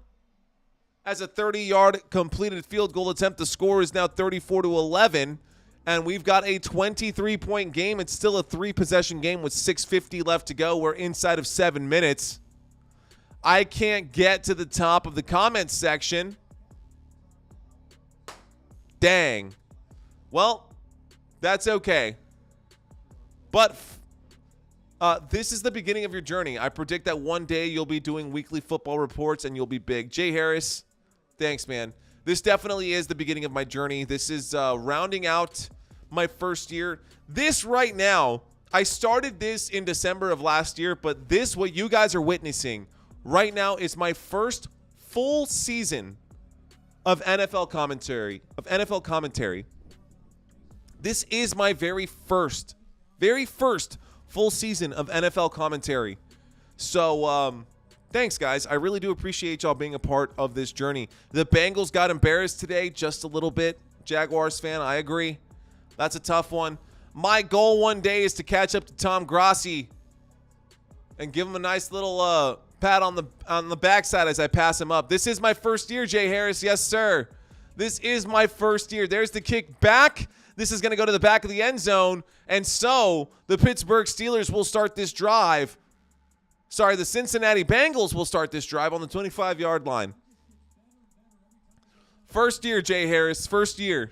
As a 30-yard completed field goal attempt, the score is now 34-11, and we've got a 23-point game. It's still a 3-possession game with 6:50 left to go. We're inside of 7 minutes. I can't get to the top of the comments section. Dang. Well, that's okay. But this is the beginning of your journey. I predict that one day you'll be doing weekly football reports and you'll be big. Jay Harris, thanks, man. This definitely is the beginning of my journey. This is rounding out my first year. This right now, I started this in December of last year, but this, what you guys are witnessing right now, is my first full season of NFL commentary. This is my very first full season of NFL commentary. So, thanks, guys. I really do appreciate y'all being a part of this journey. The Bengals got embarrassed today just a little bit. Jaguars fan, I agree. That's a tough one. My goal one day is to catch up to Tom Grossi and give him a nice little pat on the backside as I pass him up. This is my first year, Jay Harris. Yes, sir. This is my first year. There's the kick back. This is going to go to the back of the end zone. And so the Pittsburgh Steelers will start this drive. Sorry, the Cincinnati Bengals will start this drive on the 25-yard line. First year, Jay Harris. First year.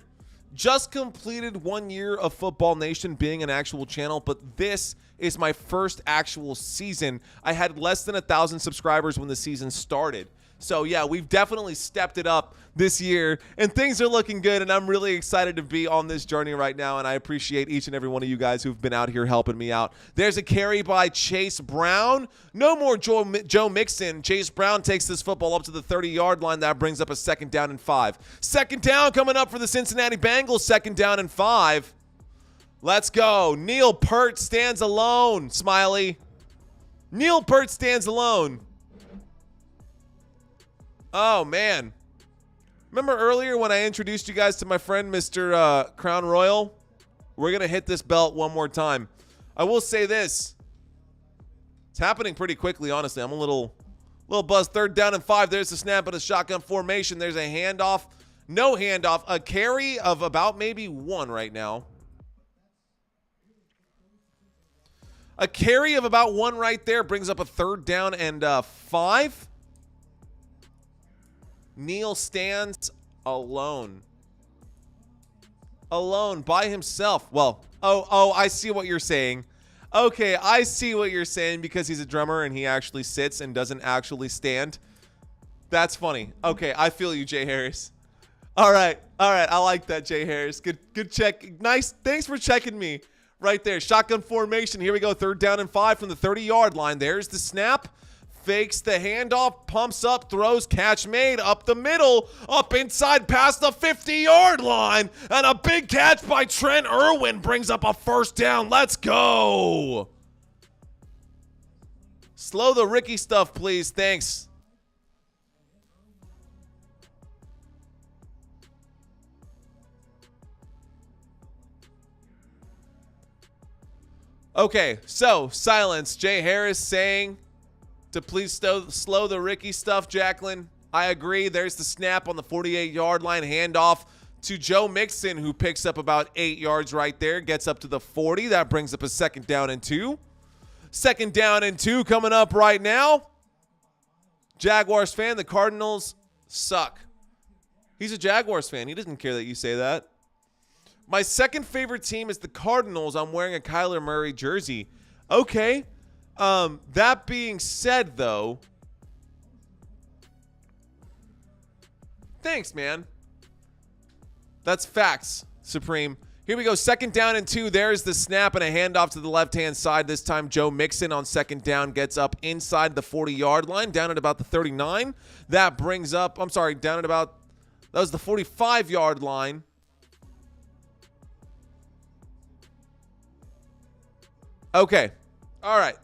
Just completed 1 year of Football Nation being an actual channel, but this is my first actual season. I had less than 1,000 subscribers when the season started. So, yeah, we've definitely stepped it up this year, and things are looking good, and I'm really excited to be on this journey right now, and I appreciate each and every one of you guys who've been out here helping me out. There's a carry by Chase Brown. No more Joe Mixon. Chase Brown takes this football up to the 30-yard line. That brings up a 2nd down and 5. 2nd down coming up for the Cincinnati Bengals. 2nd down and 5. Let's go. Neil Peart stands alone, Smiley. Neil Peart stands alone. Oh, man. Remember earlier when I introduced you guys to my friend, Mr. Crown Royal? We're going to hit this belt one more time. I will say this. It's happening pretty quickly, honestly. I'm a little buzzed. 3rd down and 5. There's the snap of a shotgun formation. There's a handoff. No handoff. A carry of about maybe 1 right now. A carry of about 1 right there brings up a 3rd down and 5. Neil stands alone. Alone by himself. Well, oh, I see what you're saying. Okay, I see what you're saying because he's a drummer and he actually sits and doesn't actually stand. That's funny. Okay, I feel you, Jay Harris. All right. I like that, Jay Harris. Good check. Nice. Thanks for checking me right there. Shotgun formation. Here we go. 3rd down and 5 from the 30-yard line. There's the snap. Fakes the handoff, pumps up, throws, catch made, up the middle, up inside past the 50-yard line, and a big catch by Trent Irwin brings up a 1st down. Let's go. Slow the Ricky stuff, please. Thanks. Okay, so silence. Jay Harris saying to please slow the Ricky stuff, Jacqueline. I agree. There's the snap on the 48-yard line. Handoff to Joe Mixon, who picks up about 8 yards right there. Gets up to the 40. That brings up a 2nd down and 2. 2nd down and 2 coming up right now. Jaguars fan, the Cardinals suck. He's a Jaguars fan. He doesn't care that you say that. My second favorite team is the Cardinals. I'm wearing a Kyler Murray jersey. Okay. That being said, though, thanks, man. That's facts, Supreme. Here we go. 2nd down and 2. There's the snap and a handoff to the left-hand side. This time, Joe Mixon on 2nd down gets up inside the 40-yard line, down at about the 39. That brings up, down at about, that was the 45-yard line. Okay. All right.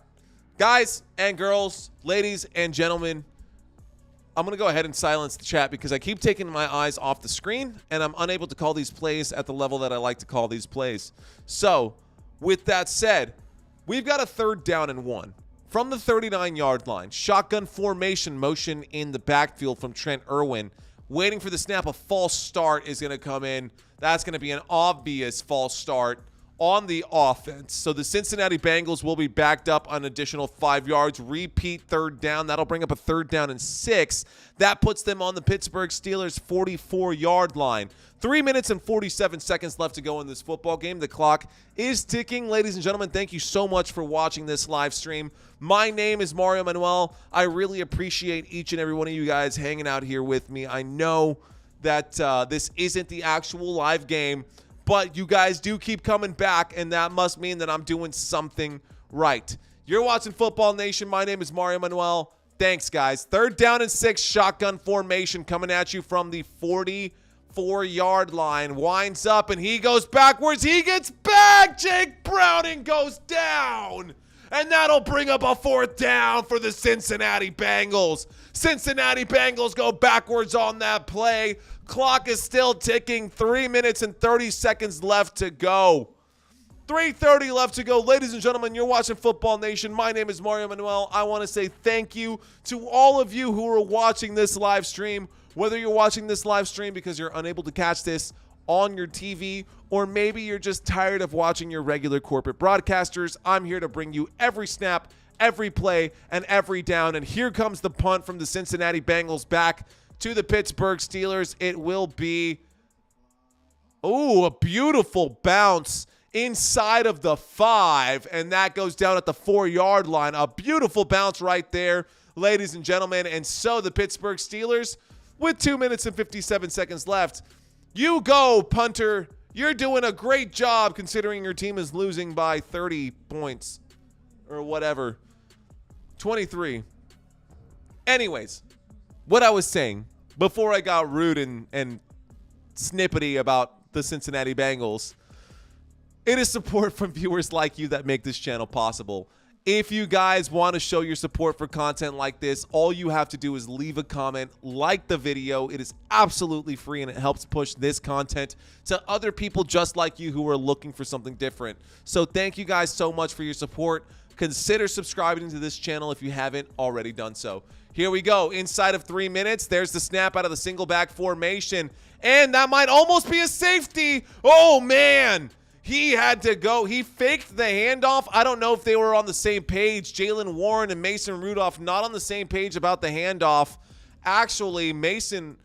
Guys and girls, ladies and gentlemen, I'm going to go ahead and silence the chat because I keep taking my eyes off the screen and I'm unable to call these plays at the level that I like to call these plays. So, with that said, we've got a 3rd down and 1 from the 39-yard line. Shotgun formation motion in the backfield from Trent Irwin. Waiting for the snap. A false start is going to come in. That's going to be an obvious false start on the offense. So the Cincinnati Bengals will be backed up an additional 5 yards. Repeat 3rd down. That'll bring up a 3rd down and 6. That puts them on the Pittsburgh Steelers 44-yard line. 3 minutes and 47 seconds left to go in this football game. The clock is ticking. Ladies and gentlemen, thank you so much for watching this live stream. My name is Manuel. I really appreciate each and every one of you guys hanging out here with me. I know that this isn't the actual live game, but you guys do keep coming back, and that must mean that I'm doing something right. You're watching Football Nation. My name is Manuel. Thanks, guys. 3rd down and 6, shotgun formation coming at you from the 44-yard line. Winds up, and he goes backwards. He gets back. Jake Browning goes down. And that'll bring up a 4th down for the Cincinnati Bengals. Cincinnati Bengals go backwards on that play. Clock is still ticking. 3 minutes and 30 seconds left to go. 3:30 left to go. Ladies and gentlemen, you're watching Football Nation. My name is Manuel. I want to say thank you to all of you who are watching this live stream. Whether you're watching this live stream because you're unable to catch this on your TV, or maybe you're just tired of watching your regular corporate broadcasters, I'm here to bring you every snap, every play, and every down. And here comes the punt from the Cincinnati Bengals back to the Pittsburgh Steelers. It will be, a beautiful bounce inside of the 5, and that goes down at the 4-yard line. A beautiful bounce right there, ladies and gentlemen. And so the Pittsburgh Steelers, with 2 minutes and 57 seconds left, you go, punter. You're doing a great job considering your team is losing by 30 points or whatever. 23. Anyways, what I was saying before I got rude and snippety about the Cincinnati Bengals, it is support from viewers like you that make this channel possible. If you guys want to show your support for content like this, all you have to do is leave a comment, like the video. It is absolutely free, and it helps push this content to other people just like you who are looking for something different. So thank you guys so much for your support. Consider subscribing to this channel if you haven't already done so. Here we go. Inside of 3 minutes, there's the snap out of the single back formation, and that might almost be a safety. Oh, man. He had to go. He faked the handoff. I don't know if they were on the same page. Jalen Warren and Mason Rudolph not on the same page about the handoff. Actually, Jalen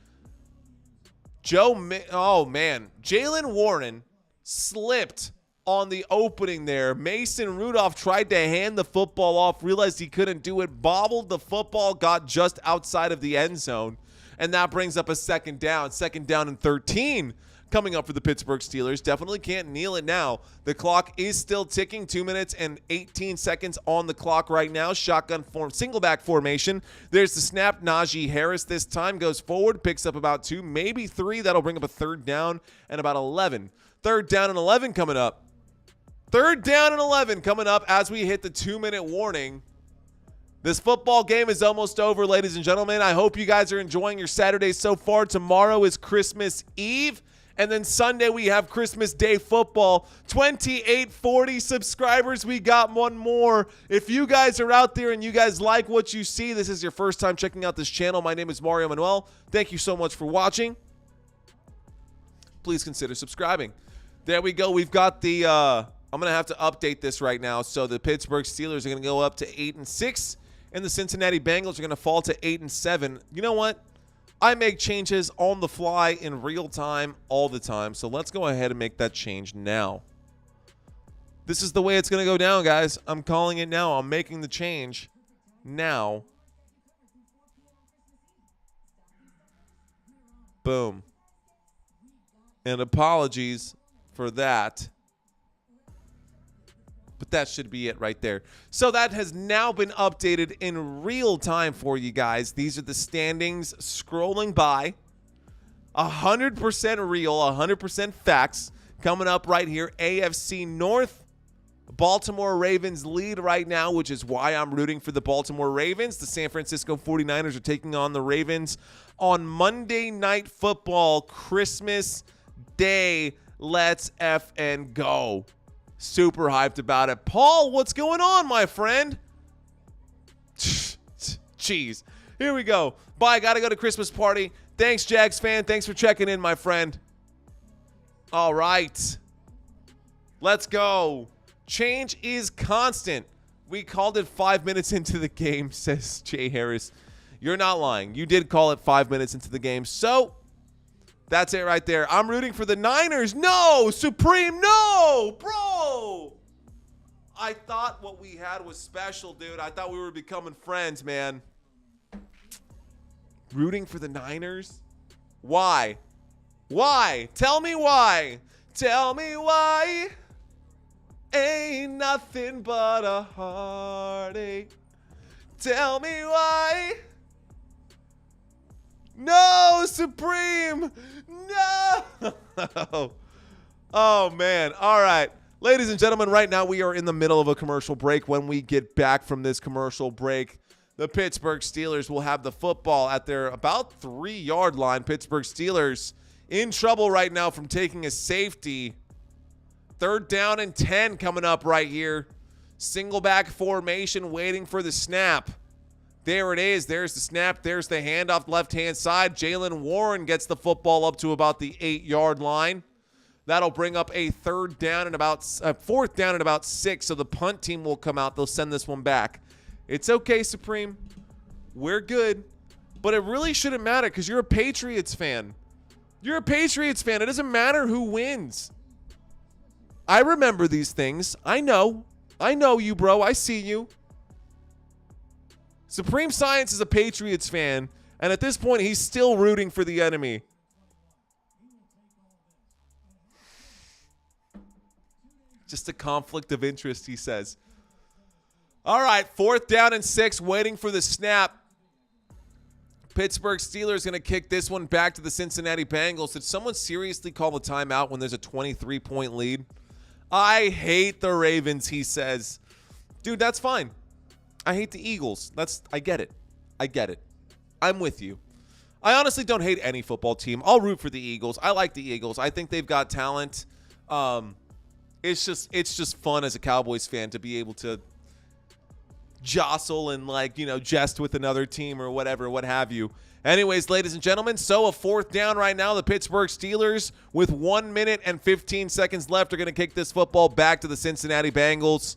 Warren slipped on the opening there. Mason Rudolph tried to hand the football off, realized he couldn't do it, bobbled the football, got just outside of the end zone, and that brings up a 2nd down. 2nd down and 13. Coming up for the Pittsburgh Steelers. Definitely can't kneel it now. The clock is still ticking. 2 minutes and 18 seconds on the clock right now. Shotgun form, single back formation. There's the snap. Najee Harris this time goes forward, picks up about 2, maybe 3. That'll bring up a 3rd down and about 11. 3rd down and 11 coming up. 3rd down and 11 coming up as we hit the 2-minute warning. This football game is almost over, ladies and gentlemen. I hope you guys are enjoying your Saturday so far. Tomorrow is Christmas Eve. And then Sunday, we have Christmas Day football. 2840 subscribers. We got one more. If you guys are out there and you guys like what you see, this is your first time checking out this channel. My name is Manuel. Thank you so much for watching. Please consider subscribing. There we go. We've got the, I'm going to have to update this right now. So the Pittsburgh Steelers are going to go up to 8-6, and the Cincinnati Bengals are going to fall to 8-7. You know what? I make changes on the fly in real time all the time. So let's go ahead and make that change now. This is the way it's going to go down, guys. I'm calling it now. I'm making the change now. Boom. And apologies for that. But that should be it right there. So that has now been updated in real time for you guys. These are the standings scrolling by. 100% real, 100% facts. Coming up right here, AFC North. Baltimore Ravens lead right now, which is why I'm rooting for the Baltimore Ravens. The San Francisco 49ers are taking on the Ravens on Monday Night Football, Christmas Day. Let's effing go. Super hyped about it. Paul, what's going on, my friend? Jeez. Here we go. Bye. Got to go to Christmas party. Thanks, Jags fan. Thanks for checking in, my friend. All right. Let's go. Change is constant. We called it 5 minutes into the game, says Jay Harris. You're not lying. You did call it 5 minutes into the game. So that's it right there. I'm rooting for the Niners. No, Supreme, no, bro. I thought what we had was special, dude. I thought we were becoming friends, man. Rooting for the Niners? Why? Why? Tell me why. Tell me why. Ain't nothing but a heartache. Tell me why. No, Supreme. No. Oh, man. All right. Ladies and gentlemen, right now we are in the middle of a commercial break. When we get back from this commercial break, the Pittsburgh Steelers will have the football at their about 3-yard line. Pittsburgh Steelers in trouble right now from taking a safety. 3rd down and 10 coming up right here. Single back formation waiting for the snap. There it is. There's the snap. There's the handoff left-hand side. Jaylen Warren gets the football up to about the 8-yard line. That'll bring up a 4th down and about 6. So the punt team will come out. They'll send this one back. It's okay, Supreme. We're good. But it really shouldn't matter because you're a Patriots fan. You're a Patriots fan. It doesn't matter who wins. I remember these things. I know you, bro. I see you. Supreme Science is a Patriots fan, and at this point, he's still rooting for the enemy. Just a conflict of interest, he says. All right, 4th down and 6, waiting for the snap. Pittsburgh Steelers going to kick this one back to the Cincinnati Bengals. Did someone seriously call a timeout when there's a 23-point lead? I hate the Ravens, he says. Dude, that's fine. I hate the Eagles. I get it. I'm with you. I honestly don't hate any football team. I'll root for the Eagles. I like the Eagles. I think they've got talent. It's just fun as a Cowboys fan to be able to jostle and jest with another team or whatever, what have you. Anyways, ladies and gentlemen, so a 4th down right now. The Pittsburgh Steelers, with 1 minute and 15 seconds left, are going to kick this football back to the Cincinnati Bengals.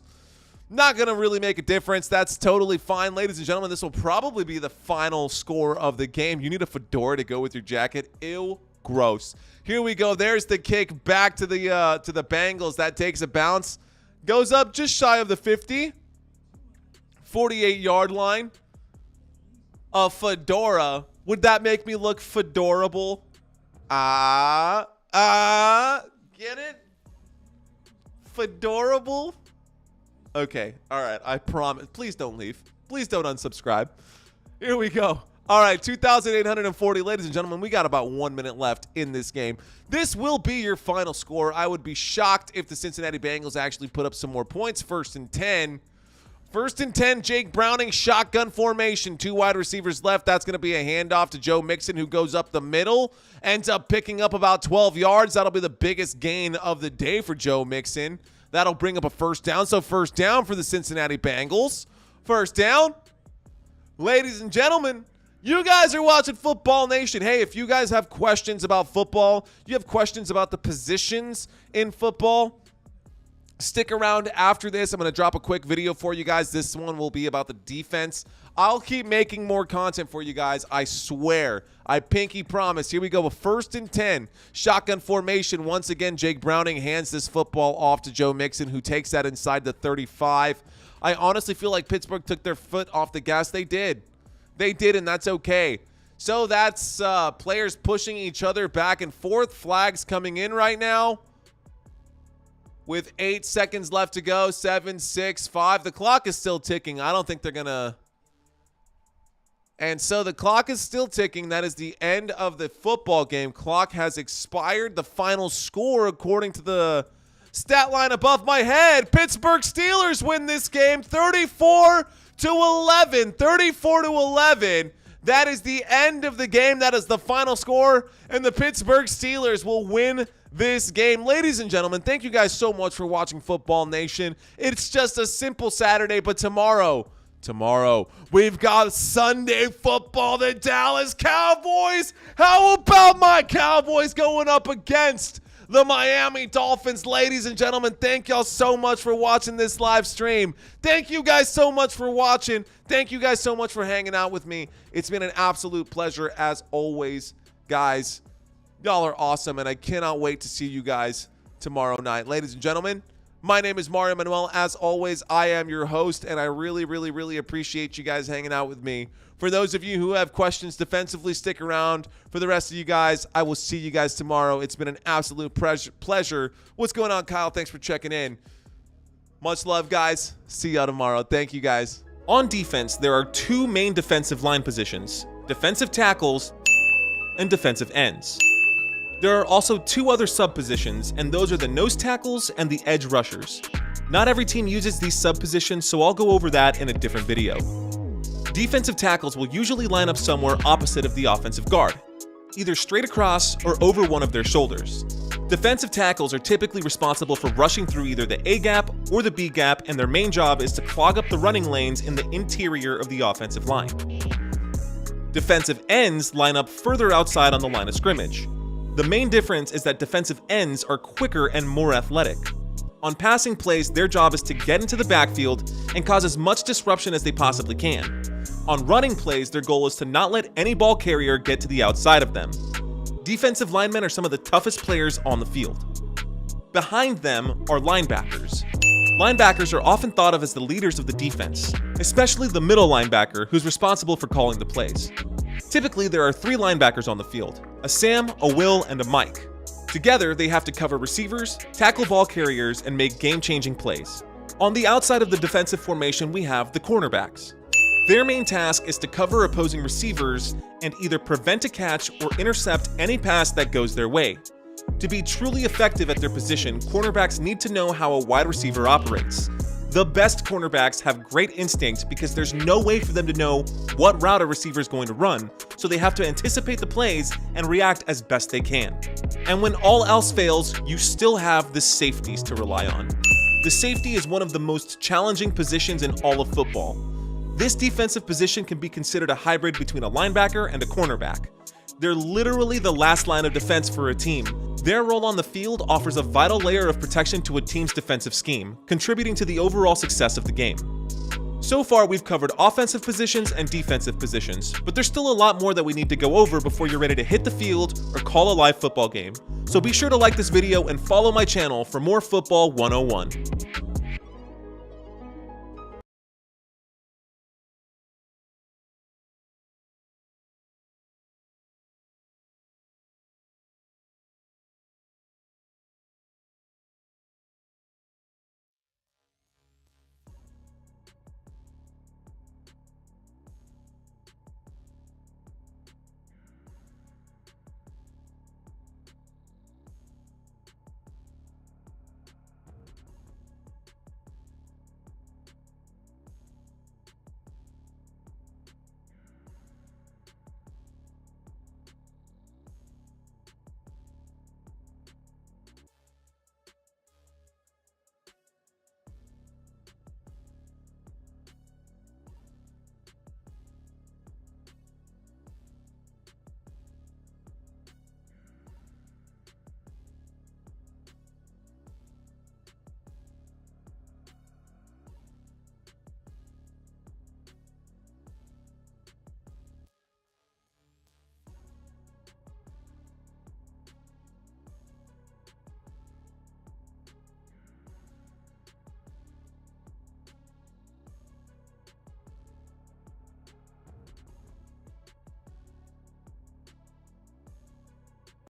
Not going to really make a difference. That's totally fine. Ladies and gentlemen, this will probably be the final score of the game. You need a fedora to go with your jacket. Ew, gross. Here we go. There's the kick back to the Bengals. That takes a bounce. Goes up just shy of the 50. 48-yard line. A fedora. Would that make me look fedorable? Get it? Fedorable? Okay, all right, I promise. Please don't leave. Please don't unsubscribe. Here we go. All right, 2,840. Ladies and gentlemen, we got about 1 minute left in this game. This will be your final score. I would be shocked if the Cincinnati Bengals actually put up some more points. 1st and 10. 1st and 10, Jake Browning, shotgun formation. 2 wide receivers left. That's going to be a handoff to Joe Mixon, who goes up the middle. Ends up picking up about 12 yards. That'll be the biggest gain of the day for Joe Mixon. That'll bring up a 1st down. So 1st down for the Cincinnati Bengals. 1st down. Ladies and gentlemen, you guys are watching Football Nation. Hey, if you guys have questions about football, you have questions about the positions in football, stick around after this. I'm going to drop a quick video for you guys. This one will be about the defense. I'll keep making more content for you guys. I swear. I pinky promise. Here we go. A 1st and 10. Shotgun formation. Once again, Jake Browning hands this football off to Joe Mixon, who takes that inside the 35. I honestly feel like Pittsburgh took their foot off the gas. They did. They did, and that's okay. So that's players pushing each other back and forth. Flags coming in right now. With 8 seconds left to go. 7, 6, 5. The clock is still ticking. I don't think they're going to... And so the clock is still ticking. That is the end of the football game. Clock has expired. The final score, according to the stat line above my head, Pittsburgh Steelers win this game 34-11. 34-11. That is the end of the game. That is the final score. And the Pittsburgh Steelers will win this game. Ladies and gentlemen, thank you guys so much for watching Football Nation. It's just a simple Saturday, but tomorrow, we've got Sunday football, the Dallas Cowboys. How about my Cowboys going up against the Miami Dolphins? Ladies and gentlemen, thank y'all so much for watching this live stream. Thank you guys so much for watching. Thank you guys so much for hanging out with me. It's been an absolute pleasure as always, guys. Y'all are awesome, and I cannot wait to see you guys tomorrow night. Ladies and gentlemen, My name is Manuel. As always, I am your host, and I really appreciate you guys hanging out with me. For those of you who have questions defensively, stick around. For the rest of you guys, I will see you guys tomorrow. It's been an absolute pleasure. What's going on, Kyle? Thanks for checking in. Much love, guys. See y'all tomorrow. Thank you, guys. On defense, there are two main defensive line positions: defensive tackles and defensive ends. There are also two other sub-positions, and those are the nose tackles and the edge rushers. Not every team uses these sub-positions, so I'll go over that in a different video. Defensive tackles will usually line up somewhere opposite of the offensive guard, either straight across or over one of their shoulders. Defensive tackles are typically responsible for rushing through either the A gap or the B gap, and their main job is to clog up the running lanes in the interior of the offensive line. Defensive ends line up further outside on the line of scrimmage. The main difference is that defensive ends are quicker and more athletic. On passing plays, their job is to get into the backfield and cause as much disruption as they possibly can. On running plays, their goal is to not let any ball carrier get to the outside of them. Defensive linemen are some of the toughest players on the field. Behind them are linebackers. Linebackers are often thought of as the leaders of the defense, especially the middle linebacker, who's responsible for calling the plays. Typically, there are three linebackers on the field: a Sam, a Will, and a Mike. Together, they have to cover receivers, tackle ball carriers, and make game-changing plays. On the outside of the defensive formation, we have the cornerbacks. Their main task is to cover opposing receivers and either prevent a catch or intercept any pass that goes their way. To be truly effective at their position, cornerbacks need to know how a wide receiver operates. The best cornerbacks have great instinct because there's no way for them to know what route a receiver is going to run, so they have to anticipate the plays and react as best they can. And when all else fails, you still have the safeties to rely on. The safety is one of the most challenging positions in all of football. This defensive position can be considered a hybrid between a linebacker and a cornerback. They're literally the last line of defense for a team. Their role on the field offers a vital layer of protection to a team's defensive scheme, contributing to the overall success of the game. So far, we've covered offensive positions and defensive positions, but there's still a lot more that we need to go over before you're ready to hit the field or call a live football game. So be sure to like this video and follow my channel for more Football 101.